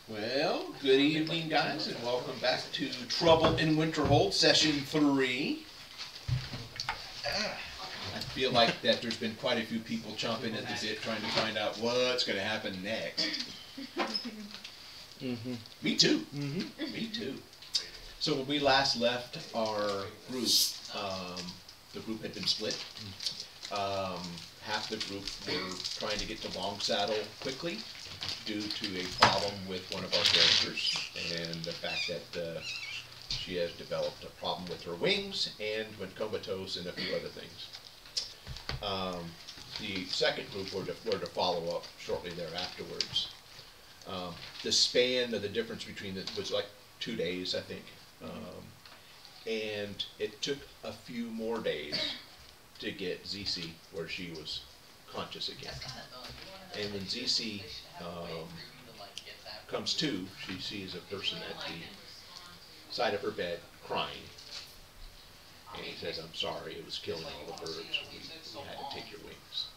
Well, good evening, guys, and welcome back to Trouble in Winterhold, Session 3. I feel like that there's been quite a few people chomping at the bit trying to find out what's going to happen next. Me too. Me too. So when we last left our group, the group had been split. Half the group were trying to get to Long Saddle quickly due to a problem with one of our characters and the fact that she has developed a problem with her wings and went comatose and a few other things. The second group were to follow up shortly thereafterwards. The span of the difference between it was like 2 days, I think. And it took a few more days to get ZC where she was conscious again. And when ZC comes to, she sees a person at the side of her bed crying. And he says, "I'm sorry, it was killing all the birds. We had to take your wings."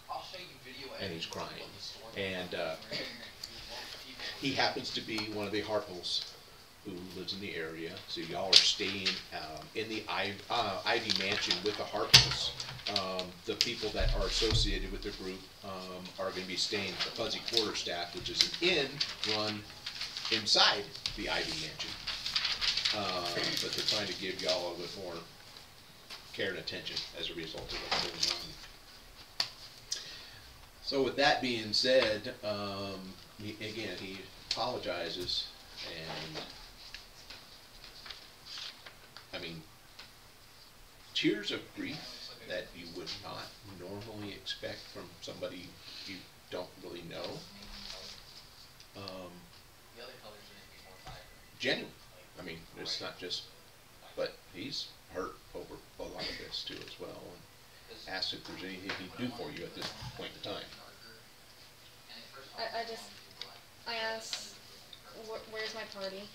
And he's crying. And he happens to be one of the Harples who lives in the area. So y'all are staying in the Ivy Mansion with the Harples. The people that are associated with the group are going to be staying at the Fuzzy Quarterstaff, which is an inn run inside the Ivy Mansion. But they're trying to give y'all a little bit more care and attention as a result of what's going on. So with that being said, he apologizes, and I mean, tears of grief that you would not normally expect from somebody you don't really know. Genuine. I mean, it's not just, but he's hurt over a lot of this too as well, and asks if there's anything he can do for you at this point in time. I asked, where's my party?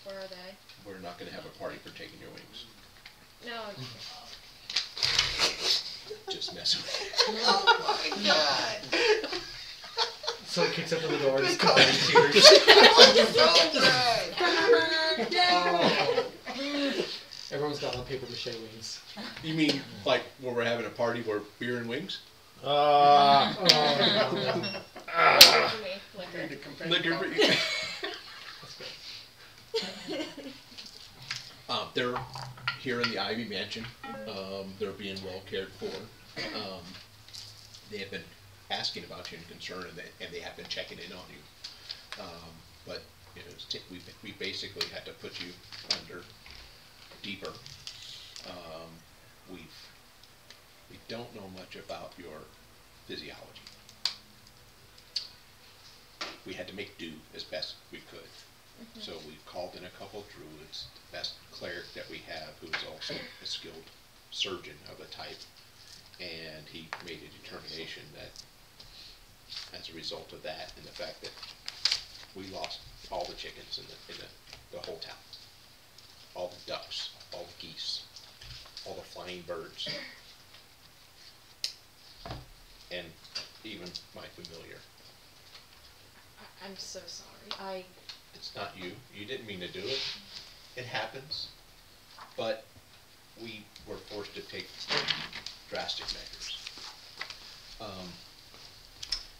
Where are they? We're not going to have a party for taking your wings. No. Just messing with you. Oh my god! So it kicks up to the door, just Oh, tears. Everyone's got on paper mache wings. You mean like where we're having a party where beer and wings? Liquor. They're here in the Ivy Mansion. They're being well cared for. They have been asking about you and concerned, and they have been checking in on you. But you know, we basically had to put you under deeper. We don't know much about your physiology. We had to make do as best we could. So we called in a couple of druids, the best cleric that we have, who is also a skilled surgeon of a type, and he made a determination that as a result of that and the fact that we lost all the chickens in the whole town, all the ducks, all the geese, all the flying birds, and even my familiar. I'm so sorry. It's not you. You didn't mean to do it. It happens. But we were forced to take drastic measures.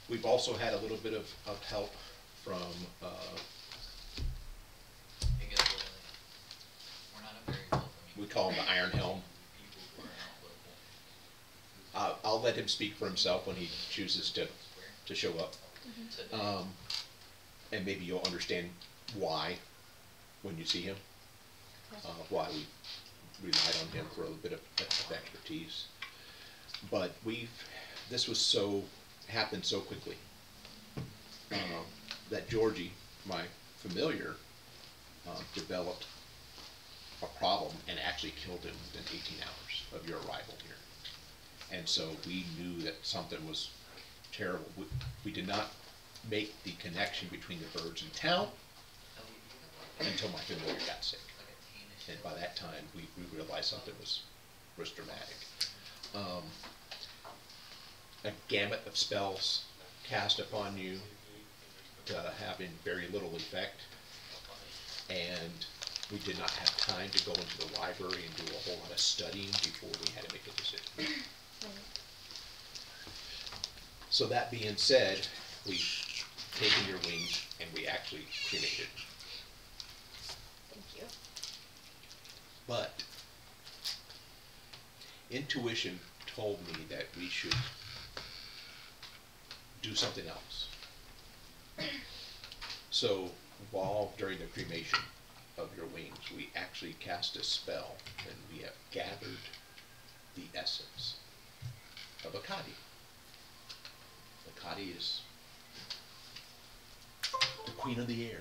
We've also had a little bit of help from we call him the Iron Helm. I'll let him speak for himself when he chooses to show up. And maybe you'll understand why when you see him, why we relied on him for a little bit of expertise. But this was happened so quickly that Georgie, my familiar, developed a problem and actually killed him within 18 hours of your arrival here. And so we knew that something was terrible. We did not make the connection between the birds in town until my familiar got sick. And by that time, we realized something was dramatic. A gamut of spells cast upon you to have in very little effect, and we did not have time to go into the library and do a whole lot of studying before we had to make a decision. So that being said, we've taken your wings and we actually cremated. Thank you. But intuition told me that we should do something else. So while during the cremation of your wings, we actually cast a spell and we have gathered the essence of Akadi. Akadi is the queen of the air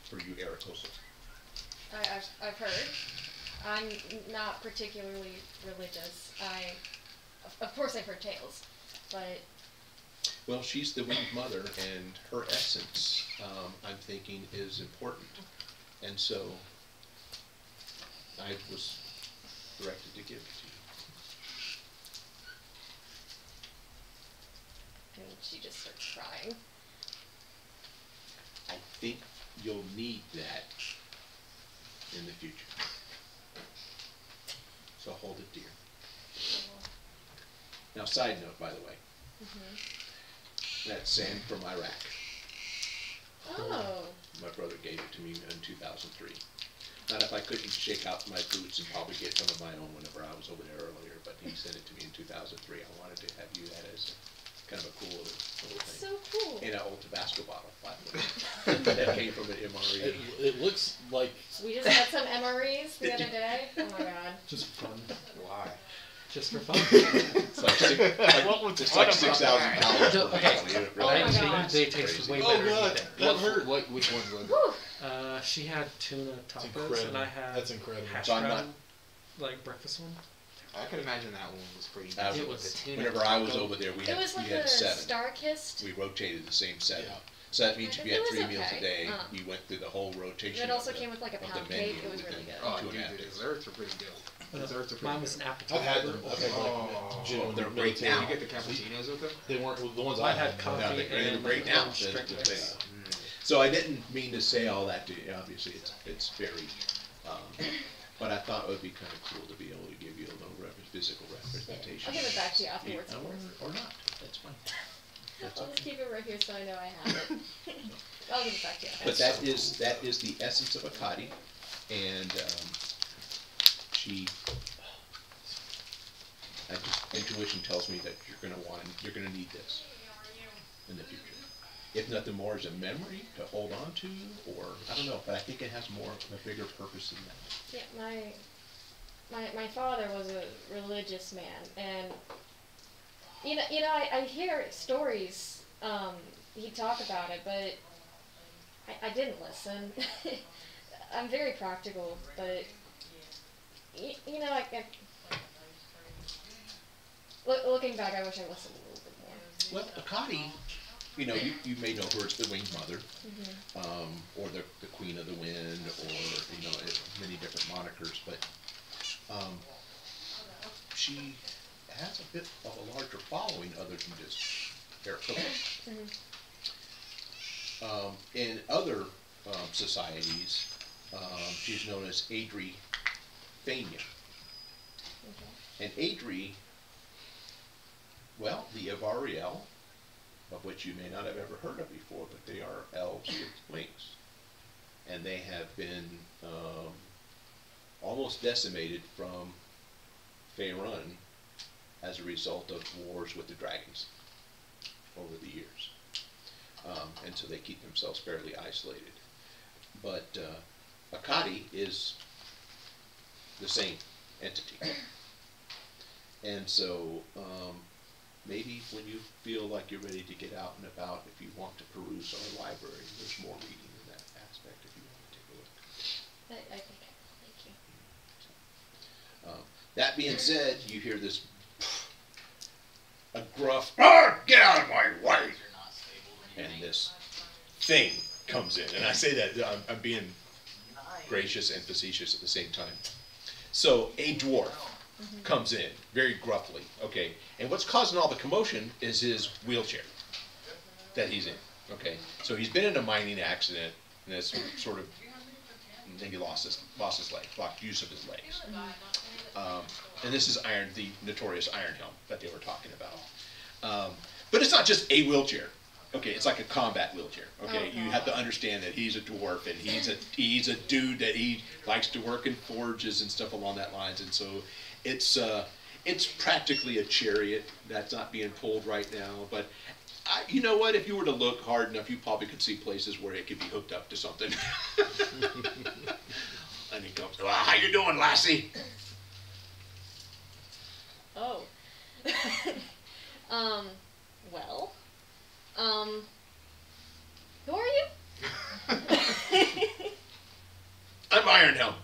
for you Arakosa. I've heard. I'm not particularly religious. Of course I've heard tales, but... Well, she's the winged mother, and her essence, I'm thinking, is important. And so I was directed to give it to you. And she just starts crying. I think you'll need that in the future. So hold it dear. Now, side note, by the way, that's sand from Iraq. Oh. My brother gave it to me in 2003. Not if I couldn't shake out my boots and probably get some of my own whenever I was over there earlier, but he sent it to me in 2003. I wanted to have you that as kind of a cool little thing. So cool. In an old Tabasco bottle, by the way. That came from an MRE. It looks like... We just had some MREs the other day. Oh my god. Just for fun. Why? Just for fun. It's like it's like 6,000 pounds. No, okay. Oh my gosh. They taste Crazy. way Oh better god, than that hurt. Which one was it? Whew. She had tuna That's tacos, incredible. and I had That's incredible. hash So I'm brown, not- like breakfast one. I can imagine that one was pretty That good. was- The tuna Whenever I was taco. over there, we It had was like we had the 7. Star-Kissed. We rotated the same 7. Yeah. So that means if you had It was 3 meals okay. a day, Uh. you went through the whole rotation. It also of the- came with like a of the pound menu cake. It was within really good. Oh, 2.5 dude, the days. desserts are pretty good. Desserts are pretty Mine was good. an appetizer. I've had them. I've had Oh. like gin Oh, when they're they're great military. now. You get the cappuccinos with them? They weren't the ones I I had had. coffee No, they're and great like now. orange That's the drink mix. thing. So I didn't mean to say all that to you. Obviously, it's very. But I thought it would be kind of cool to be able to give you a little physical representation. I'll give it back to you afterwards. Or not. That's fine. That's I'll just okay. keep it right here so I know I have it. I'll give it back to you. But that is the essence of Akadi, and she. Intuition tells me that you're gonna need this in the future. If nothing more, as a memory to hold on to, or I don't know, but I think it has a bigger purpose than that. Yeah, my father was a religious man, and I hear stories. He'd talk about it, but I didn't listen. I'm very practical, but looking back, I wish I listened a little bit more. Well, Akadi, you may know her as the winged mother, or the queen of the wind, or many different monikers, but she has a bit of a larger following other than just Maricopa. In other societies, she's known as Adri Fania. And Adri, well, the Avariel, of which you may not have ever heard of before, but they are elves with wings. And they have been almost decimated from Faerun as a result of wars with the dragons over the years. And so they keep themselves fairly isolated. But Akadi is the same entity. And so maybe when you feel like you're ready to get out and about, if you want to peruse our library, there's more reading in that aspect if you want to take a look. I think I will. Thank you. That being said, you hear this a gruff, get out of my way! And this thing comes in. And I say that, I'm being gracious and facetious at the same time. So a dwarf comes in, very gruffly, okay? And what's causing all the commotion is his wheelchair. that he's in. Okay, so he's been in a mining accident, and that's sort of, I think he lost his leg, lost use of his legs. And this is the notorious Iron Helm that they were talking about. But it's not just a wheelchair. Okay, it's like a combat wheelchair. Okay, you have to understand that he's a dwarf, and he's a dude that he likes to work in forges and stuff along that lines, and so it's practically a chariot that's not being pulled right now. But you know what? If you were to look hard enough, you probably could see places where it could be hooked up to something. And he comes, well, how you doing, lassie? Oh. Well. Who are you? I'm Iron Helm.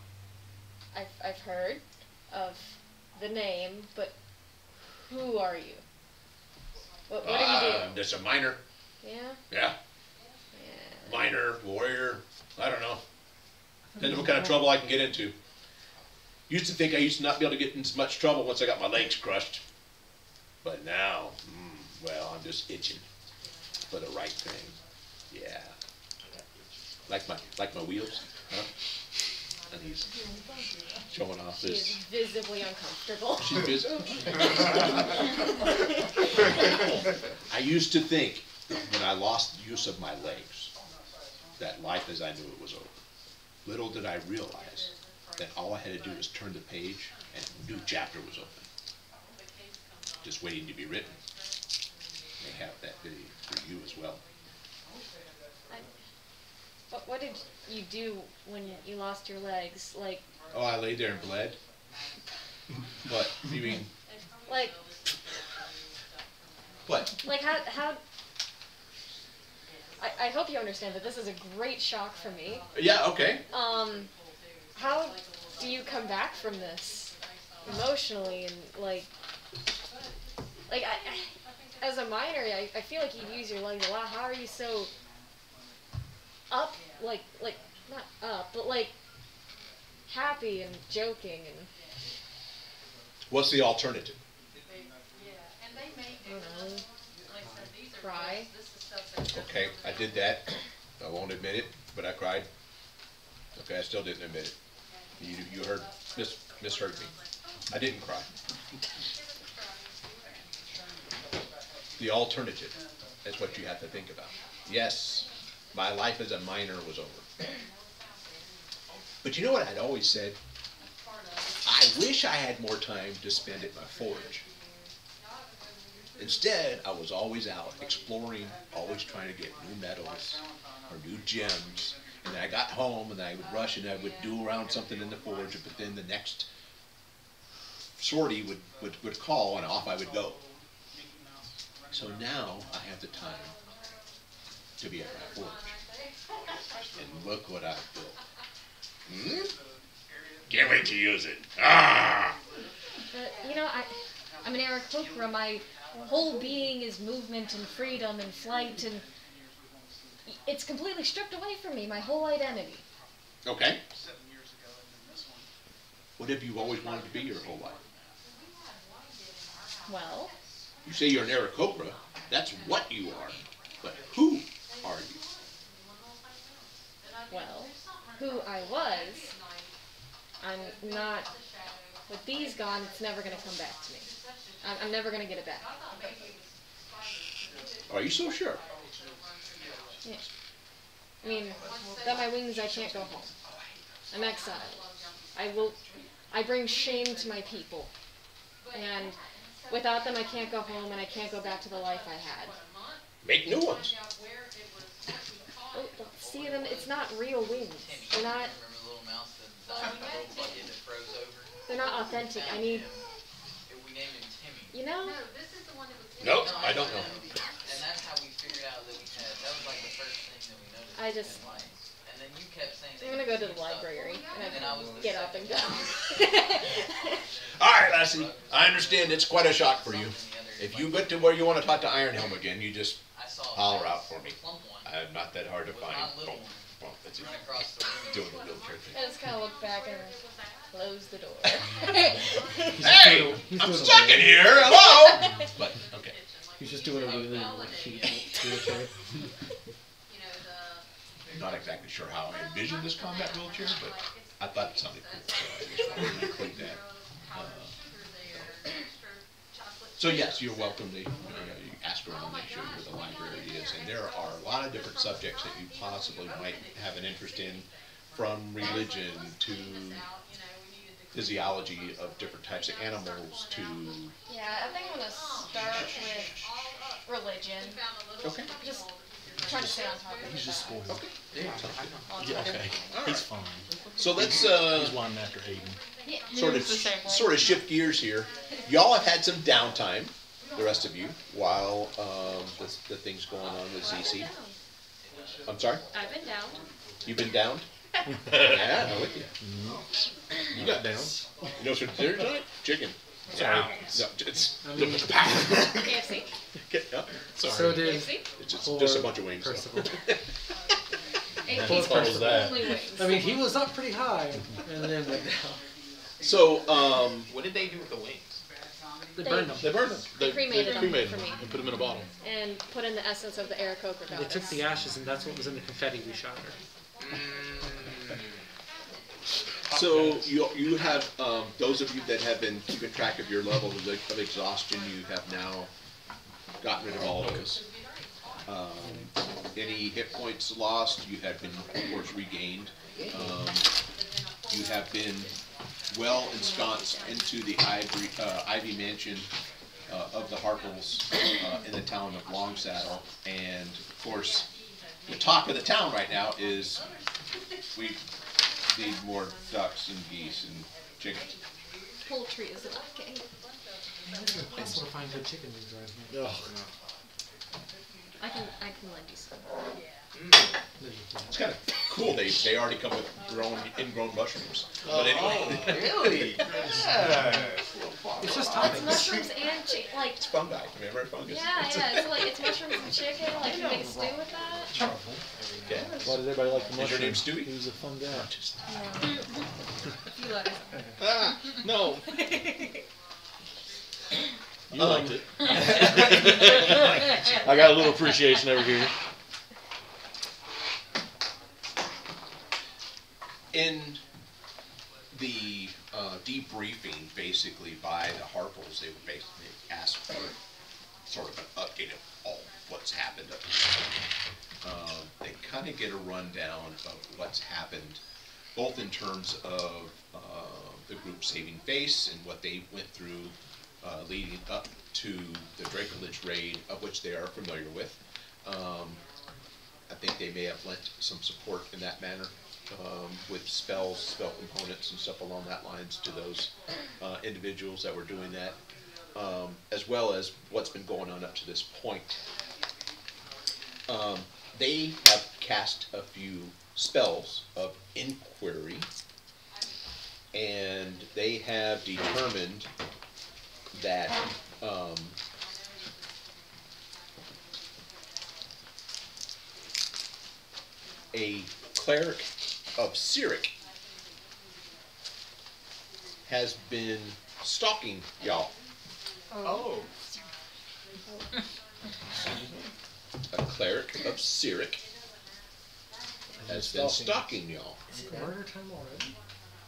I've heard of the name, but who are you? What do you do? I'm just a miner. Yeah? Yeah. Yeah. Miner, warrior, I don't know. Depends on what kind of trouble I can get into. Used to think I used to not be able to get into much trouble once I got my legs crushed. But now, well, I'm just itching for the right thing. Yeah. Like my wheels, huh? And he's showing off She this. is visibly uncomfortable. She's busy. I used to think when I lost use of my legs that life as I knew it was over. Little did I realize that all I had to do was turn the page and a new chapter was open. Just waiting to be written. They have that video for you as well. What did you do when you lost your legs? Like, Oh, I laid there and bled? What? You mean, like, what? how I hope you understand that this is a great shock for me. Yeah, okay. How do you come back from this emotionally and like as a miner, I feel like you use your legs a lot. How are you so up, like not up, but like happy and joking and What's the alternative? I don't know, cry? Okay, I did that. I won't admit it, but I cried. Okay, I still didn't admit it. You heard, misheard me. I didn't cry. The alternative is what you have to think about. Yes, my life as a miner was over. But you know what I'd always said? I wish I had more time to spend at my forge. Instead, I was always out exploring, always trying to get new metals or new gems. And then I got home and I would rush and I would do around something in the forge, but then the next sortie would call and off I would go. So now I have the time to be at my forge. And look what I've built. Can't wait to use it. Ah! You know, I'm an Aarakocra. My whole being is movement and freedom and flight, and it's completely stripped away from me, my whole identity. Okay. What have you always wanted to be your whole life? Well, You say you're an Aarakocra. That's what you are. But who are you? well, who I was, I'm not, with these gone, it's never going to come back to me. I'm never going to get it back. Are you so sure? Yeah. I mean, without my wings, I can't go home. I'm exiled. I bring shame to my people. And without them, I can't go home and I can't go back to the life I had. Make new ones. Oh, see them, it's not real wings. They're not authentic. I need, you know? Nope, I don't know. And that's how we figured out that that was like the first thing that we noticed. I just, And then you kept saying I'm gonna go to the library and I was the get up and go. All right, Lassie. I understand it's quite a shock for you. If you get to where you want to talk to Iron Helm again, you just holler out for me. I'm not that hard to find. Oh, that's it. Doing the wheelchair thing. I just kind of look back and close the door. Hey, I'm stuck in here. Hello. But okay. He's just doing a really, really wheelchair. Not exactly sure how I envisioned this combat wheelchair, but I thought it sounded cool, so I just wanted to include that. So yes, you're welcome to you ask around, make sure where the library is, and there are a lot of different subjects that you possibly might have an interest in, from religion to physiology of different types of animals to. Yeah, I think I'm gonna start with religion. Okay. Just trying to stay on top of it. He's just spoiled. Okay. Yeah, Yeah, okay. He's fine. So let's He's wanting after Aiden. Yeah, sort of shift gears here. Y'all have had some downtime, the rest of you, while the thing's going on with ZC. I'm sorry? I've been down. You've been down? Yeah, I'm with you. You got down. You know what's for dinner tonight? Chicken. Sorry. No, it's, KFC. So Sorry. did it's just a bunch of wings. So. Percival. 8 What piece the fuck was that? only wings. I mean, he was up pretty high and then went down. So, What did they do with the wings? They burned them. They burned them. They cremated them cremated for them me. and put them in a bottle. And put in the essence of the Aarakocra They goddess. took the ashes and that's what was in the confetti we shot her. so you have those of you that have been keeping track of your level of exhaustion. You have now gotten rid of all those. Any hit points lost, you have been, of course, regained. You have been well ensconced into the Ivy Mansion of the Harples in the town of Longsaddle, and of course, the talk of the town right now is we need more ducks and geese and chickens. Poultry is lacking. It's impossible to find good chicken wings right here. Ugh. I can lend you some. No, you can't. It's kind of cool. They already come with ingrown mushrooms. But anyway, Really? Yeah. It's just It's toppings. mushrooms and chicken. Like, it's fungi. Remember fungus? yeah. It's like it's mushrooms and chicken. Like, you make a stew with that. Okay. Why did everybody like the Is mushroom? your name Stewie? He was a fun guy. You let it. Ah, no. You liked it. I got a little appreciation over here. In the debriefing, basically, by the Harples, they would basically ask for sort of an update of all what's happened up to this point. They kind of get a rundown of what's happened, both in terms of the group saving face and what they went through leading up to the Dracolich raid, of which they are familiar with. I think they may have lent some support in that manner. With spells, spell components and stuff along that lines to those individuals that were doing that, as well as what's been going on up to this point. They have cast a few spells of inquiry, and they have determined that a cleric of Cyric has been stalking y'all. Oh. A cleric of Cyric has been stalking y'all. Is it murder time already?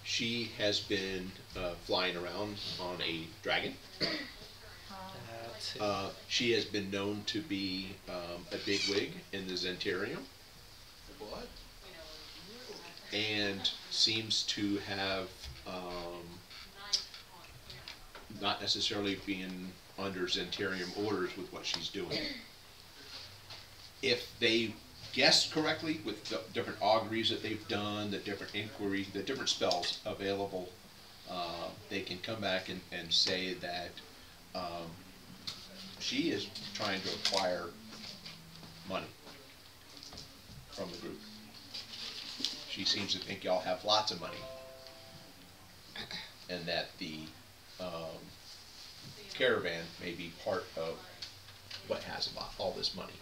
She has been flying around on a dragon. That's it. She has been known to be a bigwig in the Zentarium, What? and seems to have not necessarily being under Zentarium orders with what she's doing. If they guessed correctly with the different auguries that they've done, the different inquiries, the different spells available, they can come back and say that she is trying to acquire money from the group. She seems to think y'all have lots of money, and that the caravan may be part of what has all this money.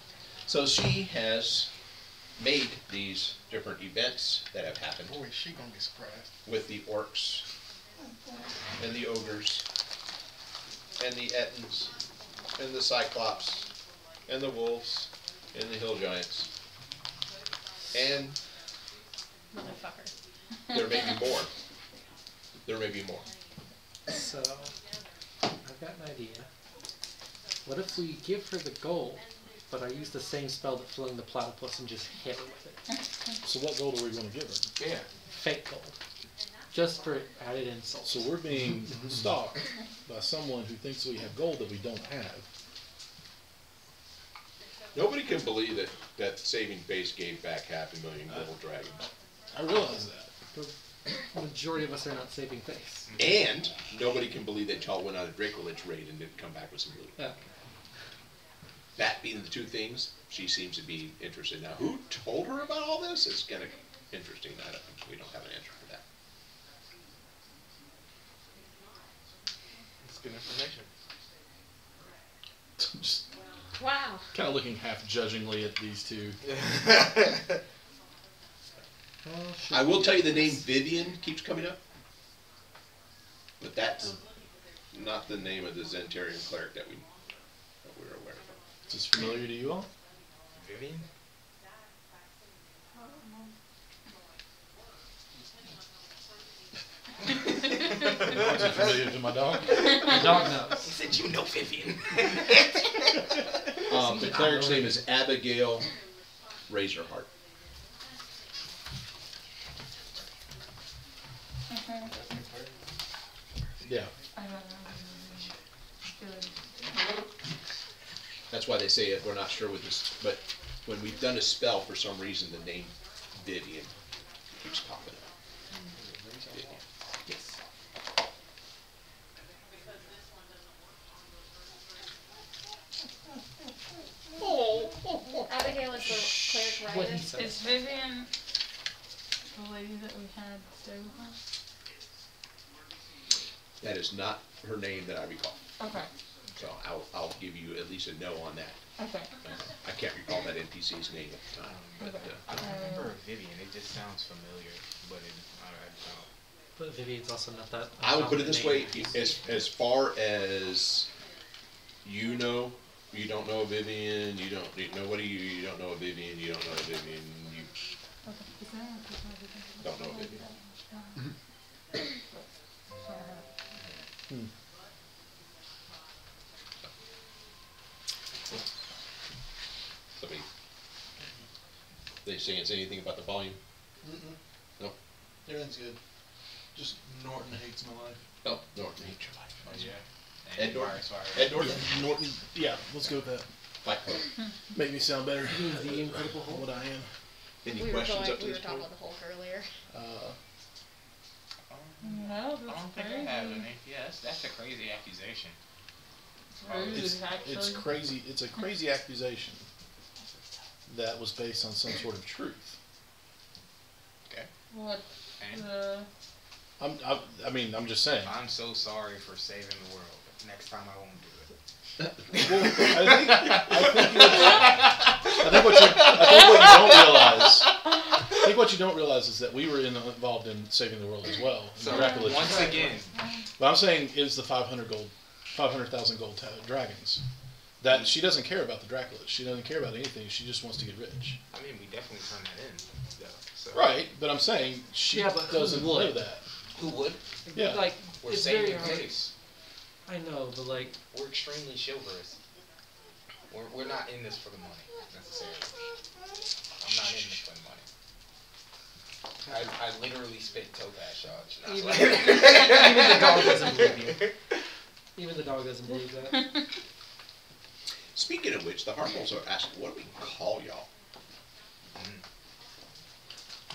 So she has made these different events that have happened Boy, she gonna be surprised. with the orcs and the ogres and the ettins and the cyclops and the wolves and the Hill Giants. And Motherfucker. there may be more. There may be more. So, I've got an idea. What if we give her the gold, but I use the same spell that flung the platypus and just hit her with it? So what gold are we going to give her? Yeah. Fake gold. Just for added insult. So we're being stalked by someone who thinks we have gold that we don't have. Nobody can believe that Saving Base gave back 500,000 gold dragons. I realize that. The majority of us are not saving face. And nobody can believe that y'all went on a Dracolich raid and didn't come back with some loot. Yeah. That being the two things, she seems to be interested. Now, who told her about all this? It's kind of interesting. We don't have an answer for that. It's good information. Just Wow. kind of looking half judgingly at these two. I will tell you the name Vivian keeps coming up. But that's not the name of the Zentarian cleric that we're aware of. Is this familiar to you all? Vivian? Is it familiar to my dog? The dog knows. He said you know Vivian. The cleric's name is Abigail Razorheart. Yeah. That's why they say it. We're not sure with this, but when we've done a spell, for some reason, the name Vivian keeps popping up. Vivian. Yes. Abigail is the cleric, What he right? said. Is Vivian the lady that we had stay with us? That is not her name that I recall. Okay. So I'll give you at least a no on that. Okay. I can't recall that NPC's name at the time. But, I don't remember Vivian. It just sounds familiar, but I don't. But Vivian's also not that. I would put it this way: name. as far as you know, you don't know a Vivian. You don't know a Vivian. You don't know a Vivian. You Okay. Is there anyone who's not Vivian? don't know a Vivian. Somebody, they saying anything about the volume? No. Everything's good. Just Norton hates my life. Oh, Norton hates your life. Yeah. Ed Norton. Sorry. Ed Norton. Norton. Yeah, let's go with that. Fight Club. Make me sound better. The Incredible Hulk. What I am. Any We were questions up to talking this point? about the Hulk earlier. No, I don't think I have any. Yeah, that's a crazy accusation. It's crazy. It's a crazy accusation that was based on some sort of truth. Okay. What? And I'm just saying. I'm so sorry for saving the world. Next time I won't do it. Well, I think what you don't realize is that we were involved in saving the world as well. So Miraculous. once again, What I'm saying is the 500,000 gold dragons. That she doesn't care about the Draculas. She doesn't care about anything. She just wants to get rich. I mean, we definitely turned that in, though. So. Right, but I'm saying she Yeah, but who doesn't know would? that. Who would? Yeah. Like, We're it's saving very hard. face. I know, but like, We're extremely chivalrous. We're not in this for the money, necessarily. I'm not in this for the money. I literally spit topaz shots. and I was even, like- even the dog doesn't believe you. Even the dog doesn't believe that. Speaking of which, the Harples are asking, what do we call y'all?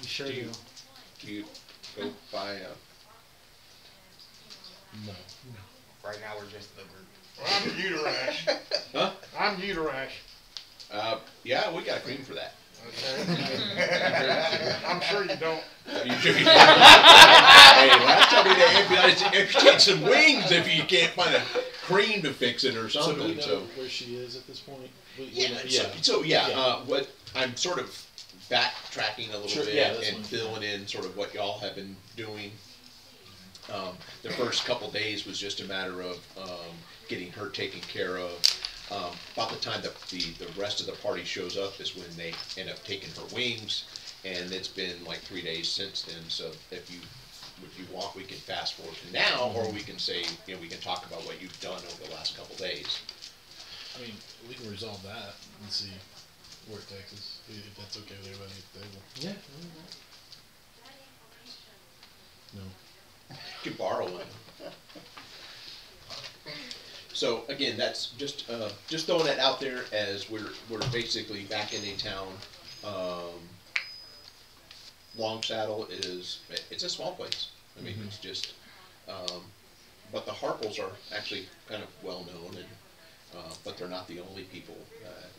You sure Do do. you- Do you go by No. Right now, we're just the group. I'm Uterash. Huh? I'm Uterash. Yeah, we got a cream for that. I'm sure you don't. You sure you Hey, last time we amputate some wings if you can't find a cream to fix it or So do we something. know So where she is at this point? what I'm sort of backtracking a little Sure, bit yeah, that's and fine. filling in sort of what y'all have been doing. The first couple days was just a matter of getting her taken care of. About the time the rest of the party shows up is when they end up taking her wings, and it's been like 3 days since then. So if you want, we can fast forward to now, or we can say, you know, we can talk about what you've done over the last couple days. I mean, we can resolve that and see where it takes us, if that's okay with everybody at the table. Yeah. No. You can borrow one. So again, that's just throwing it out there as we're basically back in a town. Long Saddle it's a small place. I mean, it's just, but the Harples are actually kind of well known, and but they're not the only people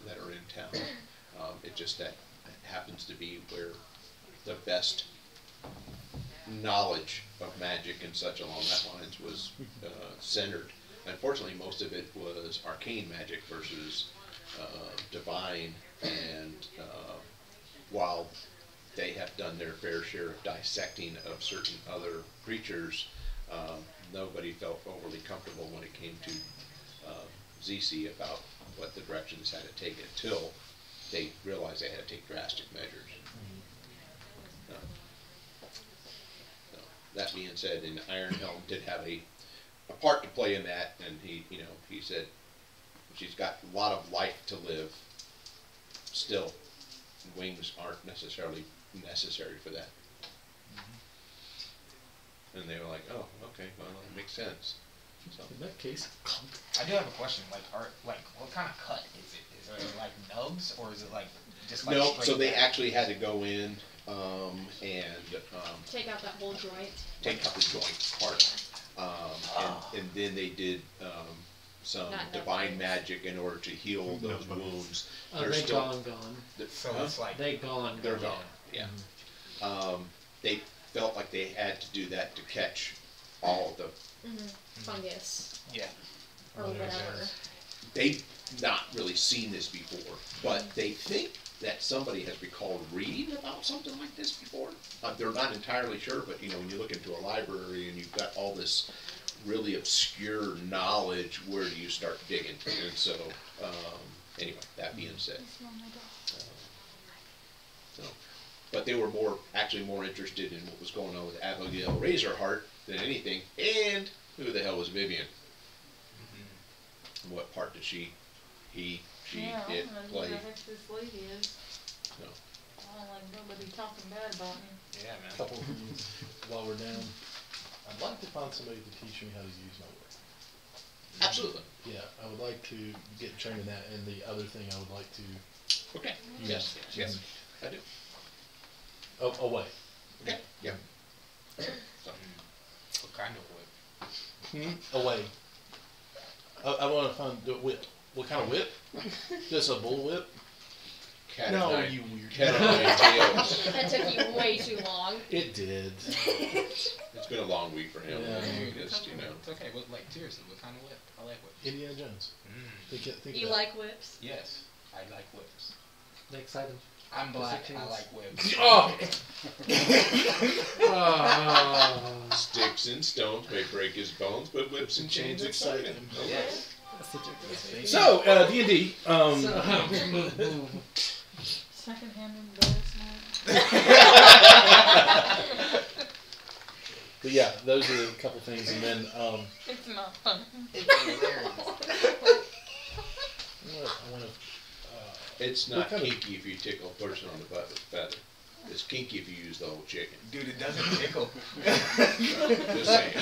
that are in town. It just that it happens to be where the best knowledge of magic and such along that lines was centered. Unfortunately, most of it was arcane magic versus divine, and while they have done their fair share of dissecting of certain other creatures, nobody felt overly comfortable when it came to ZC about what the directions had to take until they realized they had to take drastic measures. That being said, and Ironhelm did have a part to play in that, and he said she's got a lot of life to live still. Wings aren't necessarily necessary for that. And they were like, oh, okay, well, that makes sense. So In that case, I do have a question. Like, what kind of cut is it? Is it like nubs, or is it like just like no, straight so they down? actually had to go in and Take out that whole joint. take out the joint part, and then they did some Not divine bones. magic in order to heal those wounds. they're gone. So it's like They gone. They're gone. Yeah. They felt like they had to do that to catch all of the. Fungus yeah. or whatever. They've not really seen this before, but they think that somebody has recalled reading about something like this before. They're not entirely sure, but when you look into a library and you've got all this really obscure knowledge, where do you start digging? And so, anyway, that being said, but they were actually more interested in what was going on with Abigail Razorheart than anything, and who the hell was Vivian? And what part did she it play? Who the heck this lady is. No. I don't like nobody talking bad about me. Yeah, man. Couple of things while we're down. I'd like to find somebody to teach me how to use my whip. Absolutely. Yeah, I would like to get trained in that, and the other thing I would like to Okay. Yes. Yes. I do. away. Okay. Yeah. So, What kind of whip? Away. I want to find the whip. What kind of whip? Just a bull whip? cat No, o' nine- you weird. cat o' nine tails. That took you way too long. It did. It's been a long week for him. Yeah. Just, It's okay. What, like, seriously, what kind of whip? I like whips. Indiana Jones. Think You of that. like whips? Yes, I like whips. Next item. I'm black. I Positions. like whips. Oh! Sticks and stones may break his bones, but whips and chains excite him. Yes. That's such a good So, D&D. Second-hand embarrassment. But yeah, those are a couple things, and then It's not fun. It's hilarious. I want to. It's What not kind of- kinky if you tickle a person on the butt with a feather. It's kinky if you use the whole chicken. Dude, it doesn't tickle. Just saying.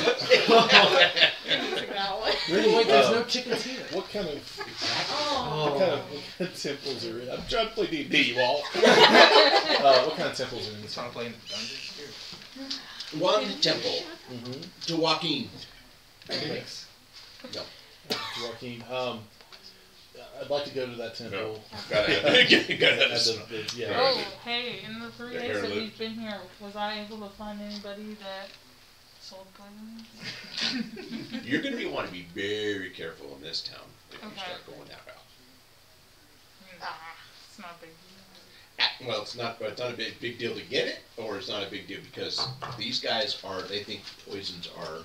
Really? Wait, there's no chickens here. What kind of Oh. what kind of temples are in? I'm trying to play D&D, you all. What kind of temples are in You this? trying to play in the dungeons, dude? One temple to Joaquin. Thanks, No. Joaquin. I'd like to go to that temple. Gotta have At some. yeah. Oh, hey, in the 3 The days that hairless. we've been here, was I able to find anybody that sold poison? You're going to want to be very careful in this town if you Okay. start going that route. It's not a big deal. Well, it's not a big deal to get it, or it's not a big deal because these guys they think poisons are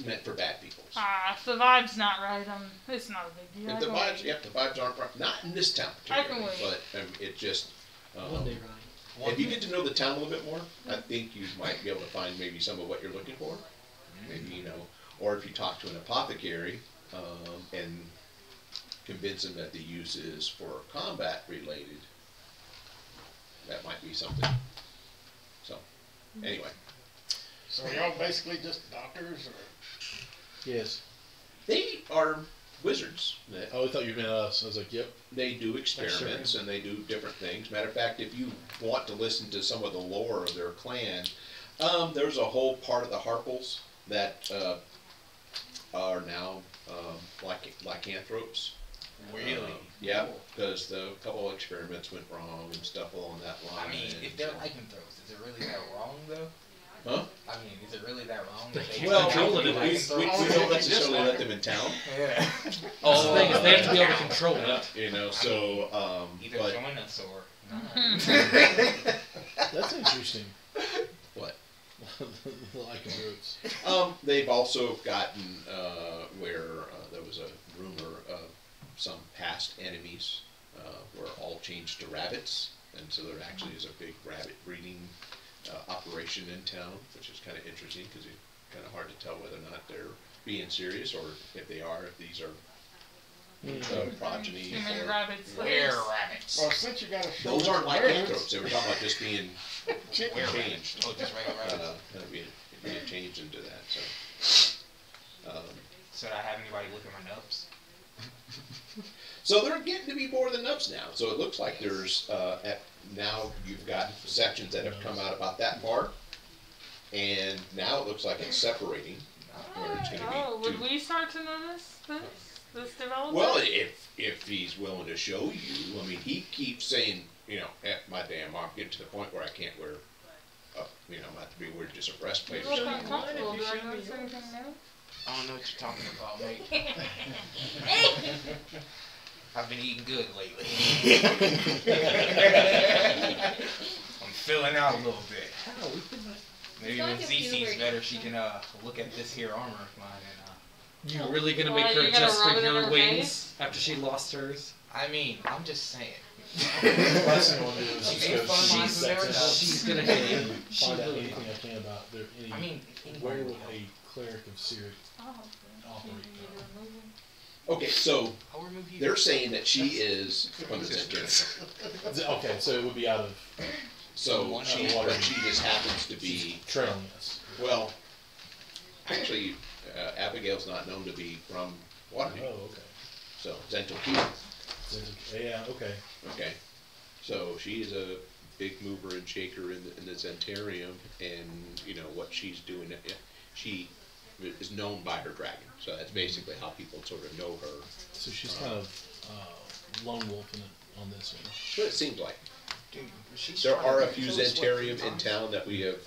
meant for bad people. If the vibe's not right, it's not a big deal. If the vibes, the vibes aren't right. Not in this town particularly, but it just. One day, Ryan. If you get to know the town a little bit more, I think you might be able to find maybe some of what you're looking for. Maybe, or if you talk to an apothecary and convince them that the use is for combat related, that might be something. So, anyway. So are y'all basically just doctors, or? Yes. They are wizards. Oh, I thought you meant us. I was like, yep. They do experiments and they do different things. Matter of fact, if you want to listen to some of the lore of their clan, there's a whole part of the Harples that are now lycanthropes. Really? Yeah, because a couple of experiments went wrong and stuff along that line. I mean, if they're lycanthropes, is it really that wrong though? Huh? I mean, is it really that wrong? Well, we don't necessarily let them in town. Yeah. The thing is, they have to be able to control it. So either but join us or not. That's interesting. What? The lycanthropes. They've also gotten where there was a rumor of some past enemies were all changed to rabbits, and so there actually is a big rabbit breeding operation in town, which is kind of interesting because it's kind of hard to tell whether or not they're being serious or if they are, if these are progeny. Human rabbits. Were-rabbits. Well, since you got a show. Those aren't lycanthropes. They were talking about just being Were-rabbits. changed. Oh, just regular rabbits. Kind of being changed into that. So. Should I have anybody look at my nubs? So they're getting to be more than nubs now. So it looks like there's now you've got sections that have come out about that far, and now it looks like it's separating. Where it's going to be would we start to notice this development? Well, if he's willing to show you, I mean, he keeps saying, my damn arm, get to the point where I can't wear, I have to be wearing just a breastplate You or look something. uncomfortable. Do I notice anything new? I don't know what you're talking about, mate. I've been eating good lately. I'm filling out a little bit. Maybe when Z sees better, she can look at this here armor of mine and You really gonna make her you gonna adjust rub for it in your her wings after she lost hers? I mean, I'm just saying. Last thing I want to do is She just made go fun of see mine that with their town nubs. She's gonna hit it. and She find out really anything I can about there. I mean, Where would a cleric of Syria Oh, operate? Okay, so I'll remove you. they're saying that she is from the Zentarian. Okay, so it would be out of So but she just happens to be, trailing us. well, actually, Abigail's not known to be from Oh, Waterdeep. okay. So Zentokita. Yeah, okay. Okay, so she is a big mover and shaker in the Zentarium, and what she's doing. She is known by her dragon, so that's basically how people sort of know her. So she's kind of lone wolfing it on this one. What it seems like. Dude, she's There trying are to a few kill us, what, Zentarium 3 in times? town that we have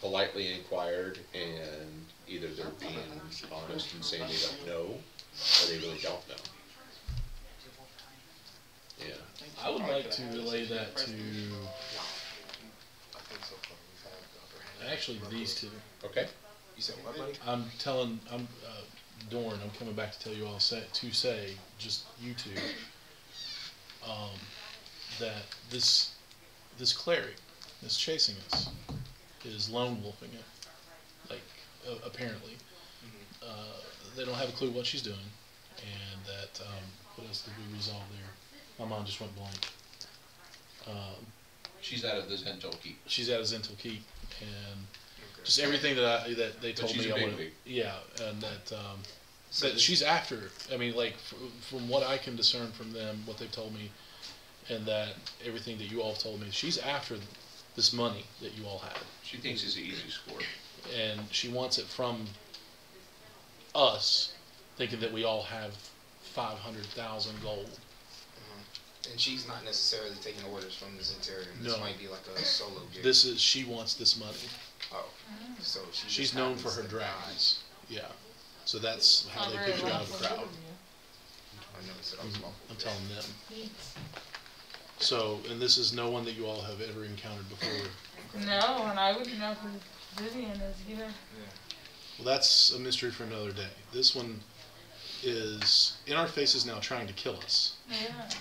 politely inquired, and either they're being honest and saying they don't know, or they really don't know. Yeah. I would like to relay that to actually these two. Okay. You said what, buddy? I'm Dorn. I'm coming back to tell you all just you two, that this cleric that's chasing us is lone wolfing it, apparently. They don't have a clue what she's doing, and that what else did we resolve there? My mind just went blank. She's out of the Zento Keep. She's out of Zental Keep, and just everything that they told she's me. a I big wanna, wig. yeah, and that So that she's after. I mean, from what I can discern from them, what they've told me, and that everything that you all have told me, she's after this money that you all have, She thinks it's an easy score. and she wants it from us, thinking that we all have 500,000 gold. And she's not necessarily taking orders from the Zentarium. This No. might be like a solo gig. She wants this money. Oh, so she She's just known for happens her to dragons. Yeah, so that's how Not they very pick her well out of the crowd. die. I noticed it. I was wrong. I'm telling them. So, and this is no one that you all have ever encountered before. No, and I wouldn't know who Vivian is either. Well, that's a mystery for another day. This one is in our faces now, trying to kill us. Yeah. And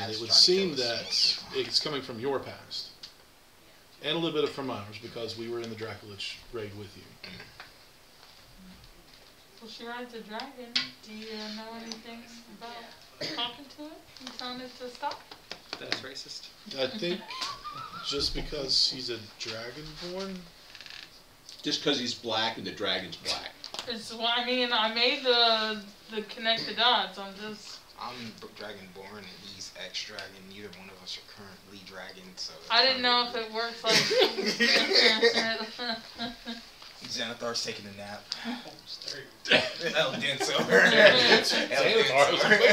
Has it would tried to seem kill that us. it's coming from your past. And a little bit from ours, because we were in the Draculich raid with you. Well, she rides a dragon. Do you know anything about talking to it and telling it to stop? That's racist. I think just because he's a dragonborn. Just because he's black and the dragon's black. It's, well, I mean, I made the connect the dots. I'm dragonborn and he's ex-dragon. Neither one of us are currently dragon, so. I didn't know if it works like. Xanathar's taking a nap. There El Denso.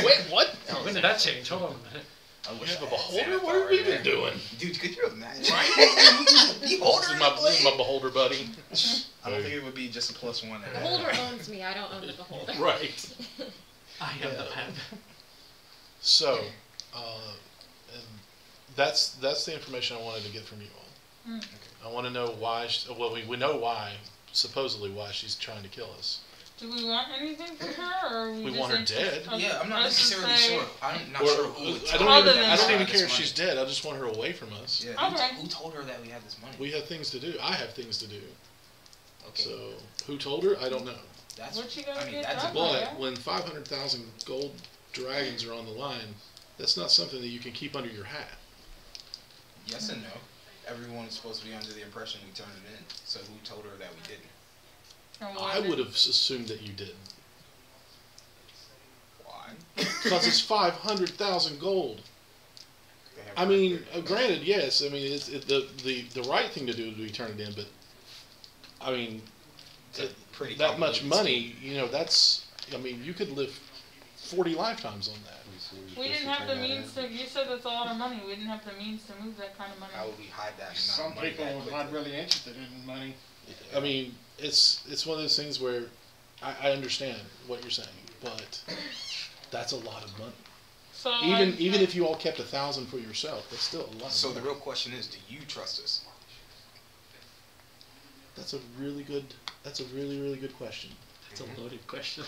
Wait, what? When did that change? Hold on a minute. I We wish have I a had beholder? Xanathar What have we there. been doing? Dude, could you imagine? Beholder This is my beholder buddy. I don't think it would be just a +1. The beholder owns me. I don't own the beholder. Right. I am the pen. So, and that's the information I wanted to get from you all. Hmm. I want to know why. Well, we know why, supposedly why she's trying to kill us. Do we want anything from her, or We just want her interested- dead. Okay, Yeah, I'm not I was gonna necessarily say- sure. I'm not Or, sure who would I tell don't her even, that I don't we even had care this if she's money. dead. I just want her away from us. Yeah, Okay. who told her that we had this money? We have things to do. I have things to do. Okay, So, who told her? I don't know. that's. What you gonna I mean, get that's done? a Okay. But when 500,000 gold dragons are on the line, that's not something that you can keep under your hat. yes and no. Everyone was supposed to be under the impression we turned it in. So who told her that we didn't? Or what I did- would have assumed that you didn't. Why? Because it's 500,000 gold. They have I mean, record. granted, yes. I mean, the right thing to do would be turn it in, but I mean, It's a pretty that much complicated money, scheme. you know, that's. I mean, you could live 40 lifetimes on that. We didn't have the means to. You said that's a lot of money. We didn't have the means to move that kind of money. How would we hide that amount Some of money people that are quickly? not really interested in money. I mean, it's one of those things where I understand what you're saying, but that's a lot of money. So Even if you all kept 1,000 for yourself, that's still a lot. So of the money. real question is, do you trust us? That's a really good. That's a really good question. It's a loaded question.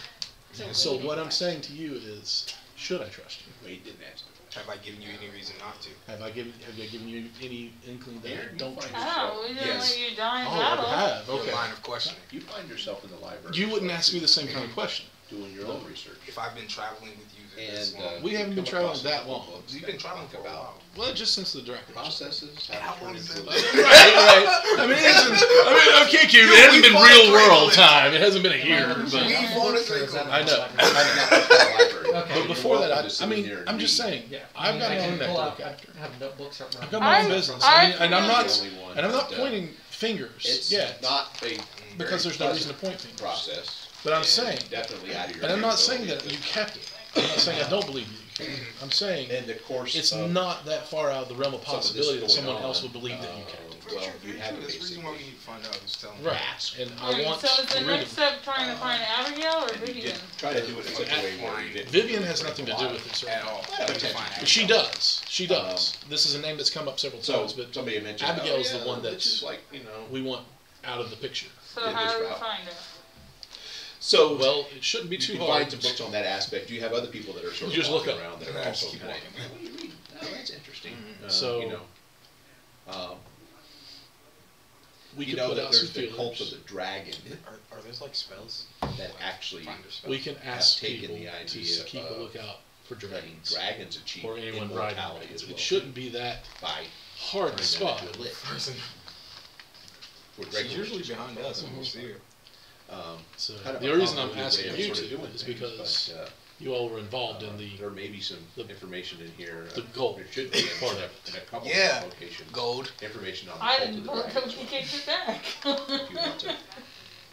So what I'm saying to you is, should I trust you? Wait, didn't answer. Have I given you any reason not to? Have I given you any inkling that I Aaron, you don't find trust? Oh, we didn't Yes. let you die in Oh, battle. I have. Your Okay. line of questioning. You find yourself in the library. You wouldn't ask me the same kind of question. doing your own research. If I've been traveling with you this And long, We haven't been come traveling across a that couple long. books you've that been traveling talk for a about while. Well, just since the Dracula. processes. How to long turn has into it a- been? Right. I mean, it hasn't, I'm kidding you. It hasn't been fought real a world Dracula. time. It hasn't been a year. We But fought a Dracula. I know. Okay. But before that, I mean, I'm just saying. Yeah. I've got I my can own neck pull to out. look I after. have notebooks up I've my got my own I- business. I I mean, and I'm forget- not. The only one And I'm not that, pointing fingers It's yet, not a because there's no reason to point fingers. process. But I'm and saying, definitely out of your and I'm not capability saying at that this you time. kept it. I'm not saying I don't believe you. I'm saying In the course it's of not that far out of the realm of some of this possibility that going someone on, else would believe that you kept it. Well, you Very have true. to That's the reason why we basically. need to find out who's telling Right. Ask. And I Alright, want so is to the rid next of. step trying to find Abigail or And you Vivian? did try to do it in such a way where you didn't. Vivian has nothing to do with it, sir. at all. Well, But to okay. find out. She does. She does. This is a name that's come up several So times, but somebody mentioned Abigail's the oh, yeah, one this that's- is like we want out of the picture. So did how this do we route. find her? So Well, it shouldn't be you too can hard. find some books on that aspect. Do you have other people that are sort of Just look walking up. around that are also kind of? What are you reading? Oh, that's interesting. So- you know, We you can know put that out some there's the cult of feelers. the dragon Are those like spells? that actually Finder spells. We can ask taken people the to idea keep a of lookout for letting dragons dragons achieve or anyone riding immortality dragons. as It well shouldn't be that by hard to turning them spot. into a lich. Person. With She's regular usually witches. behind us when we see her. So Kind of the a reason I'm convoluted way asking of you sort of to doing is things, because but, you all were involved in there may be some the- information in here. the gold There should be part in, of in a couple Yeah. of locations. Gold. Information on the I cult didn't of the know dragon. that we kicked it back. If you want to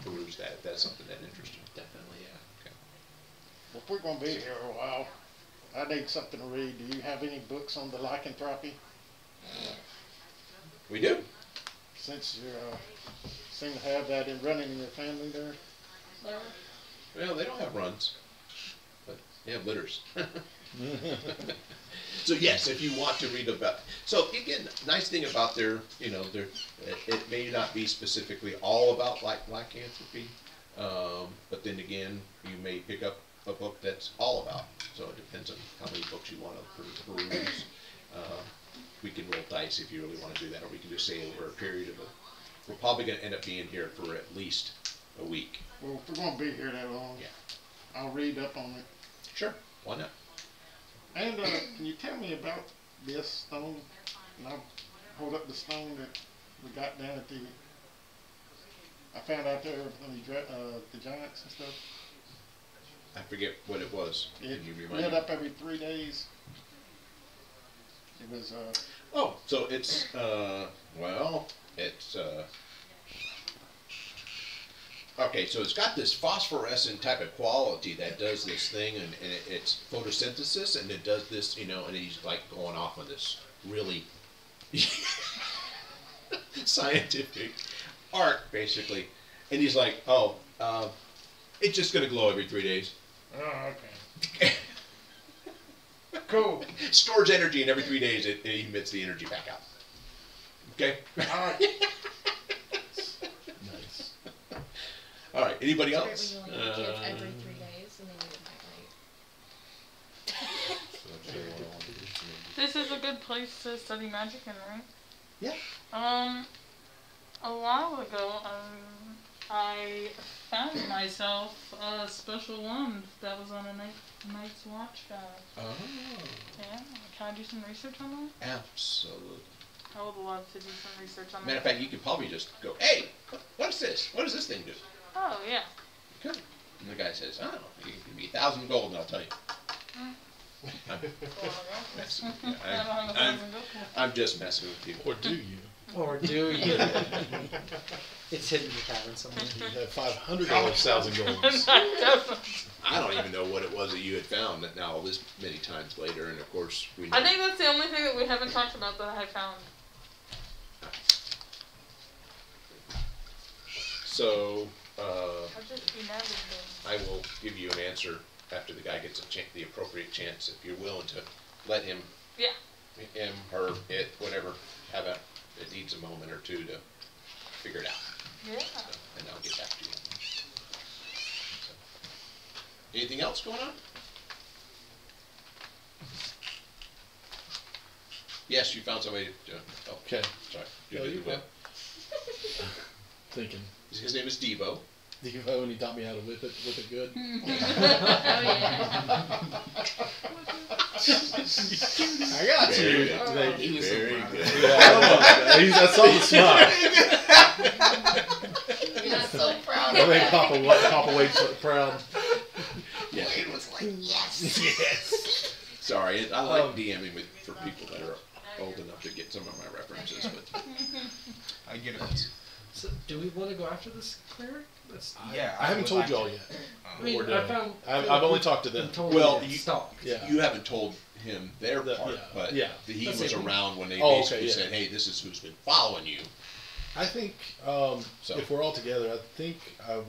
peruse that, if that's something that interests you. definitely, yeah. Well, if we're gonna be here a while, I need something to read. Do you have any books on the lycanthropy? We do. Since you seem to have that running in your family there. Well, they don't have runs, but they have litters. So yes, if you want to read about, so again, nice thing about their, it may not be specifically all about lycanthropy, but then again, you may pick up a book that's all about. So it depends on how many books you want to peruse. We can roll dice if you really want to do that, or we can just say over a period of we're probably going to end up being here for at least a week. Well, if we're going to be here that long, Yeah. I'll read up on it. Sure, why not? And can you tell me about this stone? And I'll hold up the stone that we got down at I found out there on the giants and stuff. I forget what it was. It Can you remind lit me? up every 3 days. It was, Oh, so it's, okay, so it's got this phosphorescent type of quality that does this thing, and it's photosynthesis, and it does this, and he's like going off on this really scientific art, basically. And he's like, it's just going to glow every 3 days. oh, okay. Cool. Stores energy, and every 3 days it emits the energy back out. Okay? All right. Nice. All right, anybody It's else? great when you only have kids every 3 days and then you get night light. This is a good place to study magic in, right? Yeah. A while ago, I found myself a special wand that was on a Night's Watch guide. Oh. Yeah, can I do some research on that? Absolutely. I would love to do some research on Matter of that. fact, you could probably just go, hey, what's this? What does this thing do? Oh, yeah. You could. And the guy says, I don't know, you give me 1,000 gold and I'll tell you. I'm messing with you. I don't have a thousand gold. I'm just messing with you. Or do you? Or do you? It's hidden in the tavern somewhere. You have $500 1,000 golds. I don't even know what it was that you had found that now this many times later, and of course we know. I think that's the only thing that we haven't talked about that I found. So, I'll just be mad at them. I will give you an answer after the guy gets the appropriate chance, if you're willing to let him, Yeah. him, her, it, whatever, it needs a moment or two to figure it out, Yeah. and I'll get back to you. So, anything else going on? Yes, you found somebody. Oh, Okay. sorry. No, You did you're the whip. Thinking. His name is Devo. Devo, and he taught me how to whip it good. Oh yeah. I got Very you. good. Thank He you. was so Very proud. good. Yeah, I know. I saw the smile. You're not so proud I of made that. Papa Wade so proud. Yeah. It was like, yes. Yes. Sorry, I like DMing with for people that are old enough to get some of my references, but I get it. So, do we want to go after this cleric? That's, Yeah. I haven't would told like y'all to. yet. I mean, We're I done. found. I've only talked to them. Well, you you- stalked. Yeah. you haven't told him their The- part, yeah, but yeah. he Let's was say we- around when they Oh, okay, basically yeah. said, "Hey, this is who's been following you." I think So- if we're all together, I think it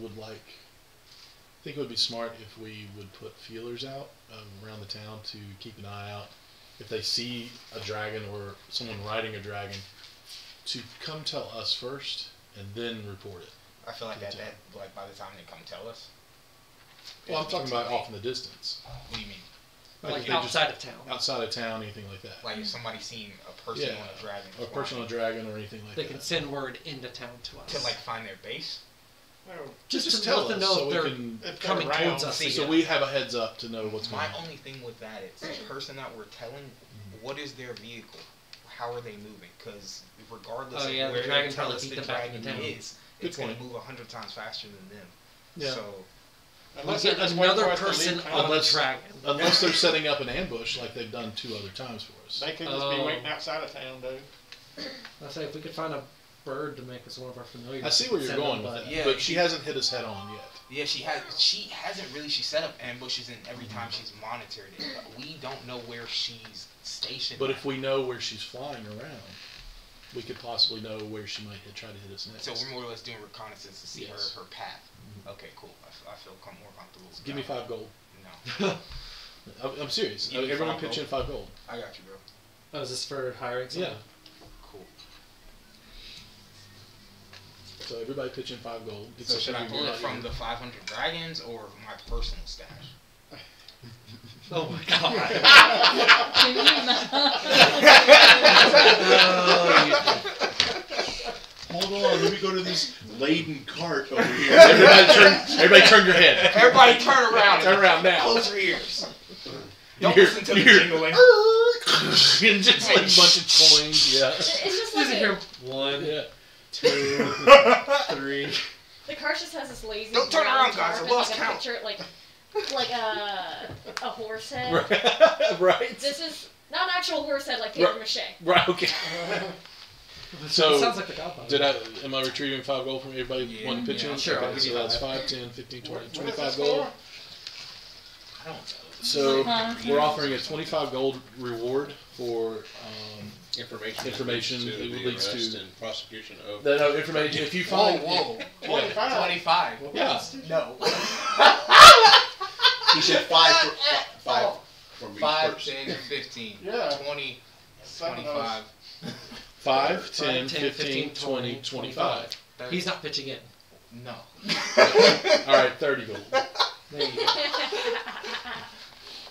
would be smart if we would put feelers out around the town to keep an eye out. If they see a dragon or someone riding a dragon, to come tell us first and then report it. I feel like like by the time they come tell us. Well, I'm it'll talking be too about late. off in the distance. What do you mean? Like if they just- outside of town. outside of town, anything like that. Like if somebody seen a person Yeah. on a dragon. A person on a dragon or anything like They that. can send word into town to us. to like find their base. Well, just just to tell let them us know so if we they're can- if they're coming around, towards us. see, So we have a heads up to know what's going My on. only thing with that is the person that we're telling, what is their vehicle? How are they moving? Because regardless Oh, yeah, of the where they dragon tell probably us beat the them back dragon into town. is, Good it's going to point. move 100 times faster than them. Yeah. So unless We'll they're get just waiting another for us to person leave on town, the dragon. Unless they're setting up an ambush like they've done 2 other times for us. they could just be Oh. waiting outside of town, though. I say if we could find a bird to make us one of our familiars. I see where you're send going them, with but- that, Yeah, but she hasn't hit us head on yet. yeah, she hasn't really. She set up ambushes and every time she's monitored it, but we don't know where she's stationed. But at. if we know where she's flying around, we could possibly know where she might try to hit us next. So we're more or less doing reconnaissance to see Yes. her path. Okay, cool. I feel more comfortable. Give me 5 gold. No. I'm serious. You need Everyone 5 pitch in gold? 5 gold. I got you, bro. Oh, is this for hiring someone? Yeah. Cool. So everybody pitch in 5 gold. So should I pull it from the 500 dragons or my personal stash? Oh my god. Can you not? Hold on, let me go to this laden cart over here. Everybody turn your head. Everybody turn around. Turn around now. Close your ears. Don't Here, listen to the here. jingling. And just like a bunch of coins, yeah. It's just like Here, 1, Yeah. 2, 3. the cart just has this lazy. Don't turn brown around, guys, tarp I and, lost like, count. a picture, like a horse head. Right. Right. This is not an actual horse head, like paper Right. mache. Right, okay. So, Sounds like the Godfather. am I retrieving 5 gold from everybody Yeah, one pitch yeah, in? sure, Okay, I'll give so you that's 5. 5, 10, 15, 20, What is 25 this gold. I don't know. So Huh? we're offering a 25 gold reward for Information that to the leads arrest to and prosecution of. no information. If you Whoa, find whoa. yeah, 25. yeah. No. He said 5 for, 5 from each 5, person. 10, 15, Yeah. 20, 7 of 25. 5, 10, 10, 15, 20, 25. 30. He's not pitching in. No. All right, 30 gold. There you go.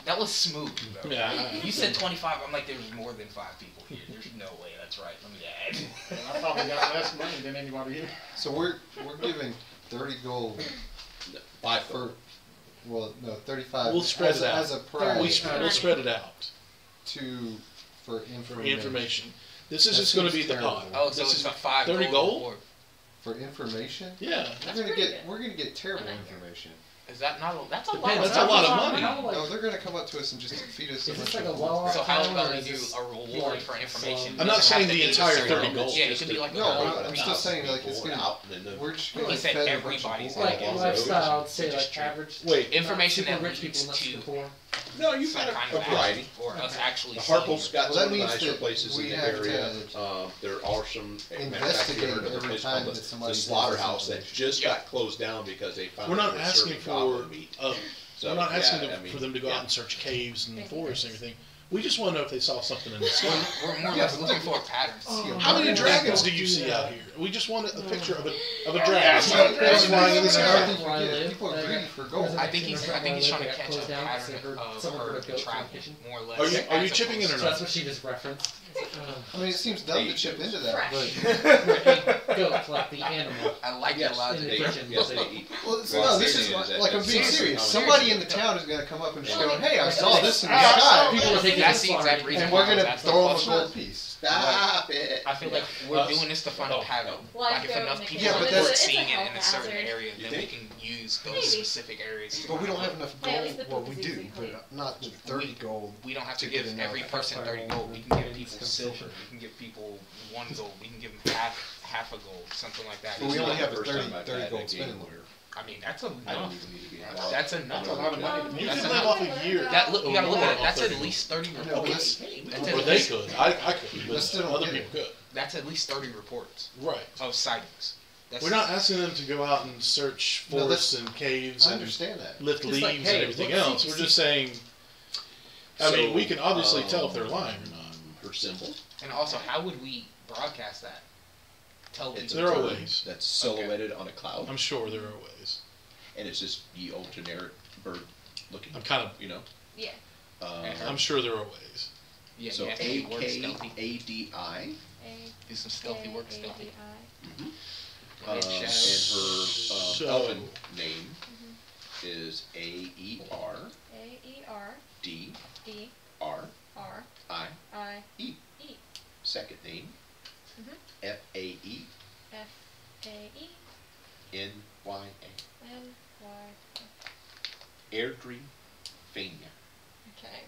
That was smooth, though. Yeah. You said 25. I'm like, there's more than 5 people here. There's no way that's right. Let me add. I probably got less money than anybody here. So we're giving 30 gold 5 for, well, no, 35 We'll spread as, it out. as a prize We'll spread it out for for information. information. This is That just going to seems be the pot. terrible. Oh, so This it's is a 5 30 gold? reward. For information? Yeah. That's pretty good. We're gonna get terrible I like it. information. Is that not a, that's a lot Depends. of That's a lot of money. money. How, like, No, they're gonna come up to us and just feed us a is this bunch like a of well So how town, about or we is do this a reward for information? I'm not Doesn't saying have to the be entire certain 30 gold. gold. Yeah, it could be like No, a I'm still saying like it's gonna. out and then We're just He gonna said fed a bunch of everybody's bull- like Yeah. lifestyle, say Just like true. average Wait. Information super that rich leads people, not to super poor. No, you've some got kind a of variety. action or us actually The seeing Harple's it. got Well, some that of the means nicer that places we in the have area. to There are some. investigate every time that the somebody slaughterhouse does that something. just Yeah. got closed down because they found We're not they were asking serving for. goblin meat. So, We're not asking yeah, them, I mean, for them to go yeah. out and search caves and Thank forests and you. everything. We just want to know if they saw something in the sky. We're more or less looking for patterns. How many Yeah. dragons do you Do see that. out here? We just want a picture of a Yeah, dragon. so- That's flying in the I sky. think we get it. People are greedy for gold. I think he's trying to catch a pattern of her travel, more or less. Are you as chipping in or opposed So not? that's what she just referenced. I mean, it seems dumb to chip into that, Fresh. but Goat, like the animal. I like Yes, the logic. in they, the kitchen. yes, they eat. well, it's, Well, no, this is seriously, like I'm being seriously, serious. no, Somebody in seriously. the town is gonna come up and Yeah. go, "Hey, I saw this in the Yeah. sky," People are taking That's this the far. exact reason and why we're I was gonna asking throw the them a question. gold piece. Stop it. I feel like we're doing this to find a pattern. Like if enough people Yeah, but are that's- seeing it's a it in a health certain hazard. area, You then we think? can use those Maybe. specific areas. to But we don't find have enough Yeah, at least gold. the Well, we poop is do, easily but not the 30 gold. We don't have to to give get enough every person fire 30 gold. We can give people silver. We can give people 1 gold. We can give them half a gold, something like that. But we It's only not have the a first 30 time I've 30 had gold a game spending Oh, where I mean, that's I don't enough. even need to be That's involved. enough. That's a lot of money. You That's can enough. live off a year. You gotta look at it. off That's 30 at least 30 No, but reports. that's- That's Or at they least- could. I couldn't. Let's But still other get it. people could. That's at least 30 reports Right. of sightings. That's We're not asking them to go out and search No, that's- forests and caves I and understand that. lift It's leaves like, hey, and everything look, else. see- We're just saying. I mean, So, we can obviously tell if they're lying or not. Her symbol. And also, how would we broadcast that? Tell It's people. There are bird ways. that's silhouetted on a cloud, I'm sure there are ways. and it's just the old generic bird looking. I'm kind of. You know. Yeah. I'm sure there are ways. Yeah, So you have to be word stealthy. AKADI. Do some stealthy work, stealthy. And Shadow. her So- elven name is AERDRI. A-E-R-D-R-I-E. Second name Mhm. FAENYA. F-A-E-N-Y. Airdrie Fania. Okay.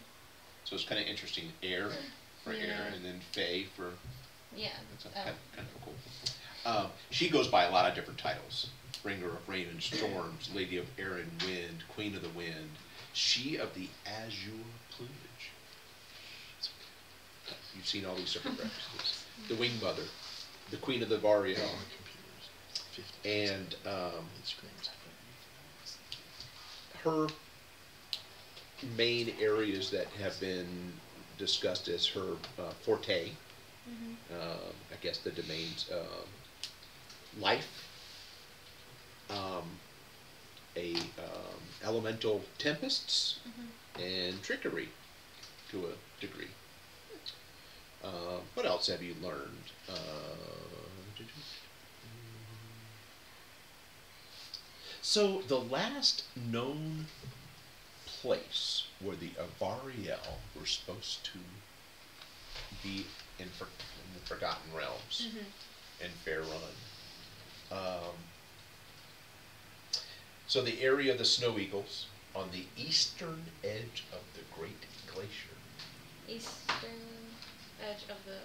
So it's kind of interesting. Air for air, Yeah. and then Fae for. Yeah. That's kind of cool. She goes by a lot of different titles: Bringer of Rain and Storms, Lady of Air and Wind, Queen of the Wind, She of the Azure Plumage. You've seen all these different references. The Wing Mother, the Queen of the Varia, and her main areas that have been discussed as her forte. I guess the domains: life, elemental tempests, and trickery to a degree. What else have you learned? So the last known place where the Avariel were supposed to be in the Forgotten Realms in Fair Run. So the area of the Snow Eagles on the eastern edge of the Great Glacier. Eastern edge of the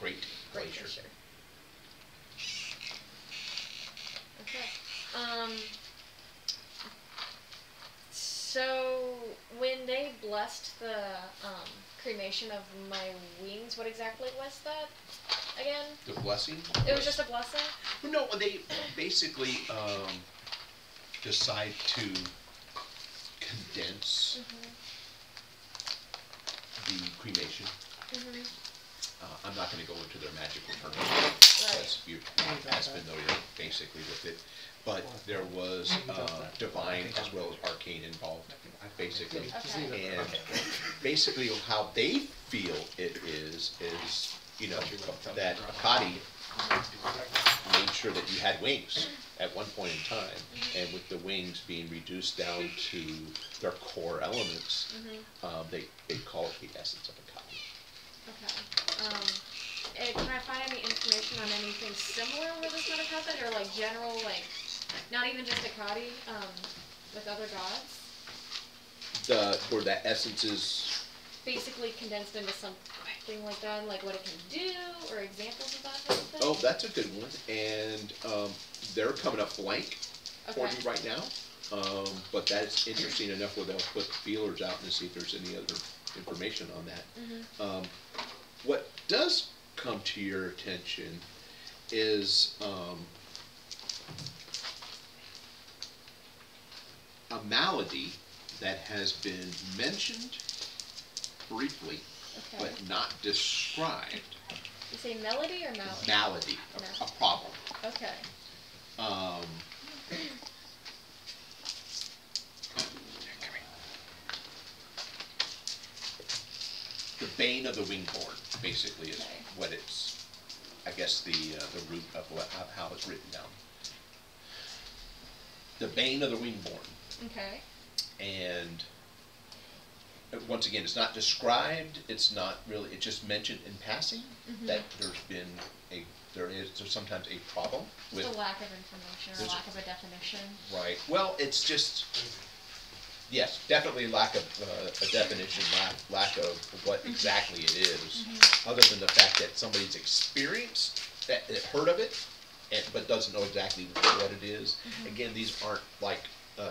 Great Glacier. Okay. So when they blessed the cremation of my wings, what exactly was that again? The blessing? It was just a blessing? No, they basically decide to condense the cremation. I'm not going to go into their magical terms because you're as familiar basically with it. But there was divine as well as arcane involved, basically. And basically how they feel it is that Akkadi made sure that you had wings at one point in time, and with the wings being reduced down to their core elements, they call it the essence of Akkadi. Okay. Can I find any information on anything similar where this might have happened, or like general, like not even just Akkadi, with other gods? Where that essence is basically condensed into something like that, like what it can do, or examples of that kind of thing? Oh, that's a good one. And they're coming up blank for you right now. But that's interesting enough where they'll put feelers out and see if there's any other information on that. What does come to your attention is a malady that has been mentioned briefly, but not described. You say melody or malady? Malady, a problem. Okay. The bane of the wingborn, basically, is what it's, I guess, the root of how it's written down. The bane of the wingborn. Okay. And once again, it's not described. It's not really. It's just mentioned in passing that there's sometimes a problem with a lack of information or lack of a definition. Right. Well, it's just yes, definitely lack of a definition, lack of what exactly it is, other than the fact that somebody's experienced that, heard of it, but doesn't know exactly what it is. Again, these aren't like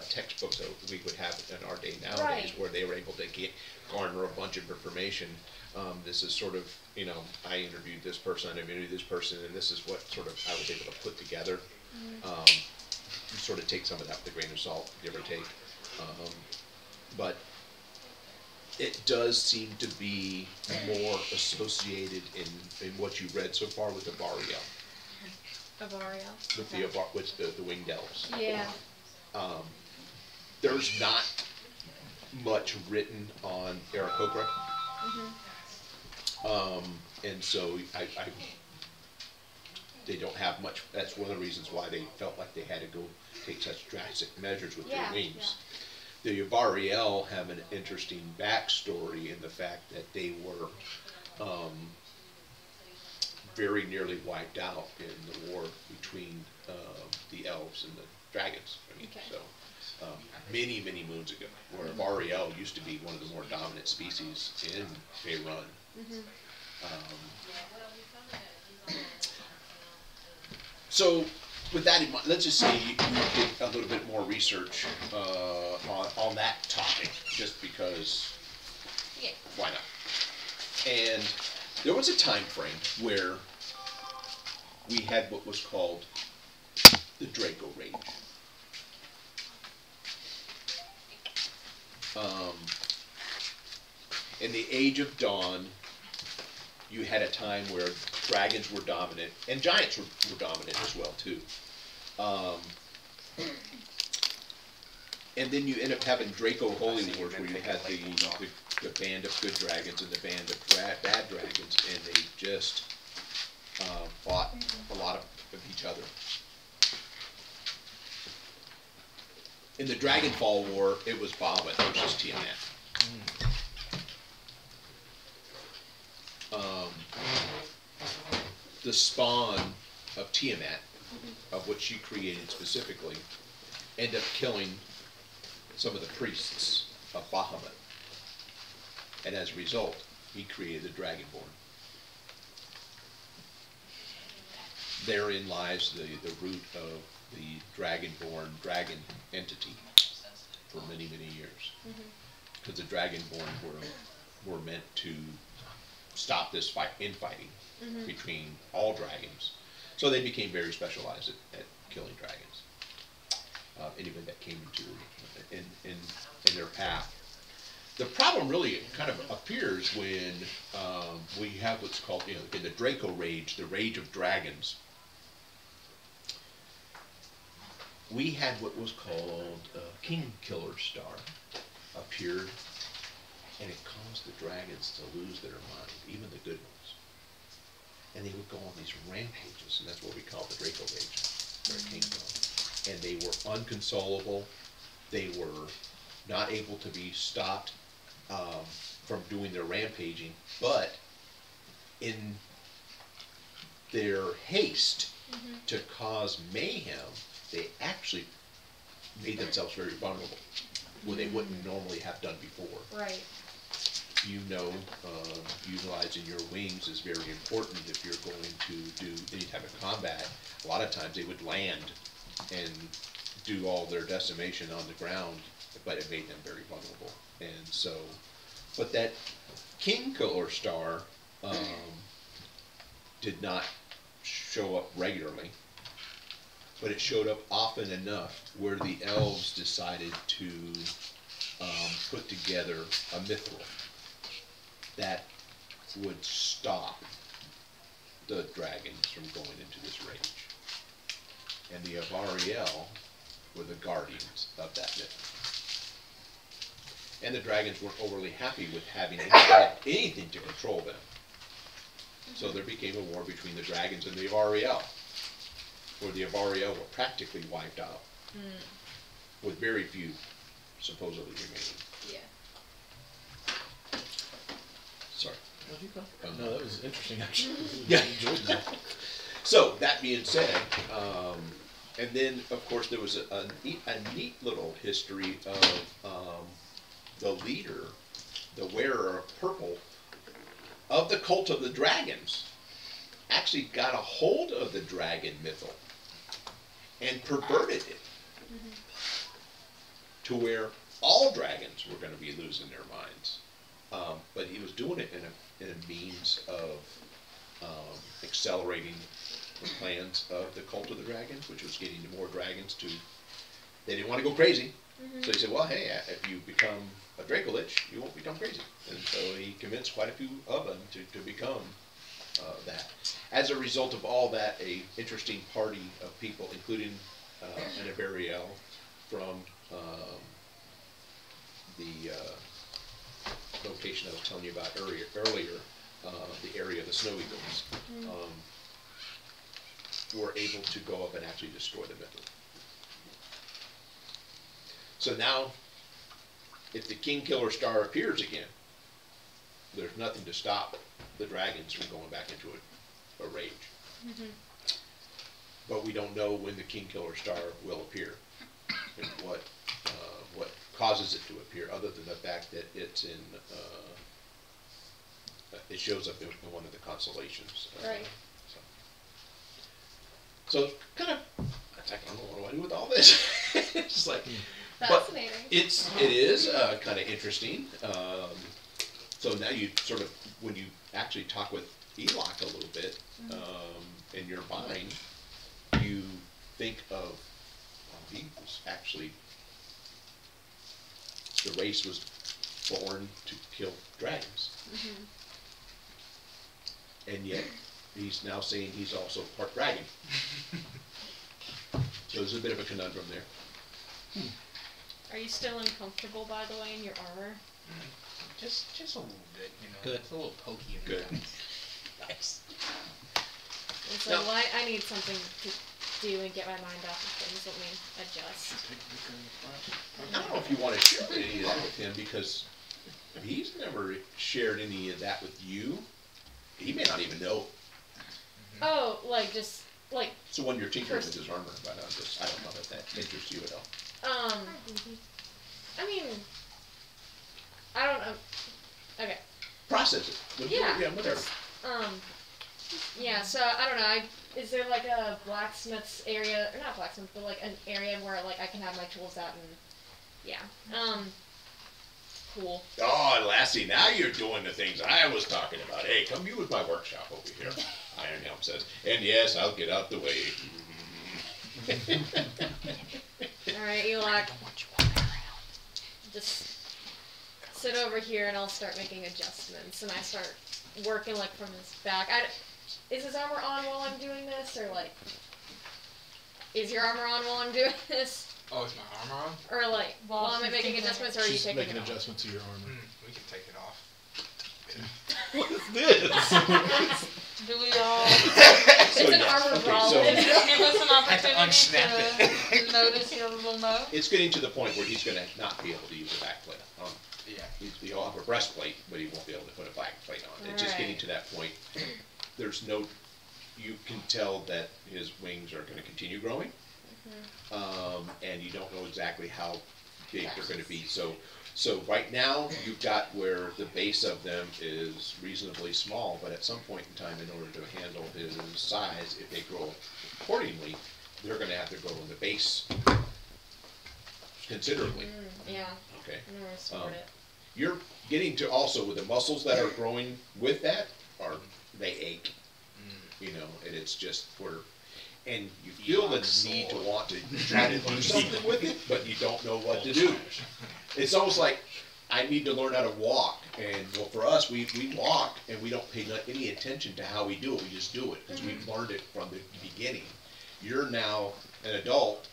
textbooks that we would have in our day nowadays, where they were able to garner a bunch of information. This is sort of, I interviewed this person, I interviewed this person, and this is what sort of I was able to put together. Sort of take some of that with a grain of salt, give or take. But it does seem to be more associated in what you read so far with the Avariel. Avariel. With the winged elves. Yeah. There's not much written on Aarakocra. And so they don't have much. That's one of the reasons why they felt like they had to go take such drastic measures with their wings. The Avariel have an interesting backstory in the fact that they were very nearly wiped out in the war between the elves and the dragons. So many, many moons ago, where Avariel used to be one of the more dominant species in Faerun. So with that in mind, let's just say you did a little bit more research on that topic, just because, why not? And there was a time frame where we had what was called the Draco Rage. In the Age of Dawn, you had a time where dragons were dominant, and giants were dominant as well too. And then you end up having Draco Holy Wars, where you had the band of good dragons and the band of bad dragons, and they just fought a lot of each other. In the Dragonfall War, it was Bahamut versus Tiamat. The spawn of Tiamat, of which she created specifically, ended up killing some of the priests of Bahamut. And as a result, he created the Dragonborn. Therein lies the root of the Dragonborn dragon entity for many, many years. Because the Dragonborn were meant to stop this infighting between all dragons. So they became very specialized at killing dragons. Anybody that came in their path. The problem really kind of appears when we have what's called, in the Draco Rage, the Rage of Dragons. We had what was called King Killer Star appeared, and it caused the dragons to lose their mind, even the good ones. And they would go on these rampages, and that's what we call the Draco Rage, where it came from. And they were unconsolable. They were not able to be stopped from doing their rampaging, but in their haste to cause mayhem, they actually made themselves very vulnerable, where they wouldn't normally have done before. Right. Utilizing your wings is very important if you're going to do any type of combat. A lot of times they would land and do all their decimation on the ground, but it made them very vulnerable. And so, but that King Killer Star did not show up regularly, but it showed up often enough where the elves decided to put together a mithril that would stop the dragons from going into this rage. And the Avariel were the guardians of that mithril. And the dragons weren't overly happy with having anything to control them. So there became a war between the dragons and the Avariel, where the Avariel were practically wiped out, with very few supposedly remaining. Yeah. Sorry. No, that was interesting, actually. Yeah. I enjoyed that. So, that being said, and then, of course, there was a neat little history of the leader, the wearer of purple, of the cult of the dragons, actually got a hold of the dragon mythal and perverted it to where all dragons were going to be losing their minds. But he was doing it in a means of accelerating the plans of the cult of the dragons, which was getting more dragons to. They didn't want to go crazy, so he said, "Well, hey, if you become a Draco Lich, you won't become crazy." And so he convinced quite a few of them to become that. As a result of all that, a interesting party of people, including an Avariel from the location I was telling you about earlier, the area of the Snow Eagles, were able to go up and actually destroy the mythal. So now, if the King Killer Star appears again, there's nothing to stop the dragons from going back into a rage. But we don't know when the King Killer Star will appear and what causes it to appear, other than the fact that it's in it shows up in one of the constellations. Right. So kind of, it's like, I don't know what do I do with all this. It's just like, Fascinating. but it is kind of interesting. So now you sort of, when you actually talk with Elok a little bit in your mind, you think of, he was actually, the race was born to kill dragons. And yet, he's now saying he's also part dragon. So there's a bit of a conundrum there. Are you still uncomfortable, by the way, in your armor? Just a little bit, you know. Good. It's a little pokey in Good. the Nice. It's like, well, I need something to do and get my mind off of things. Let me adjust. I don't know if you want to share any of that with him, because he's never shared any of that with you. He may not even know. Oh, like just like So when you're tinkering with his armor, but I don't know if that interests you at all. I mean, I don't know. Okay. Process it. Yeah. Yeah, whatever. Just, yeah. So I don't know. Is there like a blacksmith's area, or not blacksmith, but like an area where like I can have my tools out and yeah. Cool. Oh, Lassie, now you're doing the things I was talking about. Hey, come use my workshop over here. Iron Helm says, and yes, I'll get out the way. All right, Eli. Just sit over here, and I'll start making adjustments. And I start working like from his back. Is his armor on while I'm doing this, or like, is your armor on while I'm doing this? Oh, is my armor on? Or like, while I'm making adjustments, or are you She's taking making it off? adjustments to your armor. We can take it off. What is this? Do we all It's So, an yeah, armor okay, brawl. so- give us an I have to opportunity to notice your little note? It's getting to the point where he's going to not be able to use a backplate on. Yeah. He'll have a breastplate, but he won't be able to put a backplate on. It's just getting Right. to that point. There's no, you can tell that his wings are going to continue growing. And you don't know exactly how big they're going to be. So right now, you've got where the base of them is reasonably small, but at some point in time, in order to handle his size, if they grow accordingly, they're going to have to grow in the base considerably. Yeah. Okay. I'm gonna support it. You're getting to also with the muscles that are growing with that they ache, you know, and it's just and you feel the need to want to try to do something with it, but you don't know what to do. It's almost like I need to learn how to walk, and well, for us, we walk and we don't pay any attention to how we do it. We just do it because we've learned it from the beginning. You're now an adult,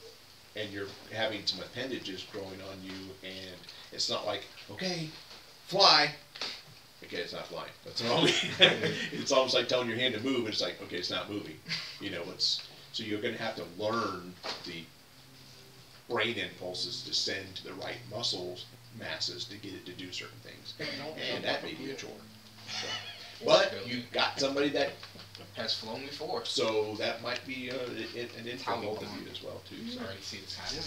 and you're having some appendages growing on you, and it's not like, okay, fly. Okay, it's not flying. That's wrong. It's almost like telling your hand to move, and it's like, okay, it's not moving. You know, so you're going to have to learn the brain impulses to send to the right muscles masses to get it to do certain things, and that may be a chore. So, but you've got somebody that Has flown before. so that might be an info both of you as well too. So. Sorry to see this happen.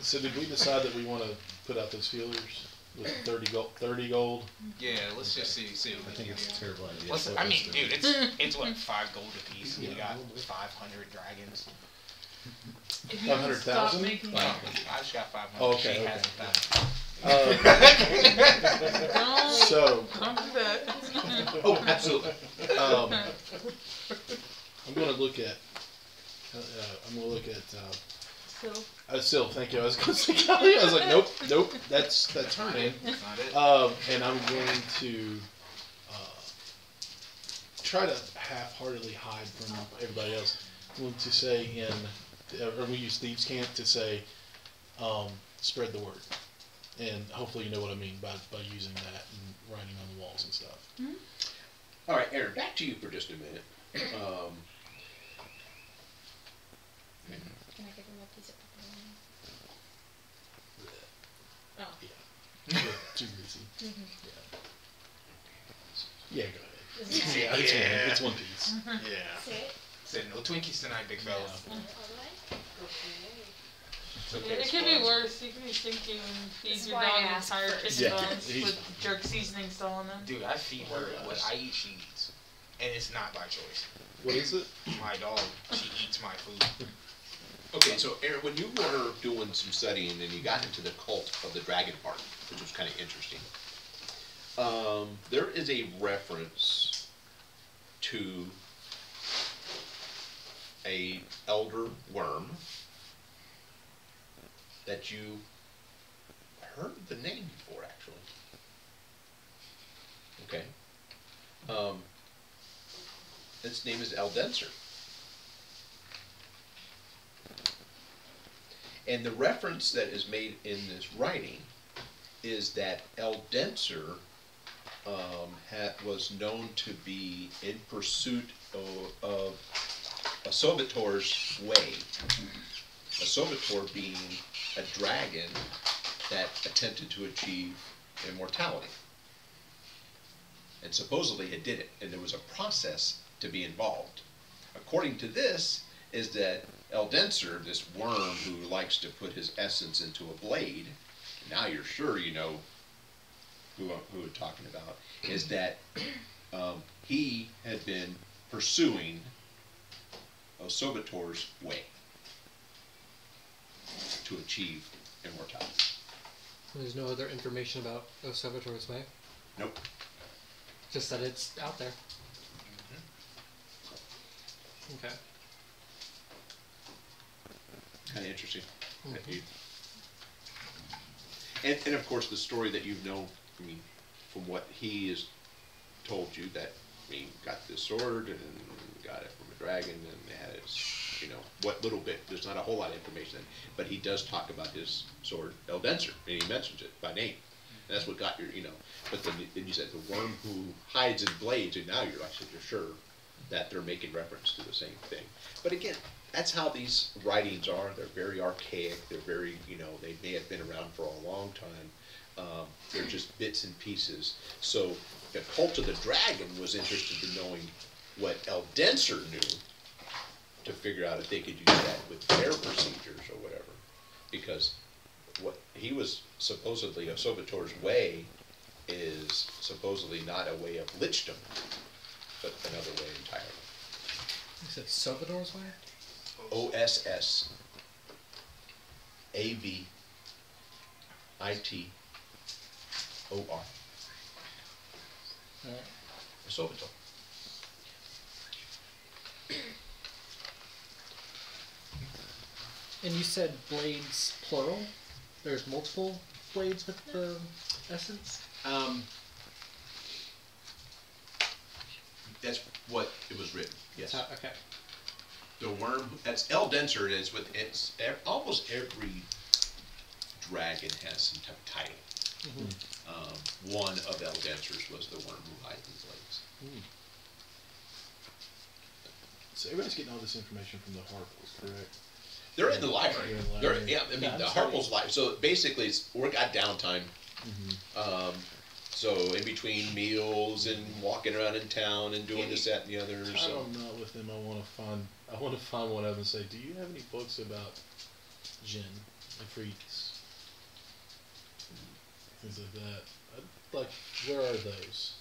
So did we decide that we want to put out those feelers with 30 gold? 30 gold? Yeah, let's just see I what we think can it's do. a terrible idea. Let's, I mean, dude, it's what, 5 gold a piece. We got 500 dragons. If you can stop 500,000? making- No, I just got 500. Oh, okay, She okay. has 1,000. Don't So, don't do that. Oh, absolutely. I'm going to look at. Syl, thank you. I was going to say Kelly. I was like, nope. That's her name. That's not it. And I'm going to try to half-heartedly hide from everybody else. I'm going to say or we use Thieves' Camp to say, spread the word. And hopefully you know what I mean by using that and writing on the walls and stuff. All right, Aaron, back to you for just a minute. Can I give him a piece of pepperoni? Oh. Yeah, too greasy. Yeah, go ahead. This is Yeah, it's one piece. Yeah. Sit. Said no Twinkies tonight, big fella. It's okay, It it's could fun. be worse. You could be thinking feed That's your why I dog asked entire first. chicken Yeah, bones he's- with jerk seasoning still on them. Dude, I feed her what I eat, she eats. And it's not by choice. What is it? My dog, she eats my food. Okay, so Aaron, when you were doing some studying and you got into the cult of the dragon part, which was kind of interesting, there is a reference to a elder worm that you heard the name before, actually. Okay. Its name is Eldenser. And the reference that is made in this writing is that Eldenser was known to be in pursuit of a Sovitor's way. A Sovitor being a dragon that attempted to achieve immortality. And supposedly it did it, and there was a process to be involved. According to this, is that Eldenser, this worm who likes to put his essence into a blade, now you're sure you know who we're talking about, is that he had been pursuing Osovator's way to achieve immortality. There's no other information about Osovator's way? Nope. Just that it's out there. Okay. Kind of interesting. And of course the story that you've known, I mean, from what he has told you, that he got this sword and got it from a dragon and had his, you know, what little bit, there's not a whole lot of information, but he does talk about his sword, Eldenser, and he mentions it by name. And that's what got your, you know, but then you said the worm who hides in blades, and now you're actually, you're sure that they're making reference to the same thing. But again, that's how these writings are. They're very archaic. They're very, you know, they may have been around for a long time. They're just bits and pieces. So the Cult of the Dragon was interested in knowing what Eldenser knew to figure out if they could use that with their procedures or whatever. Because what he was supposedly, Osovator's way is supposedly not a way of lichdom, but another way entirely. You said Sovator's way? Ossavitor. Osovator. And you said blades plural? There's multiple blades with the essence? That's what it was written, yes. Okay. The worm, that's Eldenser, it is with, it's, almost every dragon has some type of title. Mm-hmm. One of Eldenser's was the worm who hides his blades. So everybody's getting all this information from the Harples, correct? They're in the library. They're in the They're, library. yeah, I mean, Yeah, the I'm Harple's library. So basically, we're got downtime. So in between meals and walking around in town and doing this, that, and the other. Time So I'm not with them, I want to find one of them and say, do you have any books about gin and freaks, things like that? Like, where are those?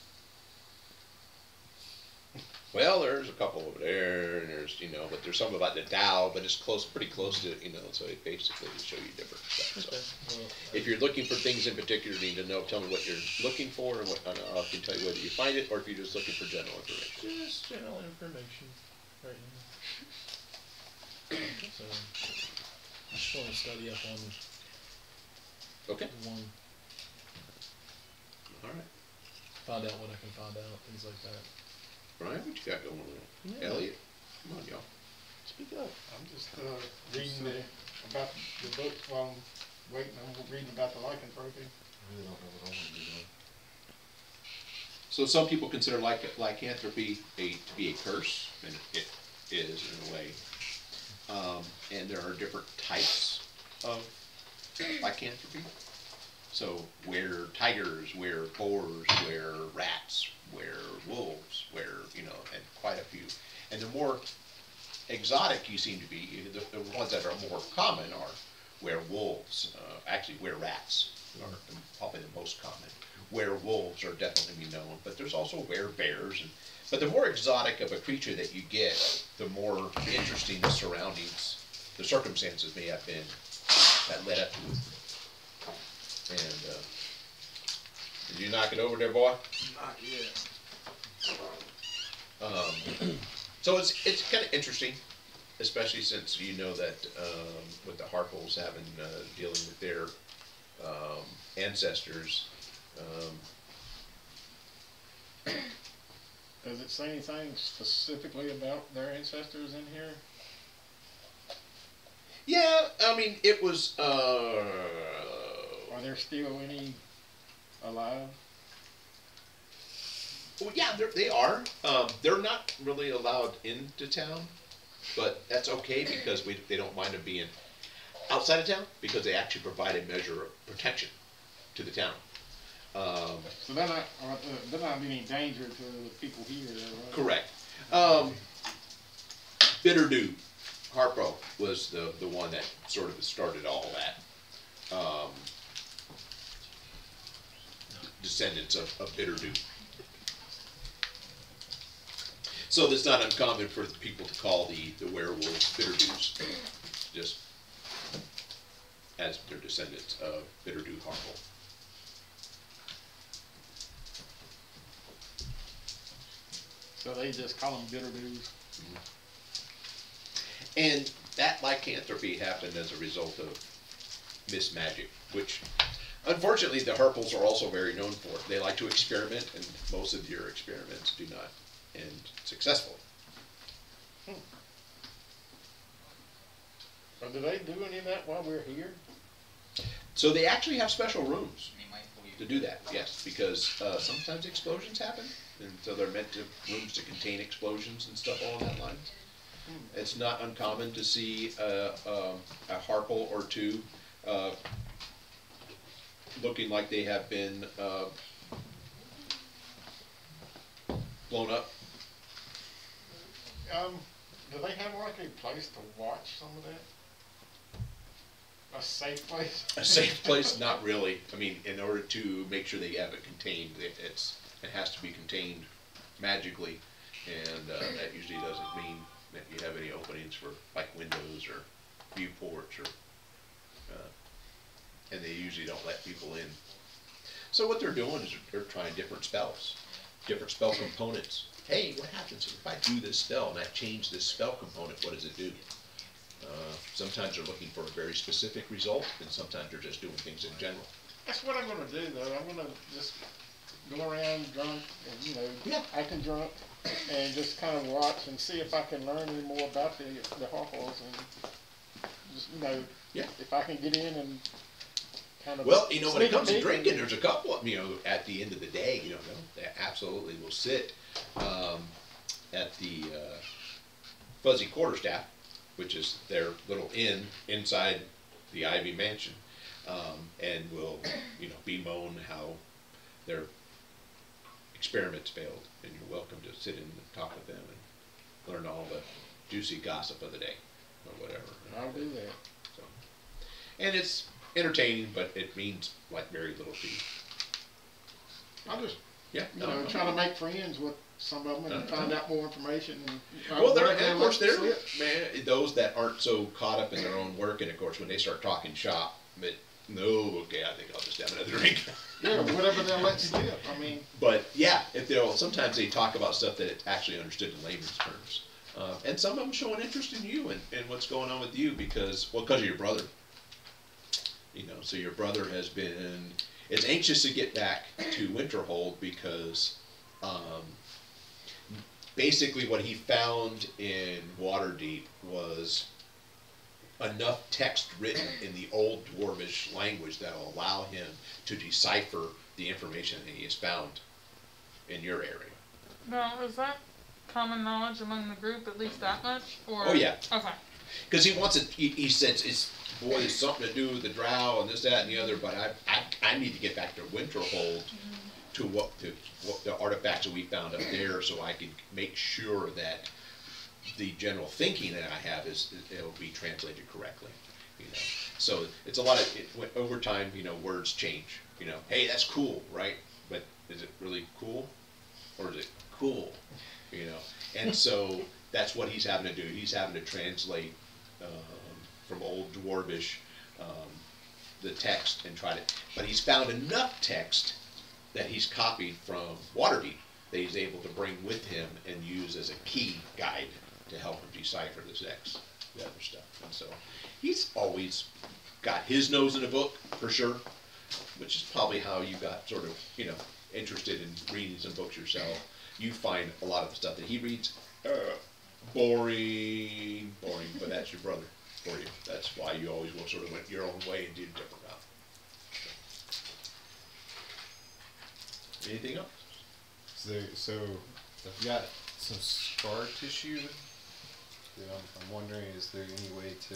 well, there's a couple over there, and there's, you know, but there's some about the Tao, but it's close, pretty close to, you know. So it basically will show you different stuff. So. Okay. Well, If you're looking for things in particular, you need to know. Tell me what you're looking for, and what I can tell you whether you find it or if you're just looking for general information. just general information right now. So, I just want to study up on Okay. one, All right. find out what I can find out, things like that. Brian, what you got going on? Yeah. Elliot, come on, y'all. Speak up. I'm just reading about the book while I'm waiting. I'm reading about the lycanthropy. I really don't know what I want to be doing. So some people consider lycanthropy to be a curse, and it is in a way. And there are different types of lycanthropy. So where tigers, where boars, where rats, where wolves, where, you know, and quite a few. And the more exotic you seem to be, the ones that are more common are werewolves, actually were-rats are probably the most common. Werewolves are definitely known, but there's also were-bears. But the more exotic of a creature that you get, the more interesting the surroundings, the circumstances may have been that led up to it. And did you knock it over there, boy? Not yet. So it's kind of interesting, especially since you know that with the Harples having dealing with their Does it say anything specifically about their ancestors in here? Yeah, I mean, it was, Are there still any alive? well, yeah, they are. They're not really allowed into town, but that's okay because they don't mind them being outside of town because they actually provide a measure of protection to the town. So they're not any danger to the people here, right? Correct. Bitterdew, Harpo was the one that sort of started all that. Descendants of Bitterdew. So it's not uncommon for the people to call the werewolves Bitterdews, just as they're descendants of Bitterdew Harpo. So they just call them bitter dudes. And that lycanthropy happened as a result of mismagic, which unfortunately the Harples are also very known for. They like to experiment, and most of your experiments do not end successfully. So do they do any of that while we're here? So they actually have special rooms to do that, yes, because sometimes explosions happen, and so they're meant to rooms to contain explosions and stuff along that line. It's not uncommon to see a harple or two looking like they have been blown up. Do they have like a place to watch some of that? A safe place? A safe place? Not really. I mean, in order to make sure they have it contained, it has to be contained magically, and that usually doesn't mean that you have any openings for like windows or viewports, or and they usually don't let people in. So what they're doing is they're trying different spells, different spell components. Hey, what happens if I do this spell and I change this spell component? What does it do? Sometimes they're looking for a very specific result, and sometimes they're just doing things in general. That's what I'm going to do, though. I'm going to just go around drunk, and, acting drunk, and just kind of watch and see if I can learn any more about the Harples, and just, if I can get in and kind of. Well, when it comes to drinking, there's a couple of them, at the end of the day, they absolutely will sit at the Fuzzy Quarterstaff, which is their little inn inside the Ivy Mansion, and will, bemoan how their experiments failed, and you're welcome to sit in and talk with them and learn all the juicy gossip of the day, or whatever. I'll do that. So, and it's entertaining, but it means like very little to you. I'll just, no, try to make friends with some of them and find out more information. And, well, and of course, they're those that aren't so caught up in their own work, and of course, when they start talking shop, I think I'll just have another drink. Yeah, whatever they'll let slip. I mean. But yeah, sometimes they talk about stuff that it's actually understood in layman's terms, and some of them show an interest in you and what's going on with you because of your brother. So your brother is anxious to get back to Winterhold because basically what he found in Waterdeep was enough text written in the old Dwarvish language that will allow him to decipher the information that he has found in your area. Now, is that common knowledge among the group, at least that much? Or? Oh, yeah. Okay. Because he wants it, he says, there's something to do with the drow and this, that, and the other, but I need to get back to Winterhold to what the artifacts that we found up there, so I can make sure that the general thinking that I have it'll be translated correctly. So it's a lot of over time. Words change. Hey, that's cool, right? But is it really cool, or is it cool? And so that's what he's having to do. He's having to translate from old Dwarvish the text and try to. But he's found enough text that he's copied from Waterdeep that he's able to bring with him and use as a key guide to help him decipher the other stuff. And so he's always got his nose in a book, for sure, which is probably how you got sort of, interested in reading some books yourself, you find a lot of the stuff that he reads boring, but that's your brother for you. That's why you always sort of went your own way and did a different route. Anything else? So I've got some scar tissue. I'm wondering, is there any way to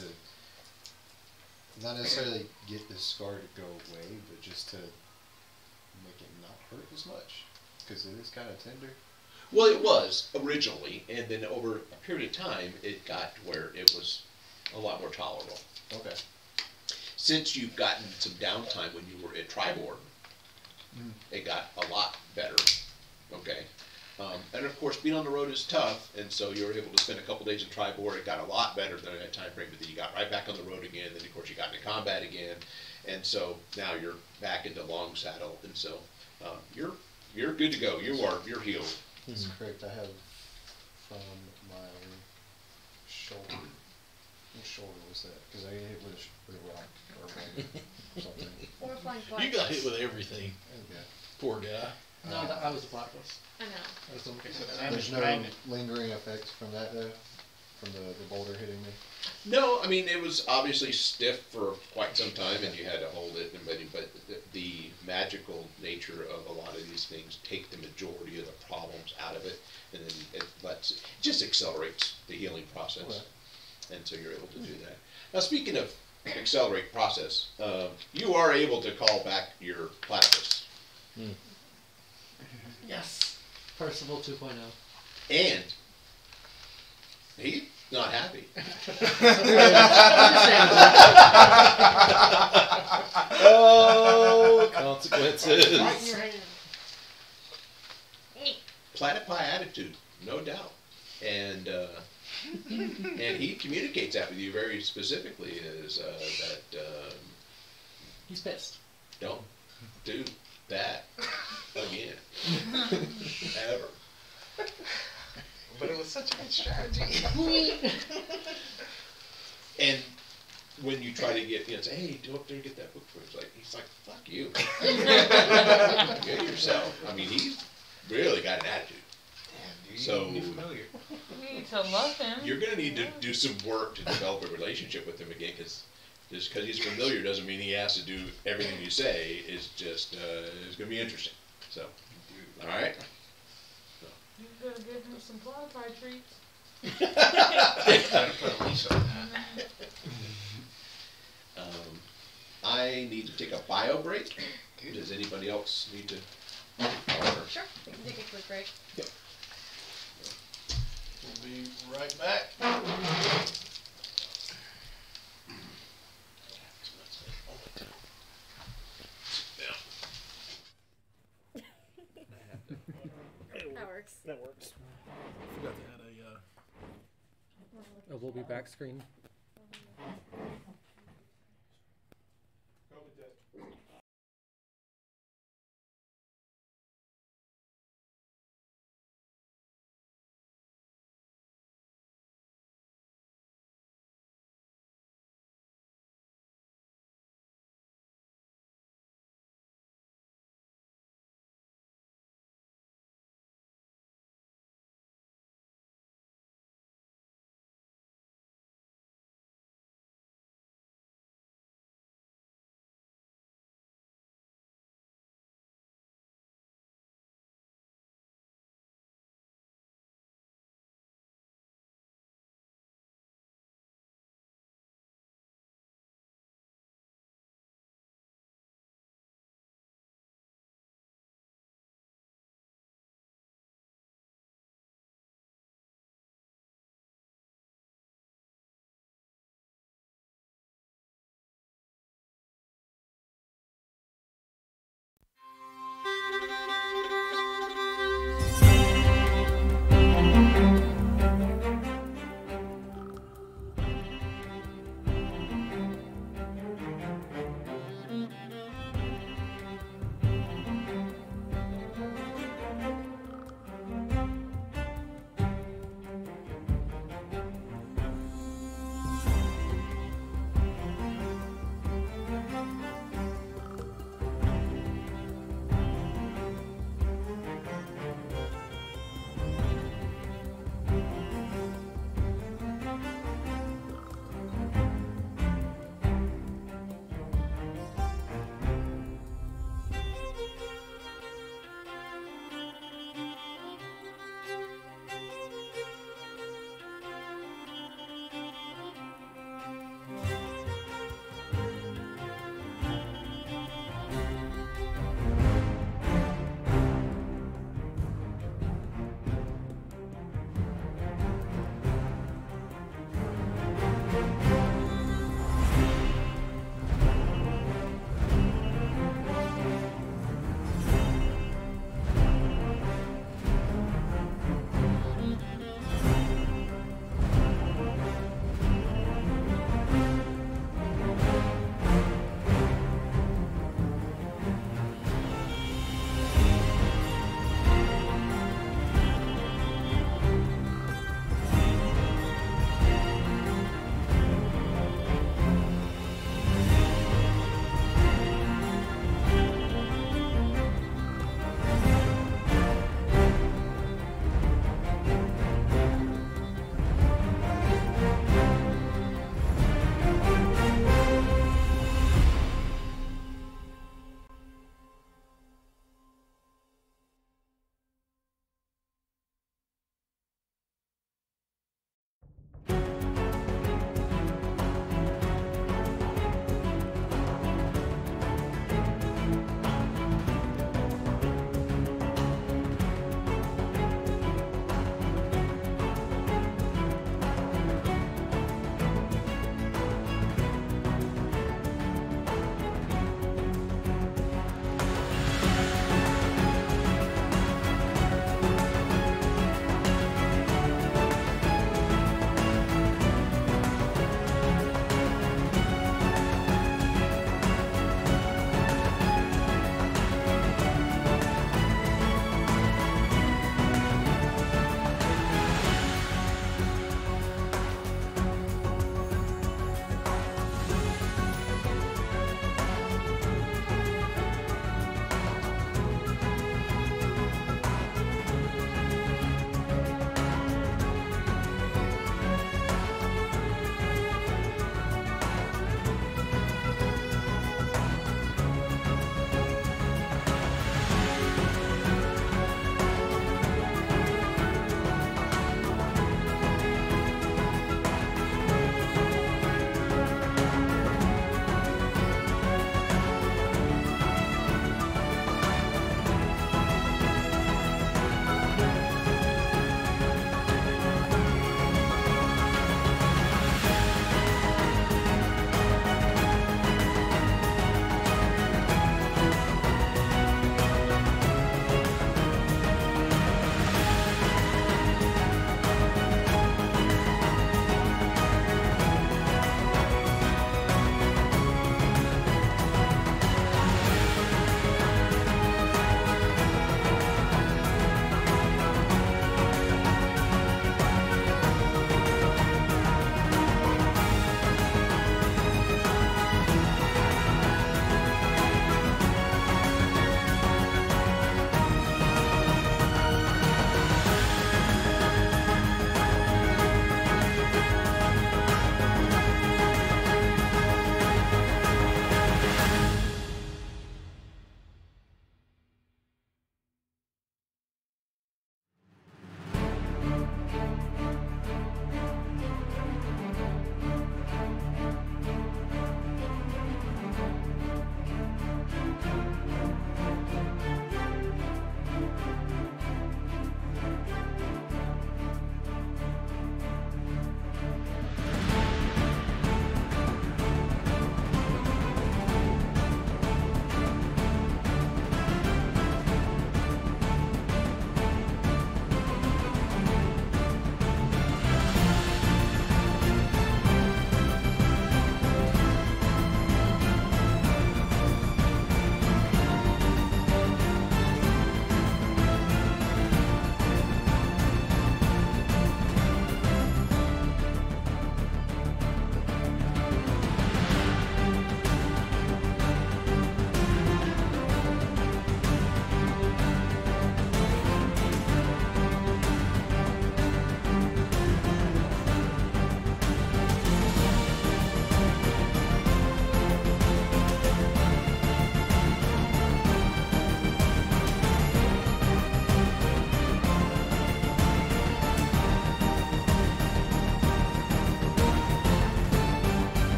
not necessarily get the scar to go away, but just to make it not hurt as much? Because it is kind of tender. Well, it was originally, and then over a period of time, it got to where it was a lot more tolerable. Okay. Since you've gotten some downtime when you were at Tribord, it got a lot better. Okay. And of course, being on the road is tough, and so you were able to spend a couple days in Tribord. It got a lot better than that time frame, but then you got right back on the road again. Then of course you got into combat again, and so now you're back into long saddle, and so you're good to go. You're healed. That's correct. I have from my shoulder. What shoulder was that? Because I got hit with a rock or a something. Or flying You flies. got hit with everything. Okay. Poor guy. No, I was a platypus. I know. I was okay. There's no lingering effects from that though? From the boulder hitting me? No, I mean, it was obviously stiff for quite some time, and you had to hold it. But the magical nature of a lot of these things take the majority of the problems out of it, and then it just accelerates the healing process. Okay. And so you're able to do that. Now, speaking of accelerate process, you are able to call back your platypus. Yes. Percival 2.0. And he's not happy. Oh, consequences. Right in your hand. Platypi attitude, no doubt. And and he communicates that with you very specifically is that He's pissed. don't do that again. Ever. But it was such a good strategy. And when you try to get, say, hey, go up there and get that book for him, he's like, fuck you. Get yourself. I mean, he's really got an attitude. So You're familiar. You need to love him. you're going to need to do some work to develop a relationship with him again, because just because he's familiar doesn't mean he has to do everything you say. It's just, it's going to be interesting. So, all right? You gotta give him some fly treats. Gotta put a leash on that. I need to take a bio break. Does anybody else need to? Sure, we can take a quick break. We'll be right back. That works. That works. Forgot to add a A we'll be back screen.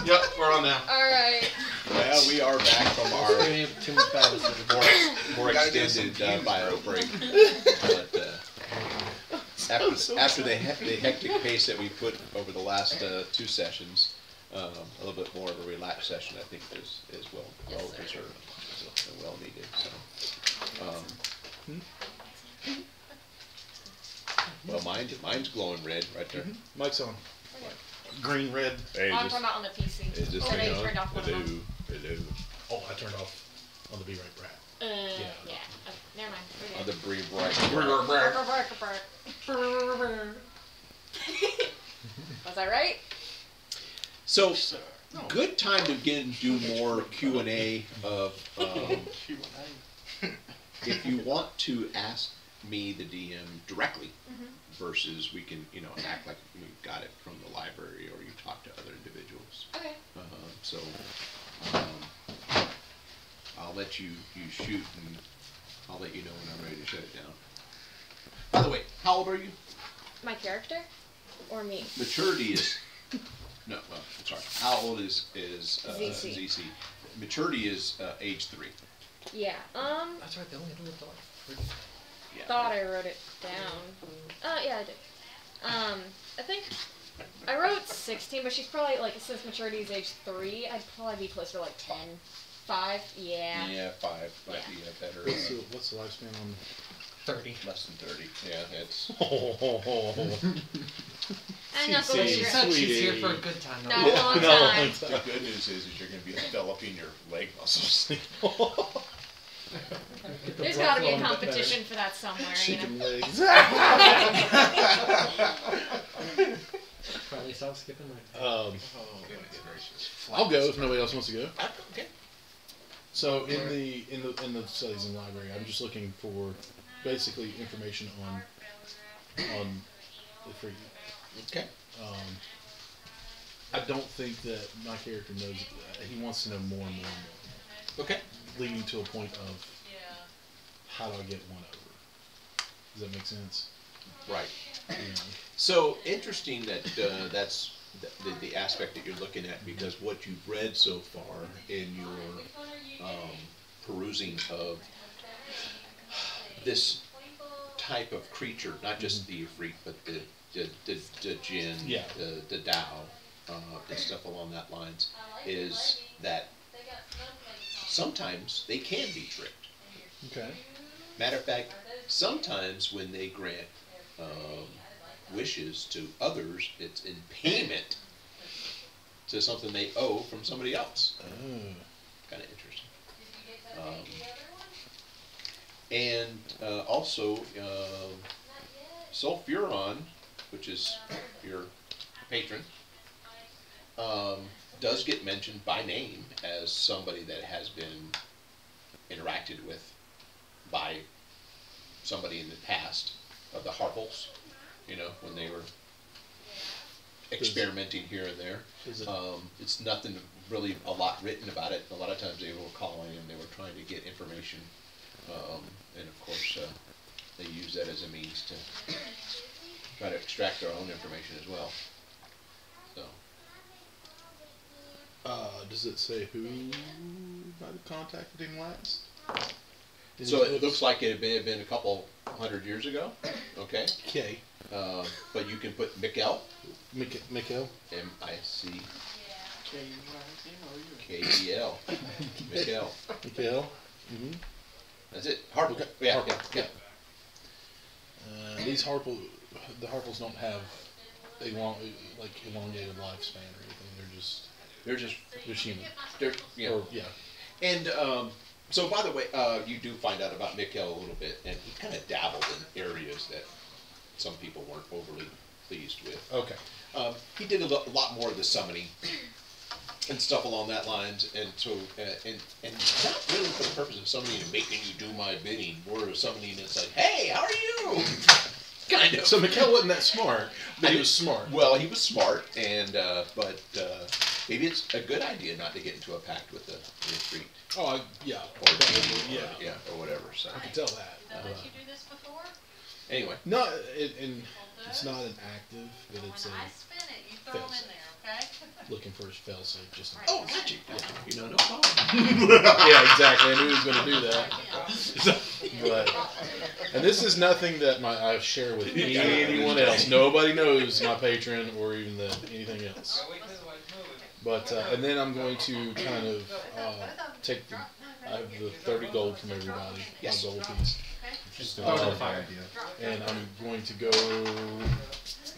Yep, we're on now. Alright. Well, we are back from our Too much bad. more Gotta do extended some bio break. But after the hectic pace that we put over the last 2 sessions, a little bit more of a relaxed session, I think, is well deserved and well needed. So, well, mine's glowing red right there. Mic's on. Green, red. Hey, I'm talking about on the PC. is this Oh, thing they on? turned off one of them. Hello. Oh, I turned off on the Be Right Brat. Yeah. Oh, never mind. On We're the good. Was I right? So, good time to again do more Q&A of, if you want to ask me, the DM, directly, versus we can, act like we got it from the library or you talk to other individuals. Okay. So, I'll let you shoot and I'll let you know when I'm ready to shut it down. By the way, how old are you? My character? Or me? Maturity is, no, well, I'm sorry. How old is ZC. ZC? Maturity is age 3. Yeah. That's right. They only lived like. Yeah. Thought I wrote it down. Yeah, I did. I think I wrote 16, but she's probably, like, since maturity is age 3, I'd probably be closer to, like, 10. 5? Yeah. Yeah, 5 might be better. What's the lifespan on 30. Less than 30. Yeah, it's. I'm not going to CC. secret. She's here for a good time. No, long time. The good news is that you're going to be developing your leg muscles. There's got to be a competition for that somewhere, chicken legs. Probably stop skipping like that. Goodness gracious. I'll go if nobody else wants to go. Okay. So in the studies in the library, I'm just looking for basically information on the free. Okay. I don't think that my character knows. He wants to know more and more and more. Okay. Leading to a point of how do I get one over? Does that make sense? Right. You know? So interesting that that's the aspect that you're looking at, because what you've read so far in your perusing of this type of creature, not just the Ifrit, but the Jinn, Yeah. the Tao, and stuff along that lines, is that sometimes they can be tricked. Okay. Matter of fact, sometimes when they grant wishes to others, it's in payment to something they owe from somebody else. Oh. Kind of interesting. And also, Sulfuron, which is your patron, does get mentioned by name as somebody that has been interacted with by somebody in the past of the Harples, when they were experimenting here and there. It's nothing really a lot written about it. A lot of times they were calling and they were trying to get information, and of course they use that as a means to try to extract their own information as well. So. Does it say who might have contacted him last? So it looks like it may have been a couple 100 years ago. Okay. K. But you can put Mikkel. Mikkel. M-I-C. K-E-L. Mikkel. Mikkel. Mm-hmm. That's it. Harple. Okay. Yeah, Harple. yeah. These the Harples don't have elongated lifespan or anything. They're just human. Yeah. Or, yeah. And so, by the way, you do find out about Mikkel a little bit, and he kind of dabbled in areas that some people weren't overly pleased with. Okay. He did a lot more of the summoning and stuff along that lines, and so and not really for the purpose of summoning and making you do my bidding, more of summoning that's like, hey, how are you? Kind of. So Mikkel wasn't that smart, but he was smart. Well, he was smart, and but maybe it's a good idea not to get into a pact with the Ifrit. Oh, yeah. Or or whatever. So I can tell that. Did you do this before? Anyway. No, and it's not an active, but it's a. When I spin it, you throw them in there, okay? looking for his failsafe. Just Oh, got you. You know, no problem. yeah, exactly. I knew he was going to do that. But, and this is nothing that I share with anyone else. Nobody knows my patron or even anything else. But and then I'm going to kind of take I have the 30 gold from everybody. Yes. A gold piece. Just fire. And I'm going to go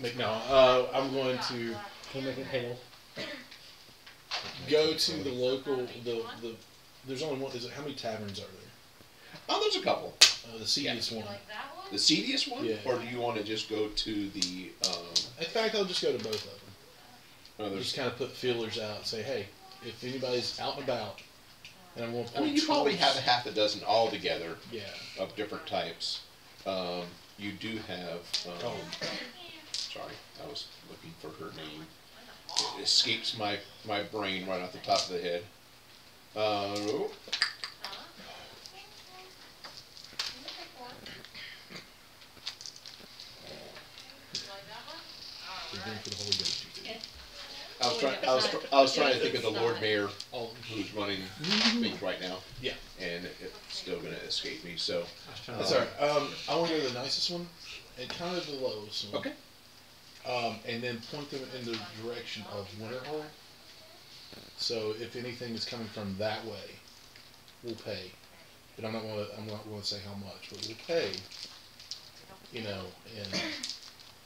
I'm going to Can you make it hail? go to the local the there's only one. Is it how many taverns are there? Oh, there's a couple. The seediest one. The seediest one? Yeah. Or do you want to just go to the, In fact, I'll just go to both of them. there's, Just kind of put feelers out and say, hey, if anybody's out and about, and I'm going to I mean, you probably have a half a dozen altogether Yeah. of different types. You do have, sorry, I was looking for her name. It escapes my brain right off the top of the head. You're going for the Holy Ghost. I was trying to think of the Lord Mayor Oh, who's running things right now. Yeah. And it's still going to escape me. So that's all right. I want to go to the nicest one and kind of the lowest one. okay. And then point them in the direction of Winterhold. So if anything is coming from that way, we'll pay. But I'm not going to say how much, but we'll pay. You know, and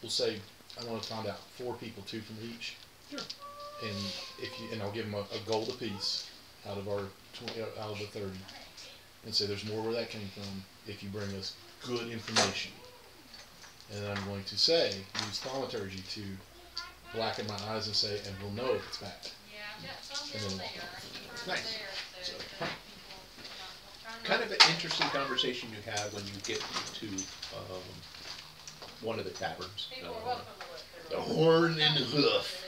we'll say I want to find out 4 people, 2 from each. Sure. And I'll give them a gold apiece out of our 20, out of the 30, and say there's more where that came from if you bring us good information. And then I'm going to say use thaumaturgy to blacken my eyes and say, and we'll know if it's bad. And then walk off. Nice. So, kind of an interesting conversation you have when you get to one of the taverns. The Horn and Hoof.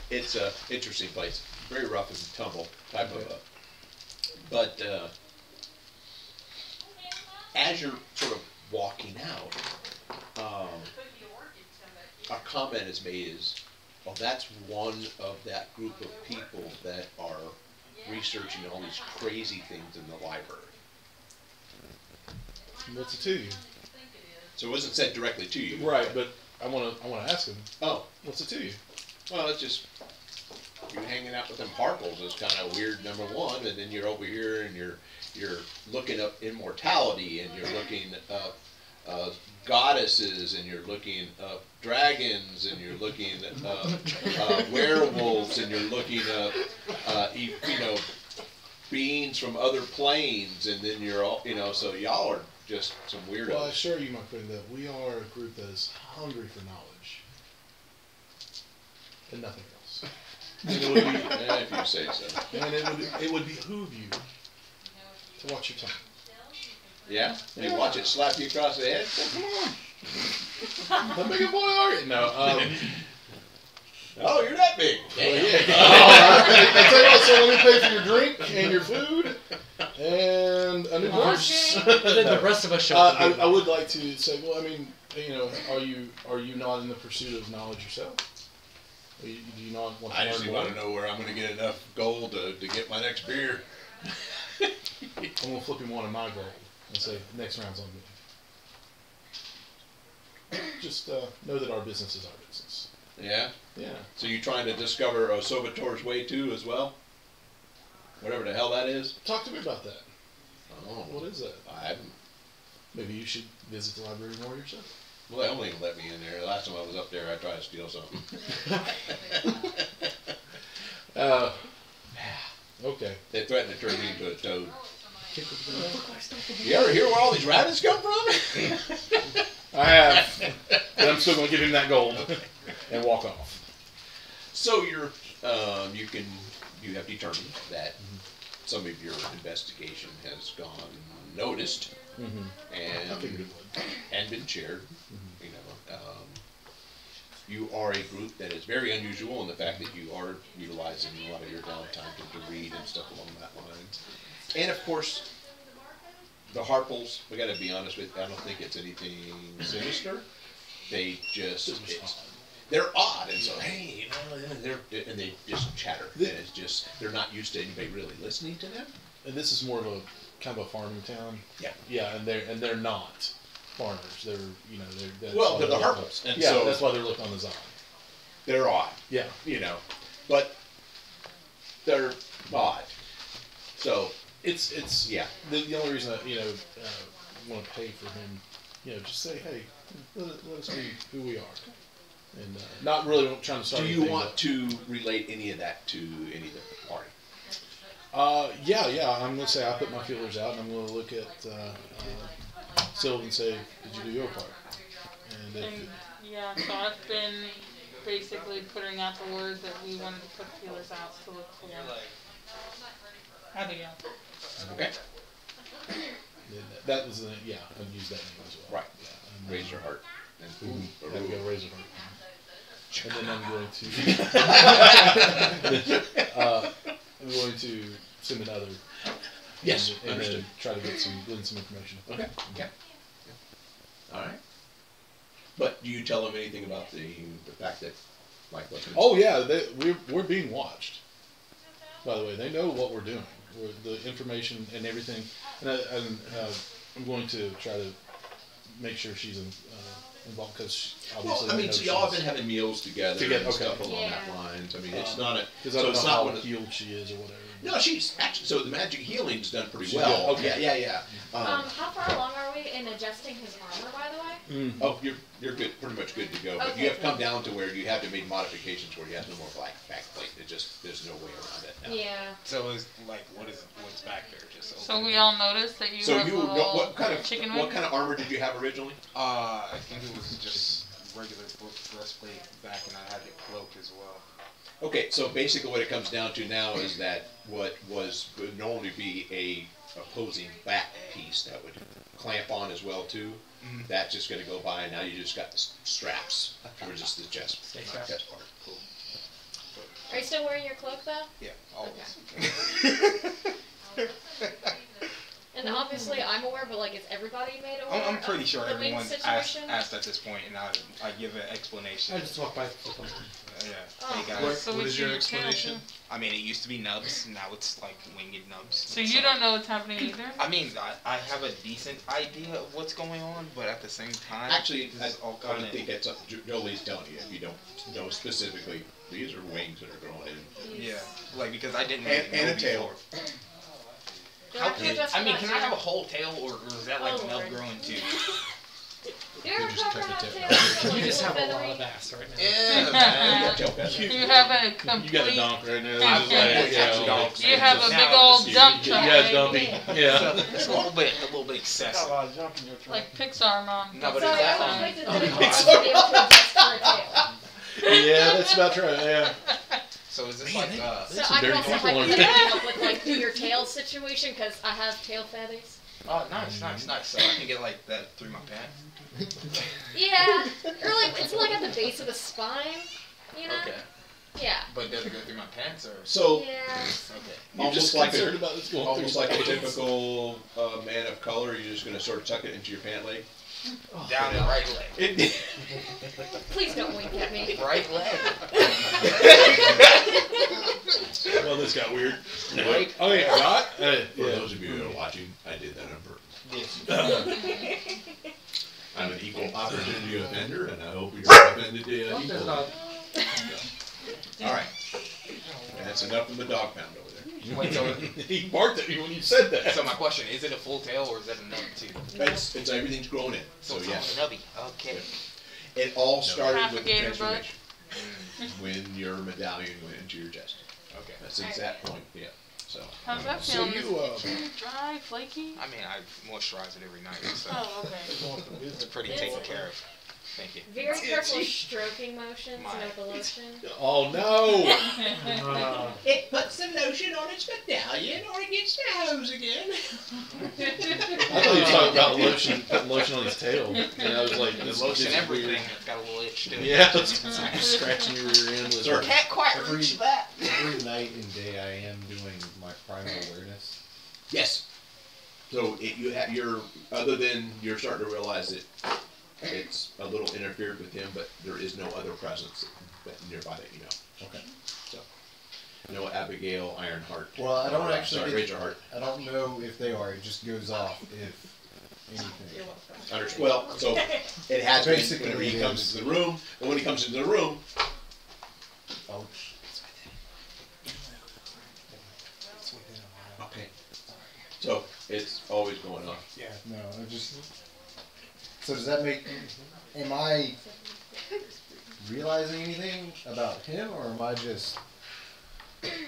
It's a interesting place. Very rough and tumble type of but as you're sort of walking out, a comment is made is, well, that's one of that group of people that are researching all these crazy things in the library. What's it to you? So it wasn't said directly to you. Right, but I want to ask him. Oh, What's it to you? well, it's just you hanging out with them Harples is kind of weird, number one, and then you're over here and you're looking up immortality and you're looking up goddesses and you're looking up dragons and you're looking up werewolves and you're looking up beings from other planes, and then you're all so y'all are just some weirdos. Well, I assure you, my friend, that we are a group that is hungry for knowledge and nothing else. And it would be, if you say so. and it would behoove you to watch your tongue. Yeah? You watch it slap you across the head? Come on. How big a boy are you? No. Oh, you're that big. Well, yeah. I tell you what, so let me pay for your drink and your food and a new horse. The rest of us show I would like to say, well, I mean, are you not in the pursuit of knowledge yourself? Do you not want to I learn just more? want to know where I'm going to get enough gold to get my next beer. I'm going to flip him one of my gold and say, next round's on me. Just know that our business is our business. Yeah? Yeah. So you're trying to discover Sovator's Way too as well? Whatever the hell that is? Talk to me about that. Oh, What is that? I haven't. Maybe you should visit the library more yourself. Well, they only let me in there. Last time I was up there, I tried to steal something. Okay. They threatened to turn me into a toad. You ever hear where all these rabbits come from? I have. But I'm still going to give him that gold and walk off. So you have determined that some of your investigation has gone noticed Mm-hmm. I figured it would. and been shared. You are a group that is very unusual in the fact that you are utilizing a lot of your downtime to read and stuff along that line. And of course, the Harples, we got to be honest with you, I don't think it's anything sinister. They just, they're odd. And so, hey, and they just chatter. And it's just they're not used to anybody really listening to them. And this is more of a kind of a farming town. Yeah. Yeah, and they're not farmers. They're that's Well, why they're the look- Harples, and yeah, so that's why they're looked on the Zion. they're odd. Yeah. But they're odd. So It's yeah. The only reason I want to pay for him, just say, hey, let us be who we are, and not really trying to start. Do you anything, want but- to relate any of that to any of the party? Yeah. I'm gonna say I put my feelers out, and I'm gonna look at Sylvan and say, did you do your part? And if And, yeah, so I've been basically putting out the word that we wanted to put feelers out to look for Abigail. Okay. that was I'd use that name as well. Right. Yeah. And, Raise your heart. And Abigail Razorheart. And then I'm going to send another. Yes, and understood. then try to glean some information. Okay. Yeah. All right. But do you tell them anything about the fact that, like, Oh yeah, we're being watched. By the way, they know what we're doing. The information and everything, and I'm going to try to make sure she's involved because obviously. Well, I mean, know so y'all have she's- been having meals together and okay. stuff along Yeah. that lines. I mean, it's not a. Because I So don't it's know not how one of. healed she is or whatever. No, she's actually. So the magic healing's done pretty She's well. good, okay. Yeah. How far along are we in adjusting his armor, by the way? Oh, you're good, pretty much good to go. But Okay, you have come good. down to where you have to make modifications where he has no more backplate. There's no way around it now. Yeah. So it's like, what's back there? Just open. So we all noticed that you So have you little what kind of chicken what wings? kind of armor did you have originally? I think it was just regular breastplate back, and I had the cloak as well. Okay, so basically what it comes down to now is that what would normally be a opposing back piece that would clamp on as well too, that's just going to go by. Now you just got the straps for just the chest part. Cool. Are you still wearing your cloak though? Yeah, always. And obviously, I'm aware, but like, is everybody made aware? I'm pretty sure of the wing everyone's situation? asked at this point, and I give an explanation. I just walk by. Yeah. Oh. Hey guys. What, So what we is your should explanation? cancel. I mean, it used to be nubs, now it's like winged nubs. So you don't know what's happening either? I mean, I have a decent idea of what's going on, but at the same time, Actually, this is all I kind think of that's up. Jolie's telling you if you don't know specifically. These are wings that are growing in. yeah, like because I didn't And know a tail. before. You'll have to adjust I for mean, that, can too. I have a whole tail, or is that like Oh, nub Lord. growing too? You ever just cover cut the have tip. tails? You just have a lot feathery? of ass right now. Yeah, man. Tail feather. You have a You got a complete. donk right now. I've It's like, got yeah, two donks. You have a Now big old it's- dump You truck. got a baby. dumpy. Yeah. It's a little bit excessive. Got a lot of junk in your truck. Like Pixar mom. No, but Sorry, is that I like? was expecting that to be able to adjust for a tail. Yeah, that's about right. Yeah. So is this Man, like So some I can dirty also people help on you there. help with like your tail situation because I have tail feathers. Oh, nice. So I can get like that through my pants. Yeah, or like it's like at the base of the spine, you know? Okay, Yeah. but does it go through my pants or? So Yeah. Okay. You're almost just like concerned a, about this going almost through like a my pants. typical man of color. You're just going to sort of tuck it into your pant leg. Down the right leg. Please don't wink at me. Right leg. Well, this got weird. Right. Oh yeah, got. For Yeah. those of you who are watching, I did that on purpose. Yes. I'm an equal opportunity offender, and I hope you're offended equally. All right. And that's enough of the dog pound over there. Wait, so He barked at me when you said that. my question, is it a full tail or is that a nub too? It's everything's grown in. So it's yes, only a nubby. Okay. it all started with the Propagator butt. transformation when your medallion went into your chest. Okay. That's the exact point. Yeah. So. How's that So feeling? you, Is it dry, flaky? I mean, I moisturize it every night, so Oh, okay. it's pretty taken care of. Thank you. Very careful stroking motions, My- no the lotion. Oh no! It puts the lotion on its medallion, or it gets the hose again. I thought you were talking about lotion, putting lotion on his tail. And I was like, The this, lotion, this is everything, weird. it's got a little itch to it. Yeah, it's scratching your rear end with Sir. it. Can't quite Every- reach that. Every night and day I am doing my primal awareness. Yes. So you're other than you're starting to realize that it's a little interfered with him, but there is no other presence that nearby that you know. Okay. So, no Abigail Ironheart. Well, I don't Or, actually sorry, get- Rachel Hart. I don't know if they are. It just goes off if anything. Well, so it has been Basically whenever he it comes is. into the room, and when he comes into the room, Oh. okay. So it's always going on. Yeah. No, I just. So does that make? Am I realizing anything about him, or am I just?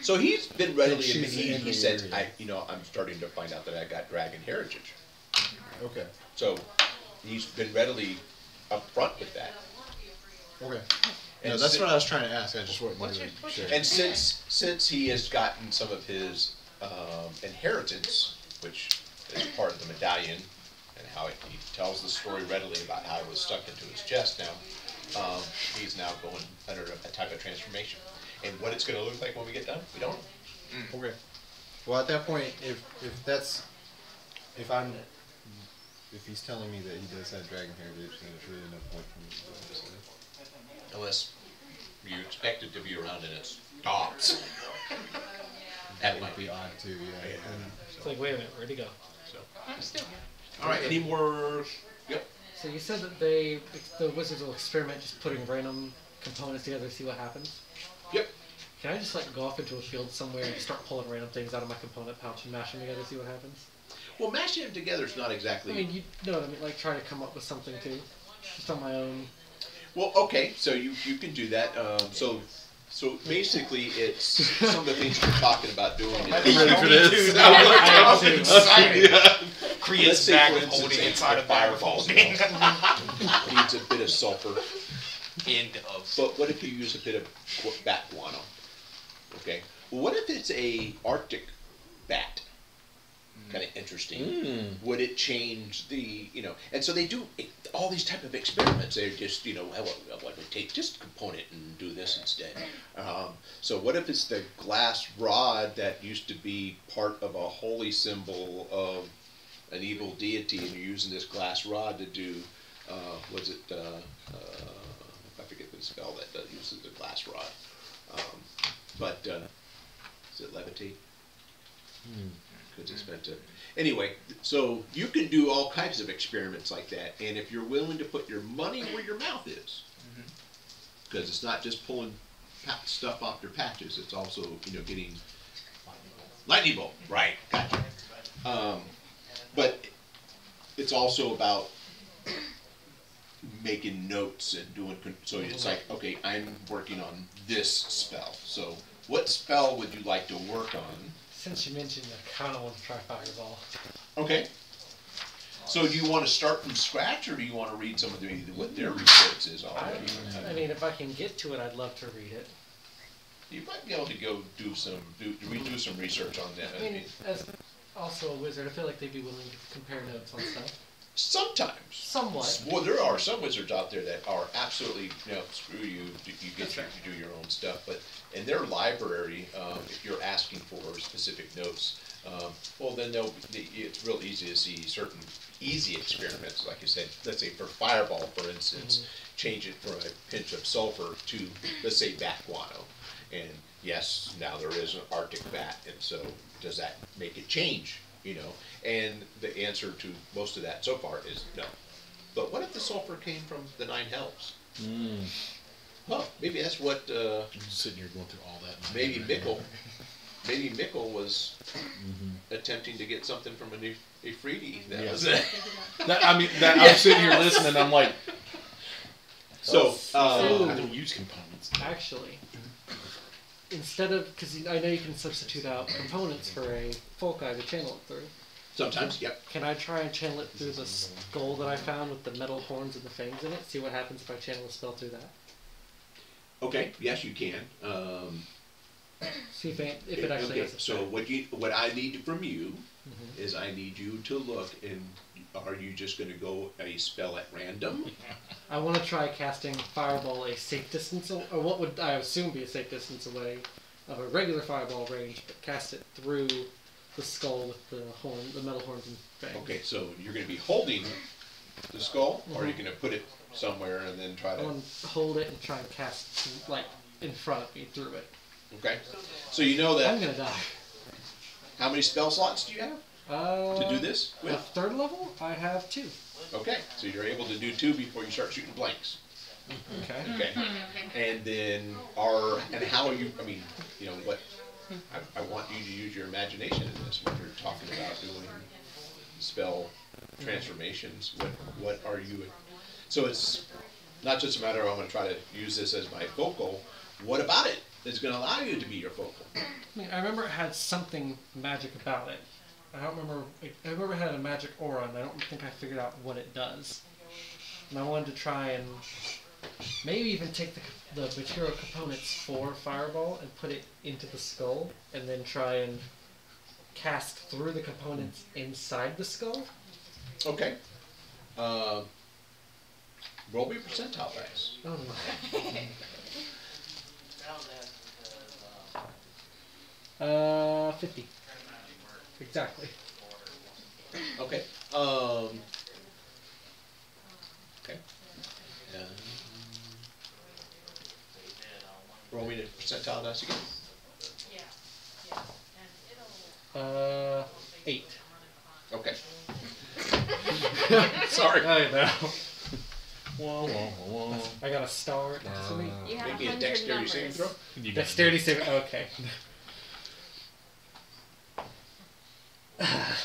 So he's been readily She's admitting. in He the said, area. I'm starting to find out that I got dragon heritage. Okay. So he's been readily upfront with that. Okay. And No, that's si- what I was trying to ask. I just wasn't What's really your- sure. And since he has gotten some of his inheritance, which is part of the medallion, and how he tells the story readily about how it was stuck into his chest now, he's now going under a type of transformation. And what it's going to look like when we get done, we don't know. Okay. Well, at that point, if that's if he's telling me that he does have dragon heritage, then there's really no point for me to do it. So. Unless you expect it to be around and it stops. That might be odd too. Yeah. Yeah. It's like, wait a minute, where'd he go? I'm still here. All right, any more? Yep. So you said that the wizards will experiment just putting random components together to see what happens. Yep. Can I just like go off into a field somewhere and start pulling random things out of my component pouch and mash them together to see what happens? Well, mashing them together is not exactly. I mean, you know what I mean? Like try to come up with something too, just on my own. Well, okay, so you can do that. So basically, it's some of the things we're talking about doing. You ready for this? I am too. Excited. Let's Creates say, bag for of instance, holding a inside of fireball holding. needs a bit of sulfur. End of. But what if you use a bit of bat guano? Okay. Well, what if it's a Arctic bat? Kind of interesting. Would it change the, and so they do all these type of experiments. They're just, what we take this component and do this instead. So what if it's the glass rod that used to be part of a holy symbol of an evil deity, and you're using this glass rod to do, I forget the spell that uses the glass rod. Is it levitate? Because it's meant to. Anyway, so you can do all kinds of experiments like that, and if you're willing to put your money where your mouth is, because it's not just pulling stuff off your patches, it's also getting lightning bolt. Right, gotcha. But it's also about making notes and doing. So it's like, okay, I'm working on this spell. So what spell would you like to work on? Since you mentioned, I kind of want to try Fireball. Okay. So do you want to start from scratch, or do you want to read some of what their research is already? I mean, if I can get to it, I'd love to read it. You might be able to go do some research on that. I mean, as also a wizard, I feel like they'd be willing to compare notes on stuff. Sometimes. Somewhat. Well, there are some wizards out there that are absolutely, screw you. You get to do your own stuff. But in their library, if you're asking for specific notes, well, then it's real easy to see certain easy experiments. Like you said, let's say for Fireball, for instance, change it from a pinch of sulfur to, let's say, bat guano. And yes, now there is an Arctic bat, and so does that make it change? And the answer to most of that so far is no. But what if the sulfur came from the 9 hells? Well, maybe that's what. I'm just sitting here going through all that. Maybe Mickle was attempting to get something from a Freedy. That was it. I'm sitting here listening. I'm like, So, I don't use components. Actually, instead of, because I know you can substitute out components for a folk eye to channel it through. sometimes, yep. Can I try and channel it through the skull that I found with the metal horns and the fangs in it? See what happens if I channel a spell through that? Okay, yes, you can. See if it actually has a So effect. what I need from you is I need you to look, and are you just going to go a spell at random? I want to try casting Fireball a safe distance, or what would I assume be a safe distance away of a regular Fireball range, but cast it through the skull with the metal horns and fangs. Okay, so you're going to be holding the skull, or are you going to put it somewhere and then try I to? want to hold it and try and cast, like, in front of me through it. Okay. So you know I'm that. gonna die. How many spell slots do you have to do this At with? third level, I have 2. Okay. So you're able to do 2 before you start shooting blanks. Okay. Okay. And then how are you? I mean, you know what? I want you to use your imagination in this when you're talking about doing spell transformations. What are you? So it's not just a matter of I'm going to try to use this as my focal. What about it is going to allow you to be your focal? I mean, I remember it had something magic about it. I don't remember. I remember it had a magic aura, and I don't think I figured out what it does. And I wanted to try and maybe even take the material components for Fireball and put it into the skull, and then try and cast through the components inside the skull. Okay. Roll me a percentile dice. Oh no. 50. Exactly. Okay. Okay. Roll me the percentile dice again. 8. Okay. Sorry. I know. Wah, wah, wah, wah. I got a star next to me. You have Maybe a 100 dexterity saving numbers. throw. You got Dexterity saving. Okay.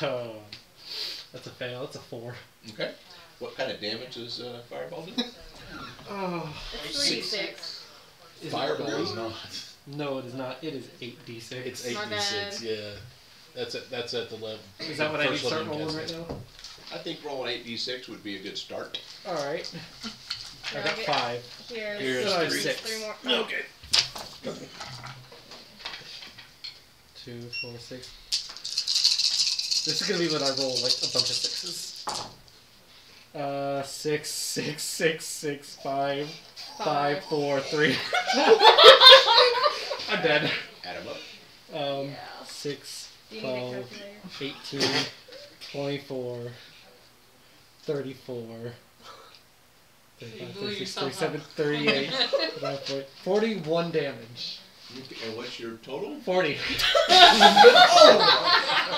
Oh, that's a fail. That's a 4. Okay. What kind of damage does Fireball do? Oh. It's 3d6. Is Fireball it is three? not. No, it is not. It is 8d6. It's My 8d6. bad. Yeah, that's at the level. Is that what I need to first start level rolling right casting. now? I think rolling 8d6 would be a good start. All right. I No, got get- 5. Here's, Here's So I have three. 6. 3 more. Okay. 2, 4, 6. This is gonna be when I roll like a bunch of 6s. 6, 6, 6, 6, 5, 5, 4, 3. I'm dead. Add them up. Yeah. 6, Do you need a 12, calculator? 18, 24, 34, 35, blew 36, yourself 37, up. 38, 39, 41 damage. Okay, and what's your total? 40.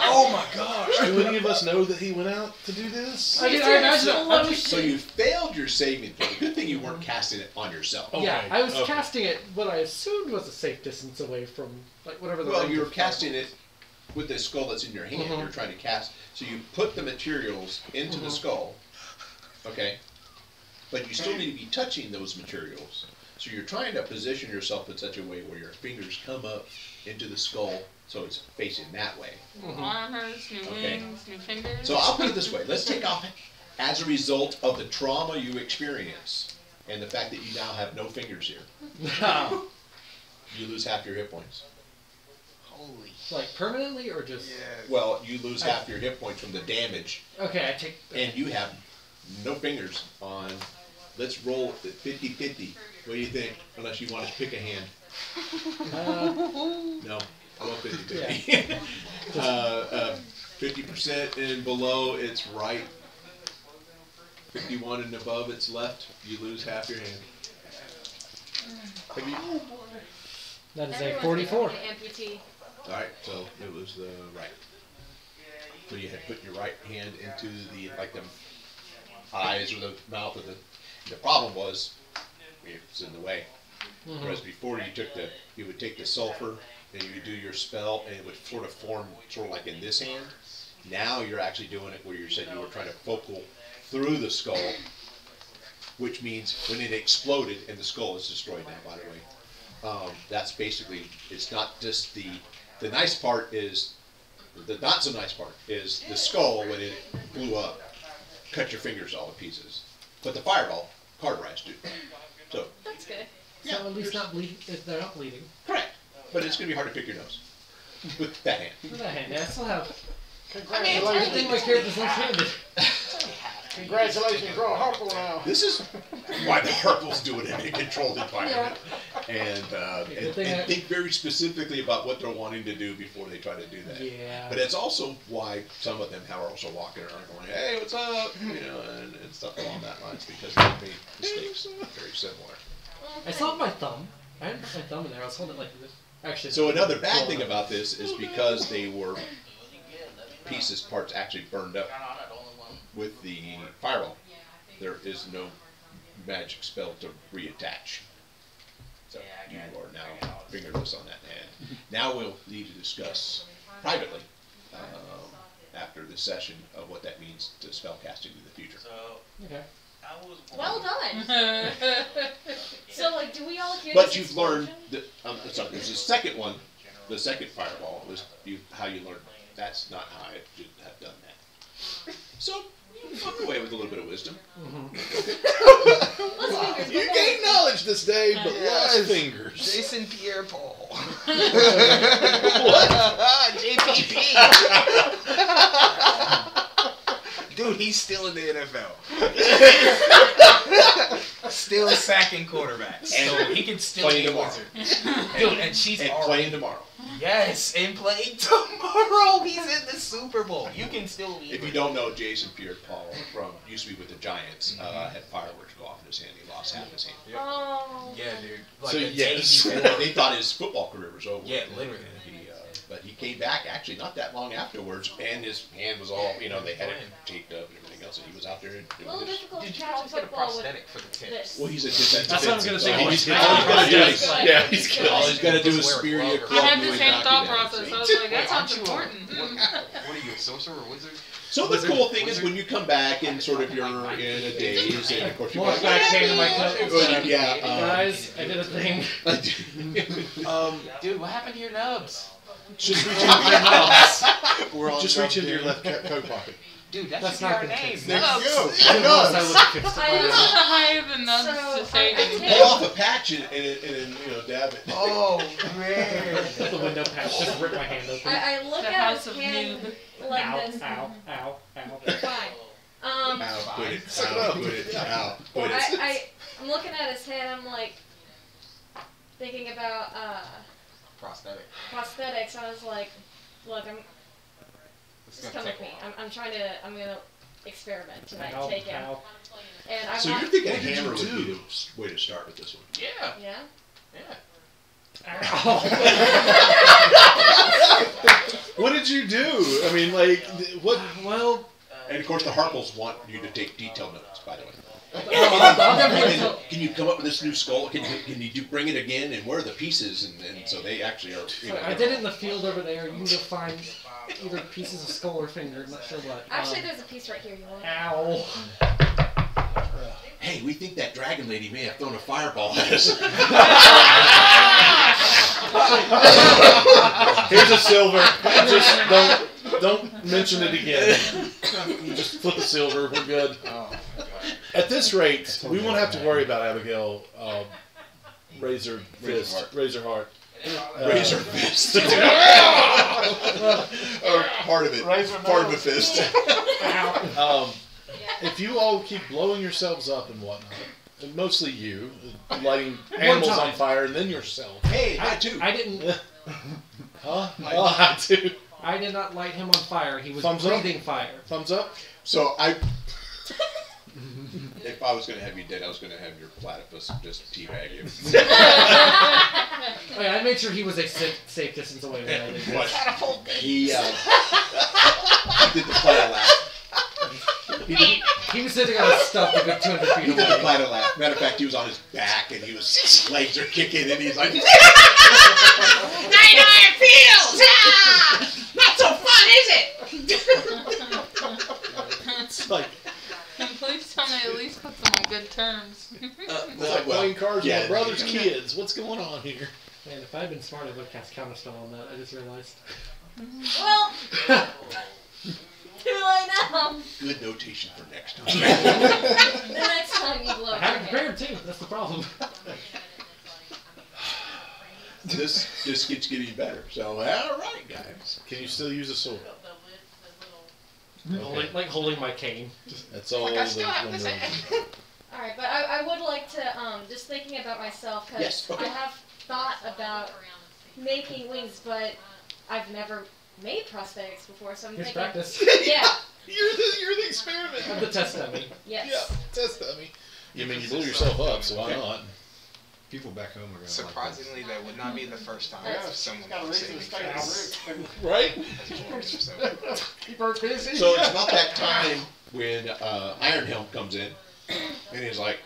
Oh my gosh! Do any of us know that he went out to do this? I mean, I imagine. So you failed your saving throw. Good thing you weren't casting it on yourself. Okay, Yeah, I was okay. casting it what I assumed was a safe distance away from, like, whatever the Well, range you were of casting it with the skull that's in your hand. Mhm. You're trying to cast. So you put the materials into the skull. Okay. But you still need to be touching those materials. So you're trying to position yourself in such a way where your fingers come up into the skull, so it's facing that way. Armors, new Okay. wings, new fingers. So I'll put it this way. Let's take off as a result of the trauma you experience and the fact that you now have no fingers here. You lose half your hit points. Holy. Like, permanently or just. Well, you lose half your hit points from the damage, Okay, I take. and you have no fingers on. Let's roll at 50-50. What do you think? Unless you want to pick a hand. No, I want 50-50. 50% and below, it's right. 51 and above, it's left. You lose half your hand. Have you? That is a Everyone's 44. an amputee. All right, so it was the right. So you had put your right hand into the like the eyes or the mouth of the. The problem was it was in the way. Whereas before you would take the sulfur and you would do your spell and it would sort of form sort of like in this hand. Now you're actually doing it where you said you were trying to focal through the skull, which means when it exploded and the skull is destroyed now, by the way. That's basically, it's not just the nice part is, the not so nice part is the skull when it blew up, cut your fingers all to pieces. But the fireball cauterized you. So, That's good. yeah, So at least not bleed if they're not bleeding. correct. But it's going to be hard to pick your nose with that hand. With that hand, I still have. I Congratulations. think my character's left-handed. Congratulations, you're on Harpo now. This is why the Harples do it in a controlled environment. And, Good thing and I- think very specifically about what they're wanting to do before they try to do that. Yeah. But it's also why some of them are also walking around going, hey, what's up? You know, and stuff along that lines because they've made mistakes very similar. I still have my thumb. I hadn't put my thumb in there. I was holding it like this. Actually. So another bad thing about this is because they were parts actually burned up with the fireball. There is no magic spell to reattach. So you are now fingerless on that hand. Now we'll need to discuss privately after this session of what that means to spell casting in the future. Okay. Well done. So, like, do we all hear But this you've learned explosion? that. Sorry, there's the second one. The second fireball was how you learned. That's not how I should have done that. So you walk away with a little bit of wisdom. You gained knowledge this day, but lost fingers. Jason Pierre-Paul. What? JPP. Dude, he's still in the NFL. Still sacking quarterbacks. So he can still playing be a tomorrow. wizard. Dude, and she's And already playing tomorrow. Yes, and playing tomorrow. He's in the Super Bowl. You can still be. If you don't know, Jason Pierre-Paul used to be with the Giants, had fireworks go off in his hand. He lost half his hand. Oh. Yeah, dude. Like So a yes. day They thought his football career was over. Yeah, literally. But he came back actually not that long afterwards, and his hand was all, they had it taped up and everything else, and he was out there A doing little this. difficult to Dude, you catch a always get a football with prosthetic for the tips. this. Well, he's a defensive. That's what I was gonna say. All he's He's gonna do is, prosthetic. Yeah, he's good. all he's gonna do is spear you I across had you the and same knock you thought down. process. I was like, that sounds important. What are you, a sorcerer or wizard? So the cool thing is when you come back and sort of you're in a daze, and of course you're Walk back, hand in my coat. yeah, Guys, I did a thing. Dude, what happened to your nubs? Just reach into your nubs. We're on Just reach into your game. left coat pocket. Dude, that That's should be not our gonna name. fix There Nubs. you go. Unless I would have fixed it I by was- now. Higher than nuts So, to say I anything. pull off a patch and dab it. Oh, man. The window patch, just rip my hand open. I look The at house his of hand noob. like Ow, this. ow, ow, ow. Fine. Ow, put it, ow, put it, ow, put it. I'm looking at his head. I'm like thinking about Prosthetic. prosthetics. I was like, look, It's just gonna come take with me. a while. I'm gonna experiment tonight. Ow, Take him, ow. and I So want. you're thinking a What did you hammer would do? be the way to start with this one. Yeah. Yeah. Yeah. What did you do? I mean, like, what? Well, And of course the Harples want you to take detailed notes, by the way. I'll definitely tell- Can you come up with this new skull? Can you bring it again? And where are the pieces? And so they actually are. I did it in the field over there. You can go find either pieces of skull or finger. I'm not sure what. Actually, there's a piece right here. You want? Ow. Hey, we think that dragon lady may have thrown a fireball at us. Here's a silver. Just don't mention it again. Just flip a silver. We're good. Oh, my God. At this rate, we won't have to worry about Abigail Razor Heart. Razor fist. Or part of it. Part of the fist. If you all keep blowing yourselves up and whatnot, and mostly you, lighting animals on fire, and then yourself. Hey, I too. I didn't. Huh? Oh, I do. I did not light him on fire. He was Thumbs up? breathing fire. Thumbs up? So if I was going to have you dead, I was going to have your platypus just teabag you. Oh, yeah, I made sure he was a safe distance away when I did this. But he did the platter laugh. He was sitting on a stump a good 200 feet He did the away. platter laugh. Matter of fact, he was on his back and he was legs are kicking and he's like, I know how it feels! Ah! Not so fun, is it? It's like Please tell me at least put them on good terms. playing cards yeah. with my brother's kids. What's going on here? Man, if I had been smart, I would have cast Counterspell on that. I just realized. Well, do I know? good notation for next time. The next time you blow I your had it hair. prepared too. That's the problem. This keeps getting better. So, all right, guys. Can you still use a sword? Holding my cane. That's all. Like I still have this. Alright, but I would like to, just thinking about myself, because Yes, okay. I have thought about making wings, but I've never made prosthetics before, so I'm Here's thinking. practice. Yeah, You're the experiment. I'm the test dummy. yes. Yeah, test dummy. You mean you blew yourself up, so why not? People back home are gonna Surprisingly, that would not be the first time Yeah, someone got a would say reason to we stay on face route. Right? as a lawyer, so. Keep her busy. So it's about that time when Ironhelm comes in, and he's like,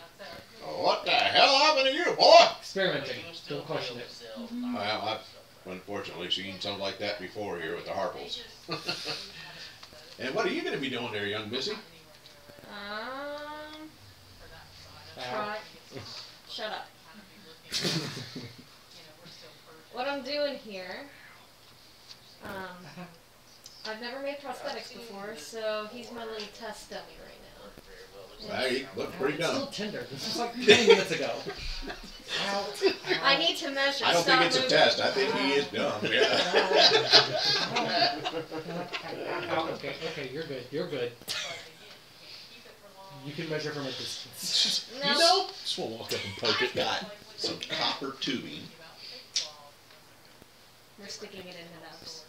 "What the hell happened to you, boy?" Experimenting. Don't question it. Well, I've unfortunately seen something like that before here with the Harples. And what are you going to be doing there, young missy? Try. Shut up. What I'm doing here, I've never made prosthetics before, so he's my little test dummy right now. Well, he looked pretty It's still dumb. tender. This was like 10 minutes ago. I need to measure. I don't Stop think it's a moving. test. I think he is dumb. Yeah. Ow, okay, you're good. You're good. You can measure from a distance. No. You know, Just won't walk up and poke it. got some copper tubing. We're sticking it in the nubs.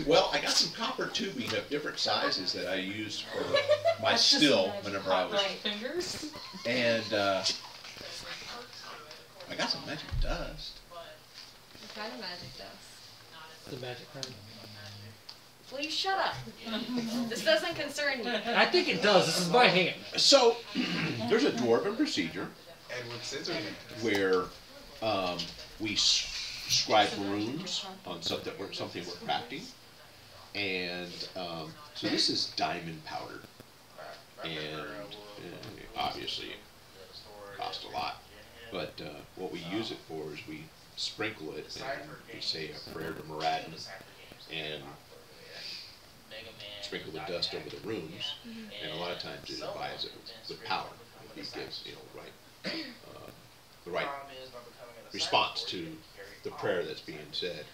Well, I got some copper tubing of different sizes that I used for my That's just still magic. whenever I was. Right fingers. And I got some magic dust. What kind of magic dust? The magic pen. Will you shut up? This doesn't concern you. I think it does. This is my hand. So there's a dwarven procedure Edward Scissorhands. where we scribe runes on something we're crafting, and so this is diamond powder, and obviously it costs a lot, but what we use it for is we sprinkle it and we say a prayer to Moradin and sprinkle the dust over the runes, and a lot of times it abides it with power. It gives the right response to the prayer that's being said.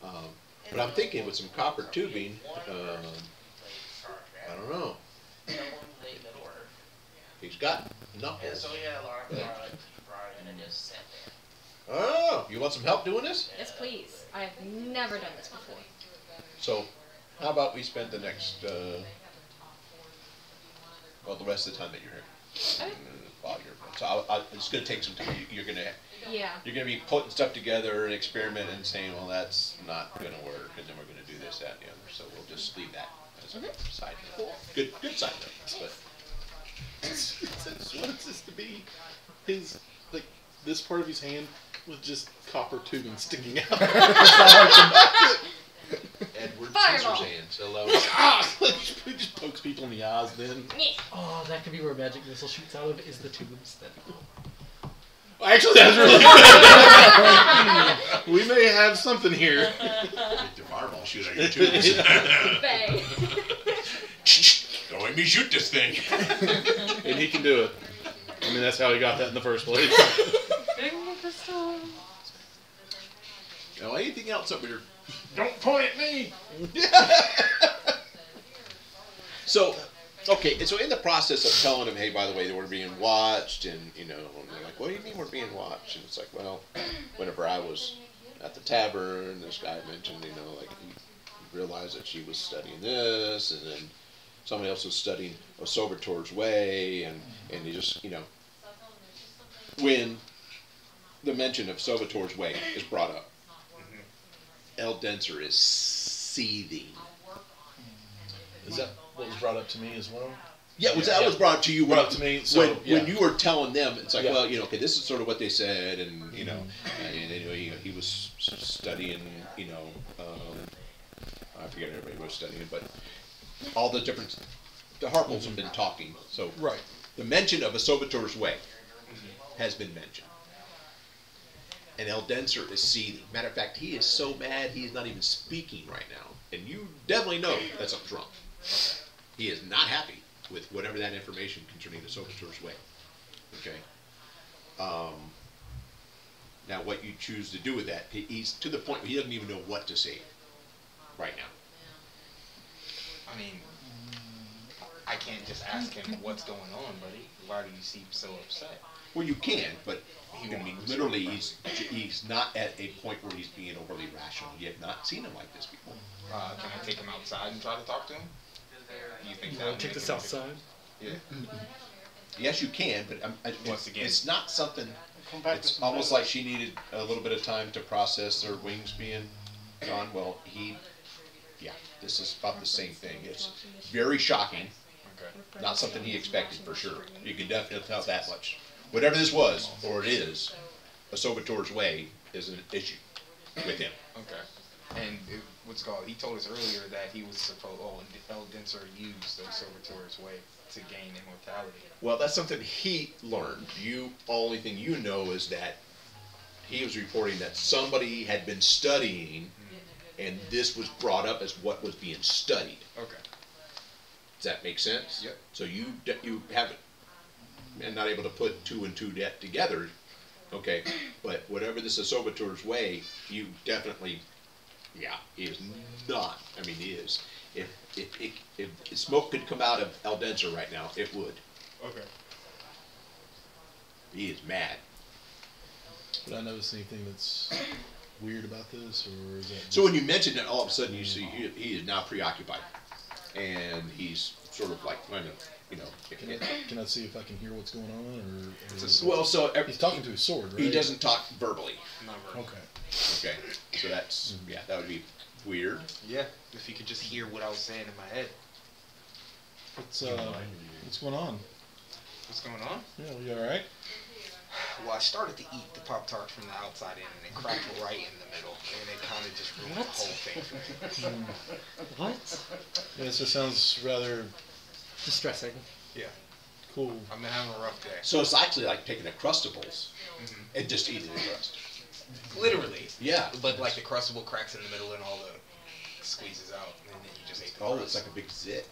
But I'm thinking with some copper tubing, I don't know. He's got knuckles. Oh, you want some help doing this? Yes, please. I have never done this before. So, how about we spend the next, the rest of the time that you're here? Okay. While you're, so it's going to take some time. You're going to Yeah. be putting stuff together and experimenting and saying, well, that's not going to work, and then we're going to do this, that, and the other. So we'll just leave that as a side note. Good side note. But What is this to be? His, like, this part of his hand with just copper tubing sticking out. Edward Fireball. Scissorhands, hello. He just pokes people in the eyes then. Oh, that could be where magic missile shoots out of, is the tubes then. Actually, that's really good. We may have something here. Get the fireball shoot out your tubes. Bang. Don't make me shoot this thing. And he can do it. I mean, that's how he got that in the first place. Big crystal. Now, anything else up here? Don't point at me. So, okay, and so in the process of telling them, hey, by the way, we're being watched, and and they're like, what do you mean we're being watched? And it's like, well, whenever I was at the tavern, this guy mentioned, like he realized that she was studying this, and then somebody else was studying a Sobertor's way, and he just, when the mention of Sobertor's way is brought up, Eldenser is seething. Is that what was brought up to me as well? Yeah, that was brought up to you. Brought up to me. So, when you were telling them, it's like, Yeah. well, okay, this is sort of what they said, and and anyway, he was studying, I forget everybody was studying, but all the Harples have been talking. So Right. the mention of a Sobertor's way has been mentioned. And Eldenser is seething. Matter of fact, he is so mad he is not even speaking right now. And you definitely know that something's wrong. He is not happy with whatever that information concerning the Sobertor's way. Okay. Now, what you choose to do with that, he's to the point where he doesn't even know what to say right now. I mean, I can't just ask him what's going on, buddy. Why do you seem so upset? Well, you can, but literally, he's not at a point where he's being overly rational. You have not seen him like this before. Can I take him outside and try to talk to him? You think You that want would to take make this him outside? Yeah. Yes, you can, but Once again. it's not something. come back to It's some almost better- like she needed a little bit of time to process her wings being gone. Well, yeah, this is about the same thing. It's very shocking. Okay. Not something he expected for sure. You can definitely tell that much. Whatever this was, or it is, a Sobator's way is an issue with him. Okay. And what's it called? He told us earlier that he was supposed. Oh, El Denser used the Sobator's way to gain immortality. Well, that's something he learned. Only thing you know is that he was reporting that somebody had been studying, and this was brought up as what was being studied. Okay. Does that make sense? Yep. So you haven't, and not able to put two and two together, okay? But whatever this is Sobator's way, you definitely, yeah, he is not. I mean, he is. If smoke could come out of El Denser right now, it would. Okay. He is mad. Did I notice anything that's weird about this, or is that? So when you mention it, all of a sudden you see he is now preoccupied, and he's sort of like kind of, you know. Can I see if I can hear what's going on, or Well, so he's talking to his sword, right? he doesn't talk verbally. Okay. Okay, so that's that would be weird. Yeah. If he could just hear what I was saying in my head. What's going on? What's going on? Yeah, you all right? Well, I started to eat the Pop-Tart from the outside in, and it cracked right in the middle, and it kind of just ruined the whole thing for me. What? Yeah, this sounds rather Distressing. Yeah. cool. I've been having a rough day. So it's actually like taking a Crustables and just eating the crust. Literally. Yeah. But like the Crustable cracks in the middle and all the squeezes out, and then you just ate the Oh, crust. it's like a big zit.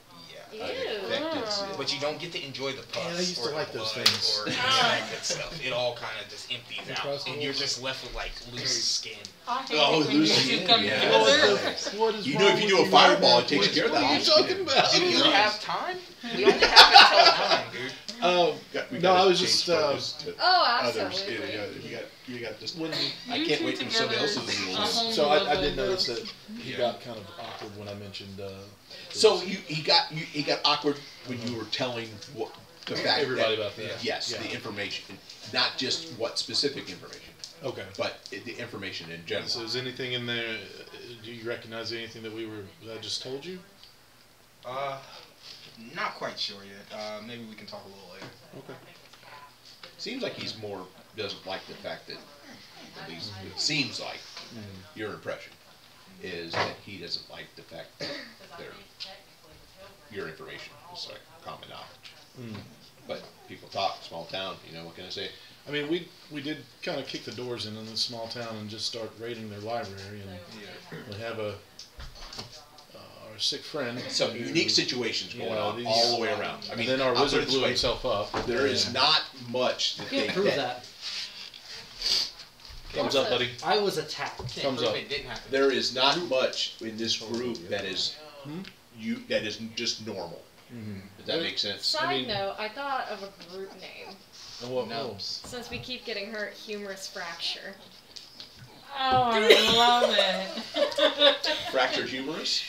Yeah. Infected zit. But you don't get to enjoy the pus Man, I used to or like the those blood things. or any of that good stuff. It all kind of just empties The out, Crustables? and you're just left with like loose skin. I hate Oh, it when you Lucy, two come yeah. together. What is You know, wrong if you with do a fireball, right it takes now? care of that. What are you talking about? Do you have time? We only have until 9, dude. We No, gotta I was change just focus to Oh, others. absolutely. You got just. when I You can't two wait for somebody together else's are rules. home so I level did notice girls. that he got kind of awkward when I mentioned. So he got awkward when you were telling the fact everybody that, about that. yes, Yeah. the information, not just what specific information, Okay. but the information in general. So is anything in there? Do you recognize anything that I just told you? Not quite sure yet. Maybe we can talk a little later. Okay. Seems like he's doesn't like the fact that, at least it seems like, your impression is that he doesn't like the fact that your information is like common knowledge. But people talk, small town, what can I say? I mean, we did kind of kick the doors in this small town and just start raiding their library, and we have our sick friend. Some unique situations going on all the way around. I mean, and then our I'll put wizard it this blew way. himself up. There is not much that Can't they prove that. Thumbs up, buddy. I was attacked. Thumbs up. It didn't happen. There is not much in this group that is that is just normal. Does that make sense? Side note, I thought of a group name. And what? Nubs. Since we keep getting hurt, humorous fracture. Oh, I love it. Fractured humorous.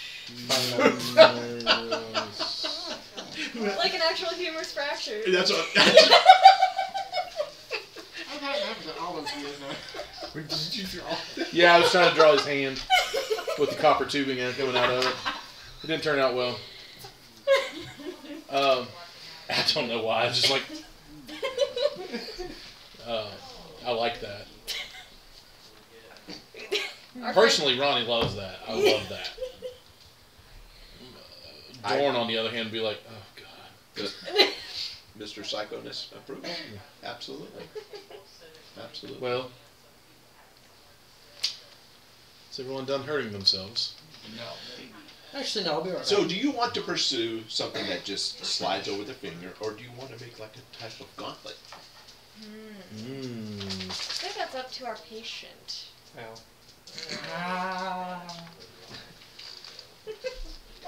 Like an actual humorous fracture. That's what. I've had it happen to all of you now. Did you draw? Yeah, I was trying to draw his hand with the copper tubing coming out of it. It didn't turn out well. I don't know why. It's just like I like that. Personally, Ronnie loves that. I love that. Dorn, on the other hand, would be like, oh god. Mr. Psychoness approves. Absolutely. Absolutely. Well, is everyone done hurting themselves? No. Actually, no, I'll be alright. So, do you want to pursue something that just slides over the finger, or do you want to make like a type of gauntlet? I think that's up to our patient. Well.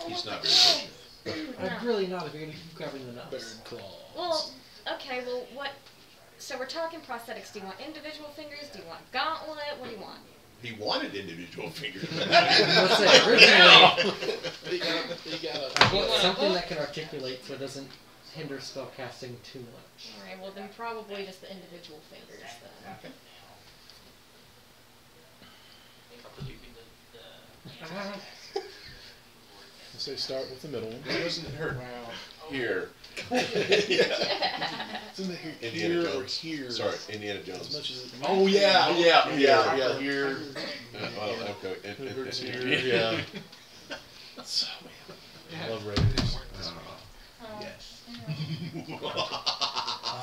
He's not very patient. I'm really not if you're going to keep covering the Bird nubs. claws. Well, okay, well, what? So we're talking prosthetics. Do you want individual fingers? Do you want gauntlet? What do you want? He wanted individual fingers. Let's say originally, You gotta I want something that can articulate so it doesn't hinder spell casting too much. Alright, well then probably just the individual fingers then. Okay. I say start with the middle one. It doesn't hurt. Wow. Here. It's in the Indiana here or Jones. here. Sorry, Indiana As Jones. much as it, oh yeah, yeah. Here. Well, okay. It hurts and here. Yeah. So I love Raiders. Yes.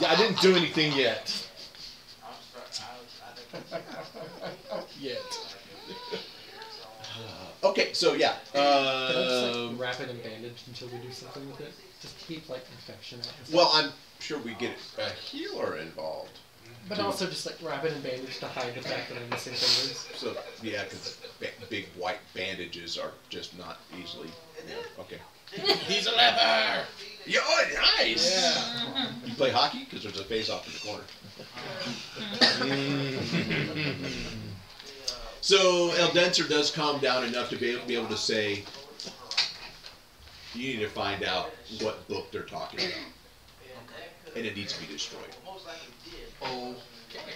Yeah, I didn't do anything yet. Yet. Okay, so yeah. Can I just like wrap it in bandage until we do something with it? Just keep like infection out. and stuff. Well, I'm sure we get a healer involved. But also just like wrap it in bandage to hide the fact that I'm missing fingers. So yeah, because big white bandages are just not easily. Yeah, okay. He's a leper. Yeah, oh, nice. Yeah. You play hockey because there's a face off in the corner. So Eldenser does calm down enough to be able to say, you need to find out what book they're talking about, and it needs to be destroyed. Okay.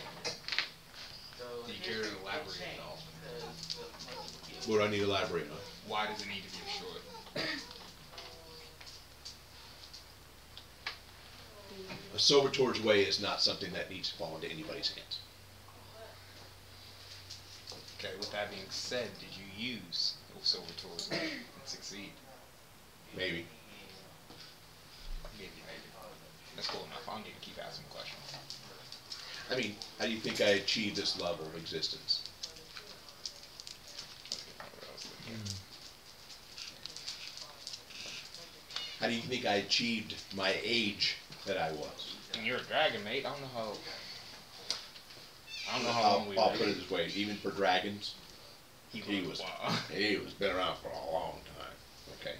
Do you care to elaborate at all? What do I need to elaborate on? Why does it need to be destroyed? A Sobertor's way is not something that needs to fall into anybody's hands. Okay, with that being said, did you use Silvertore's and succeed? Maybe. Maybe. That's cool enough. I don't need to keep asking questions. I mean, how do you think I achieved this level of existence? How do you think I achieved my age that I was? And you're a dragon, mate. I don't know how long we've I'll been. put it this way: even for dragons, he was been around for a long time. Okay.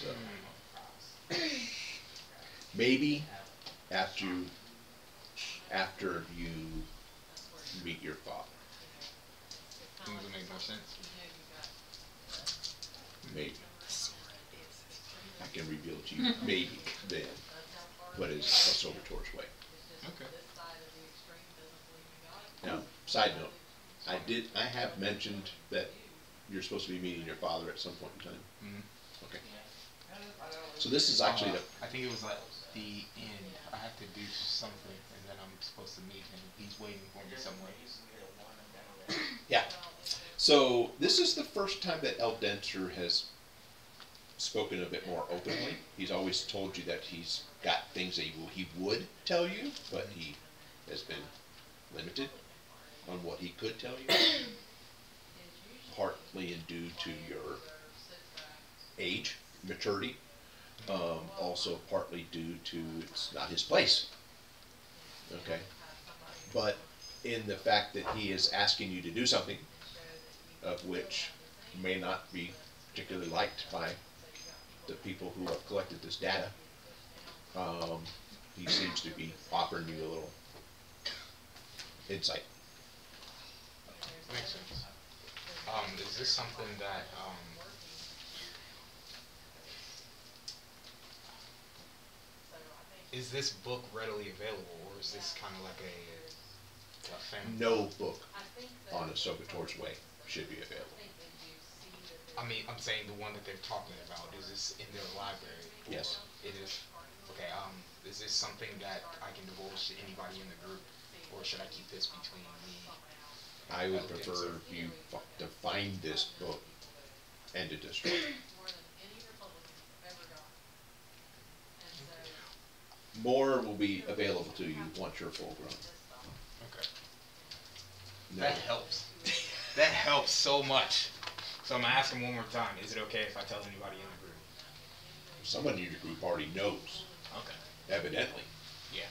So maybe after you meet your father, Things will make more sense. maybe I can reveal to you maybe then what is a Sobertor's way. Okay. Now, side note, I have mentioned that you're supposed to be meeting your father at some point in time. Mm-hmm. Okay. So this is actually I think it was like the end. I have to do something, and then I'm supposed to meet him. He's waiting for me somewhere. yeah. So this is the first time that Eldenser has spoken a bit more openly. He's always told you that he's got things that he would tell you, but he has been limited on what he could tell you, partly due to your age, maturity, also partly due to it's not his place. Okay, but in the fact that he is asking you to do something of which may not be particularly liked by the people who have collected this data, he seems to be offering you a little insight. Makes sense. Is this something that is this book readily available, or is this kind of like a fan? No book on a Sobertor's way should be available. I mean, I'm saying the one that they're talking about. Is this in their library? Yes. It is. Okay. Is this something that I can divulge to anybody in the group, or should I keep this between me? I would prefer you to find this book and to destroy it. More will be available to you once you're full grown. Okay. No. That helps. That helps so much. So I'm gonna ask him one more time. Is it okay if I tell anybody in the group? Someone in your group already knows, Okay. evidently. Yeah.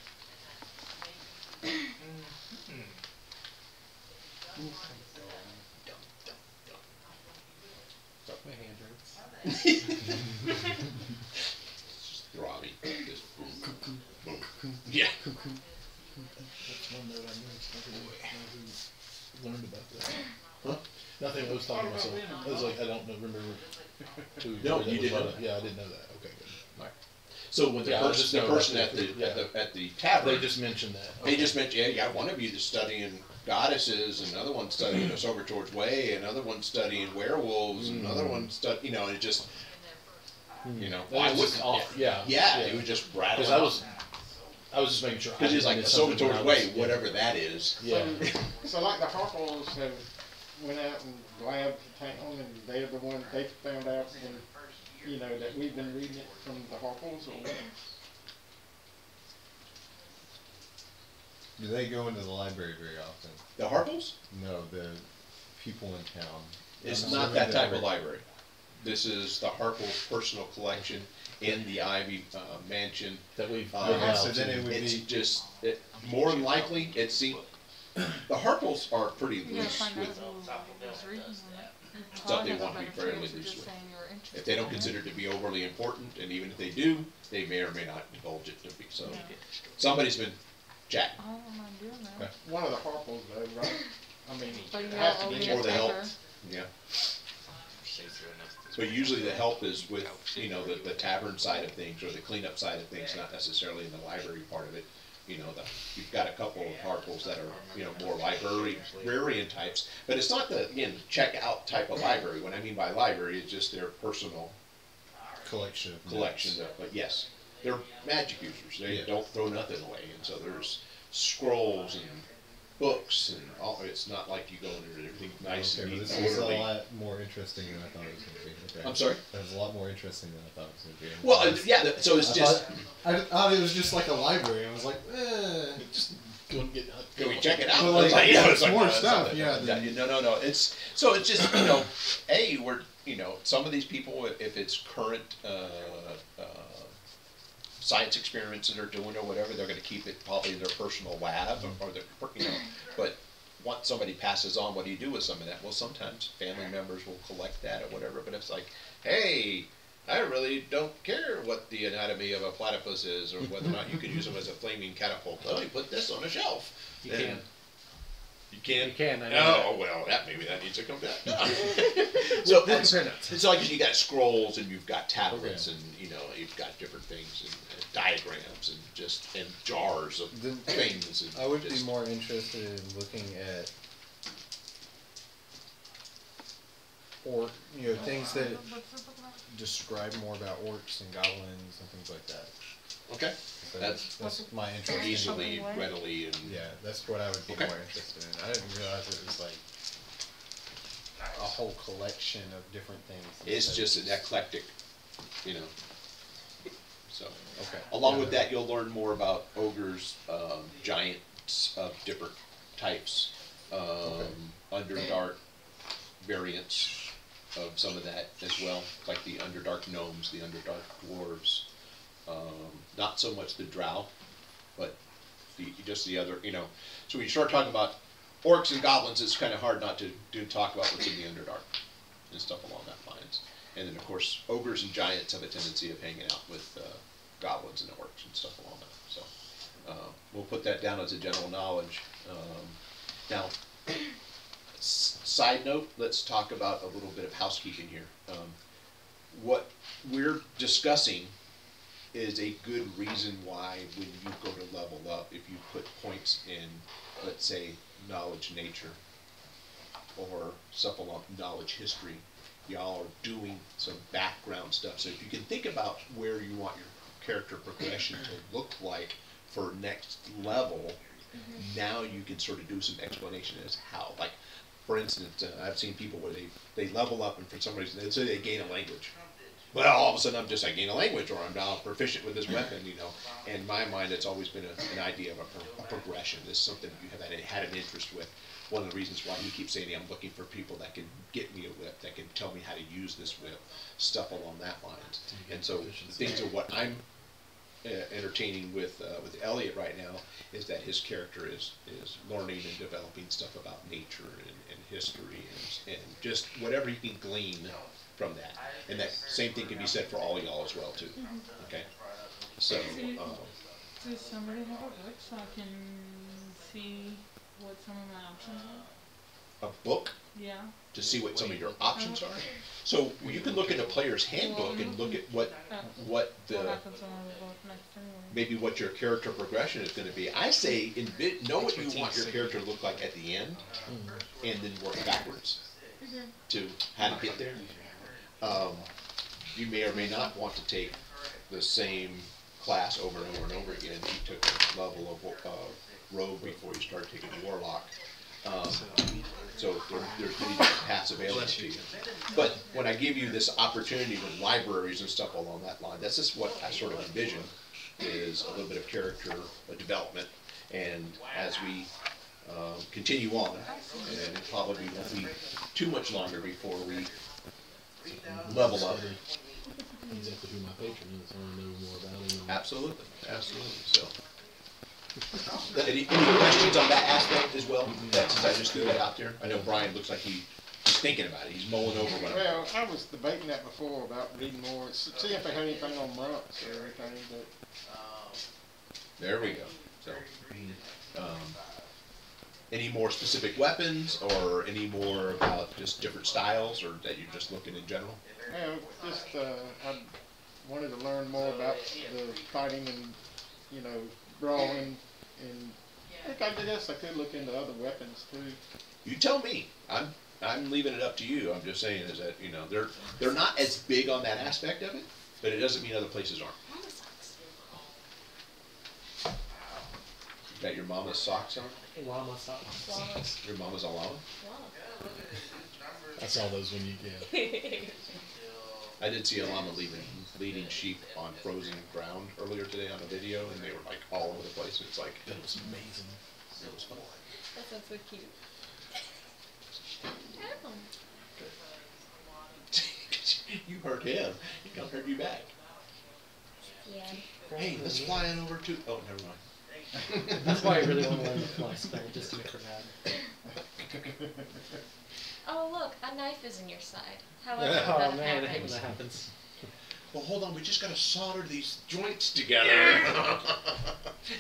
My hand hurts. Just throbbing. Just boom, boom. Yeah. That's one note I missed. I learned about that. Huh? Nothing. I was talking to myself. I was like, I don't remember who. No, that you was didn't know about. that. Yeah, I didn't know that. Okay, good. Right. So when the Yeah, I person, just the know person about at the- at the tavern, They just mentioned that. they just mentioned, yeah, you got one of you that's studying goddesses, another one studying the Silver George Way, another one studying werewolves, another one you know, and it just, you know, That I was wouldn't, just off. Yeah. yeah, it would just rattle. Because I was just making sure. because it's like the Silver George Way, whatever that is. Yeah. So like the Harples have went out and blabbed the town, and they're the one they found out, and you know that we've been reading it from the Harples, or what? Do they go into the library very often? The Harples? No, the people in town. It's I'm not assuming that they're type of library. This is the Harples personal collection in the Ivy Mansion. That we've. Okay, so then it would It's be. just, more than likely, it's, see, the Harples are pretty You gotta loose find out with who's reading it. stuff they Probably want to be have a better fairly chance of loose just with. saying you're interested If they don't in it. consider it to be overly important, and even if they do, they may or may not divulge it to be, so. Yeah. Somebody's been chatting. I don't mind doing that. One of the Harples though, right? I mean, But it yeah, has to I'll be. be Or the help. better. Yeah. But usually the help is with, you know, the tavern side of things, or the cleanup side of things, not necessarily in the library part of it. You know, you've got a couple of Harples that are, you know, more librarian types, but it's not the, again, check out type of library. What I mean by library is just their personal Collection. but yes, they're magic users. They Yeah. don't throw nothing away, and so there's scrolls and books and all. It's not like you go into everything nice Okay, and but neat this and is a orderly. lot more interesting than I thought it was going to be. Okay. I'm sorry? That was a lot more interesting than I thought it was going to be. Well, yeah. So it's I just. thought it was just like a library. I was like, Just go and get. Can we check it out? Well, like, Yeah, it's more no, stuff, not- yeah, No. It's so it's just, you know, we're, you know, some of these people, if it's current science experiments that they're doing or whatever, they're going to keep it probably in their personal lab or their, you know. But once somebody passes on, what do you do with some of that? Well, sometimes family members will collect that or whatever. But it's like, hey, I really don't care what the anatomy of a platypus is, or whether or not you could use them as a flaming catapult. Oh, you put this on a shelf. You And- can. You can? You can, I know Oh, well, maybe that needs to come down. So That's it's like you got scrolls and you've got tablets Okay. and, you know, you've got different things and diagrams and jars of Then things. And I would be just- more interested in looking at things that describe more about orcs and goblins and things like that. Okay. So That's that's my interest. easily, Something like- readily, and Yeah, that's what I would be Okay. more interested in. I didn't realize it was like a whole collection of different things. it's instead just of an eclectic, you know. So, Okay. along Yeah, with that, you'll learn more about ogres, giants of different types, Underdark variants of some of that as well, like the Underdark gnomes, the Underdark dwarves. Not so much the drow, but just the other, you know. So when you start talking about orcs and goblins, it's kind of hard not to talk about what's in the Underdark and stuff along that lines. And then, of course, ogres and giants have a tendency of hanging out with goblins and orcs and stuff along that. So we'll put that down as a general knowledge. Now, side note, let's talk about a little bit of housekeeping here. What we're discussing is a good reason why when you go to level up, if you put points in, let's say, knowledge nature or stuff along knowledge history, y'all are doing some background stuff. So if you can think about where you want your character progression to look like for next level, now you can sort of do some explanation as how. Like, for instance, I've seen people where they level up and for some reason they say they gain a language. Well, all of a sudden I gain a language, or I'm now proficient with this weapon, you know. In my mind, it's always been an idea of a progression. This is something you have had an interest with. One of the reasons why he keeps saying, I'm looking for people that can get me a whip, that can tell me how to use this whip, stuff along that lines. And so the things of what I'm entertaining with Elliot right now is that his character is learning and developing stuff about nature and history and just whatever he can glean from that. And that same thing can be said for all y'all as well too. Okay? So Does somebody have a book so I can see what some of my options are? a book? Yeah. to see what some of your options are. So you can look in a player's handbook and look at what What the happens when we vote next anyway? maybe what your character progression is going to be. I say know what you want your character to look like at the end, and then work backwards to how to get there. You may or may not want to take the same class over and over and over again. You took a level of rogue before you started taking warlock. So there's many different paths available to you. But when I give you this opportunity with libraries and stuff along that line, that's just what I sort of envision, is a little bit of character development. And as we continue on, and it probably won't be too much longer before we level up. Exactly who my patron is. I want to know more about him. Absolutely, absolutely. So, any questions on that aspect as well? Since I just threw that out there, I know Brian looks like he's thinking about it. He's mulling over what. Well, I was debating that before about reading more, see if they had anything on months or anything, but. There we go. So, any more specific weapons, or any more about just different styles, or that you're just looking in general? Well, just, I wanted to learn more about the fighting and, you know, brawling, and I guess I could look into other weapons too. You tell me. I'm leaving it up to you. I'm just saying is that, you know, they're not as big on that aspect of it, but it doesn't mean other places aren't. Got your mama's socks on? Llama socks. Your mama's a llama? I saw those when you, yeah. I did see a llama leading sheep on frozen ground earlier today on a video, and they were like all over the place. It's like, That was amazing. it was fun. That sounds so cute. You heard him. He come heard you back. Yeah. Hey, let's fly on over to. Oh, never mind. That's why I really want to learn the fly spell, just to make her mad. Oh look, a knife is in your side. However, Oh that man, I hate when happened. that happens. Well, hold on. We just gotta solder these joints together.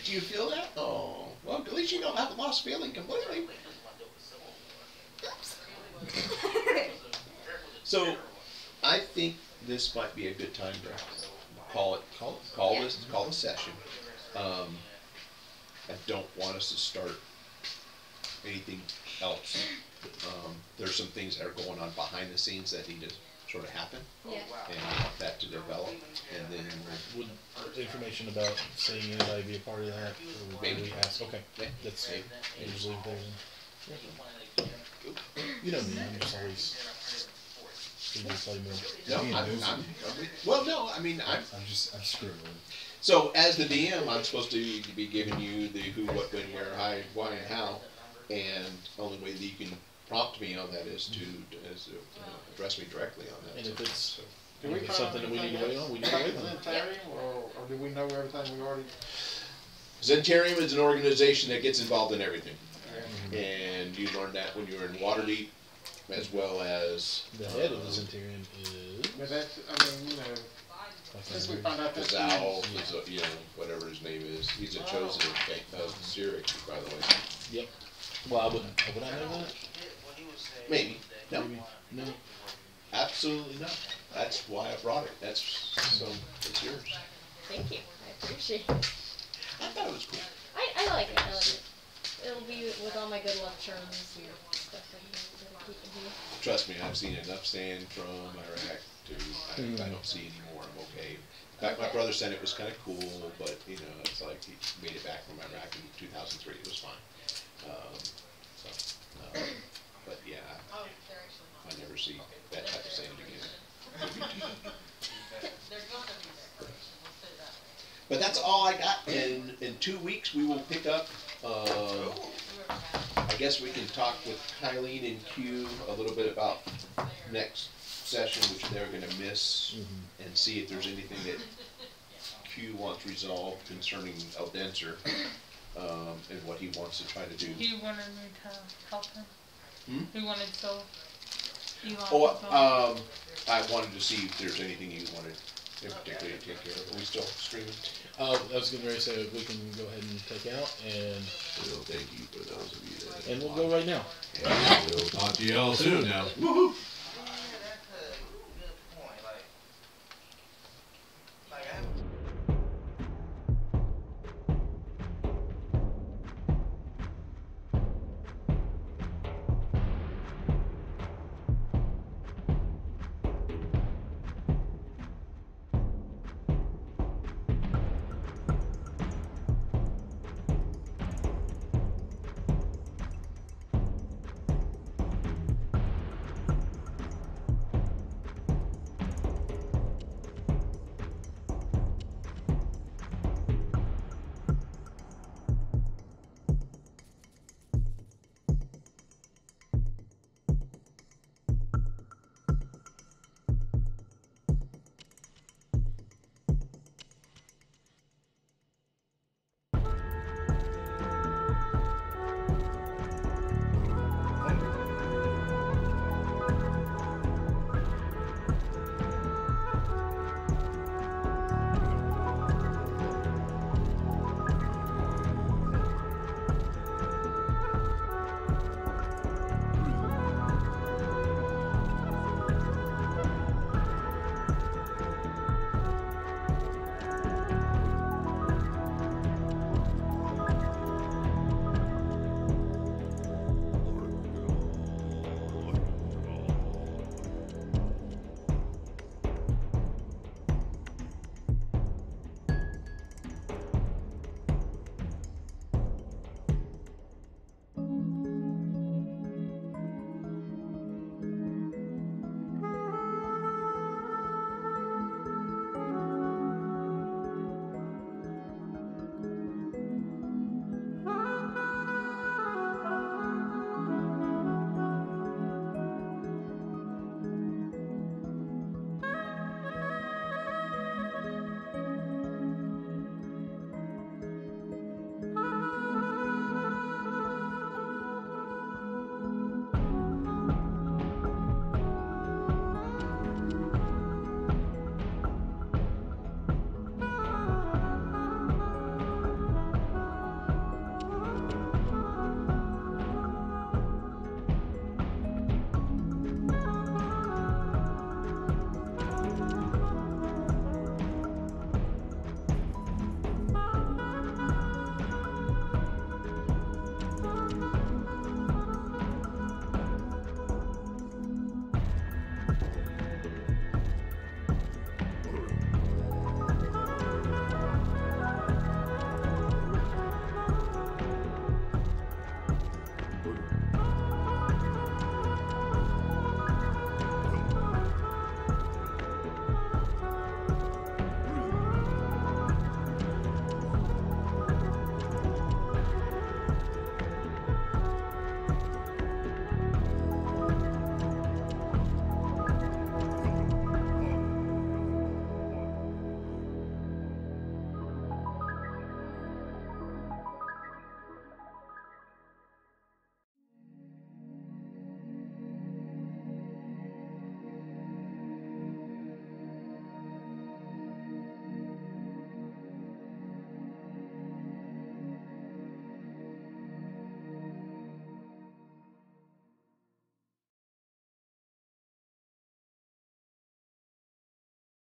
Do you feel that? Oh, well, at least you don't have lost feeling completely. So, I think this might be a good time to call this session. I don't want us to start anything else. There's some things that are going on behind the scenes that need to sort of happen, Yeah. and I want that to develop, and then Would information about seeing anybody be a part of that? Or Maybe. we ask? Okay, Yeah. that's usually if there's. You know me, I'm just always. You just play more. no, well, no, I mean, I'm I'm screwing. so as the DM, I'm supposed to be giving you the who, what, when, where, why, and how, and the only way that you can prompt me on that is to address me directly on that. And if it's Do we if it's find something that we need to anything wait on, we need to wait on. Zentarium, or do we know everything we already? Zentarium is an organization that gets involved in everything, and you learned that when you were in Waterdeep, as well as The head of the Zentarian is. But that's, I mean, you know, since we found out that. Zal, whatever his name is. He's a chosen of Zurich, by the way. Yep. Well, I wouldn't. Would I know that? Maybe. No, Maybe. No. absolutely not. That's why I brought it. That's so it's yours. Thank you. I appreciate it. I thought it was cool. I like it. I like it. It'll be with all my good luck charms and stuff that I'm keep in here. Trust me, I've seen enough sand from Iraq to I don't see any more. I'm okay. In fact, my brother said it was kind of cool, but you know, it's like he made it back from Iraq in 2003. It was fine. But yeah, I never see that type of sand again. But that's all I got. In 2 weeks, we will pick up. I guess we can talk with Kylene and Q a little bit about next session, which they're going to miss, and see if there's anything that Q wants resolved concerning Eldenser, and what he wants to try to do. He wanted me to help him. He wanted to. I wanted to see if there's anything you wanted in particular to take care of. Are we still streaming? I was getting ready to say we can go ahead and take out, and Well, thank you for those of you that we'll go right now. Yeah, we'll talk to you all soon now. Woohoo!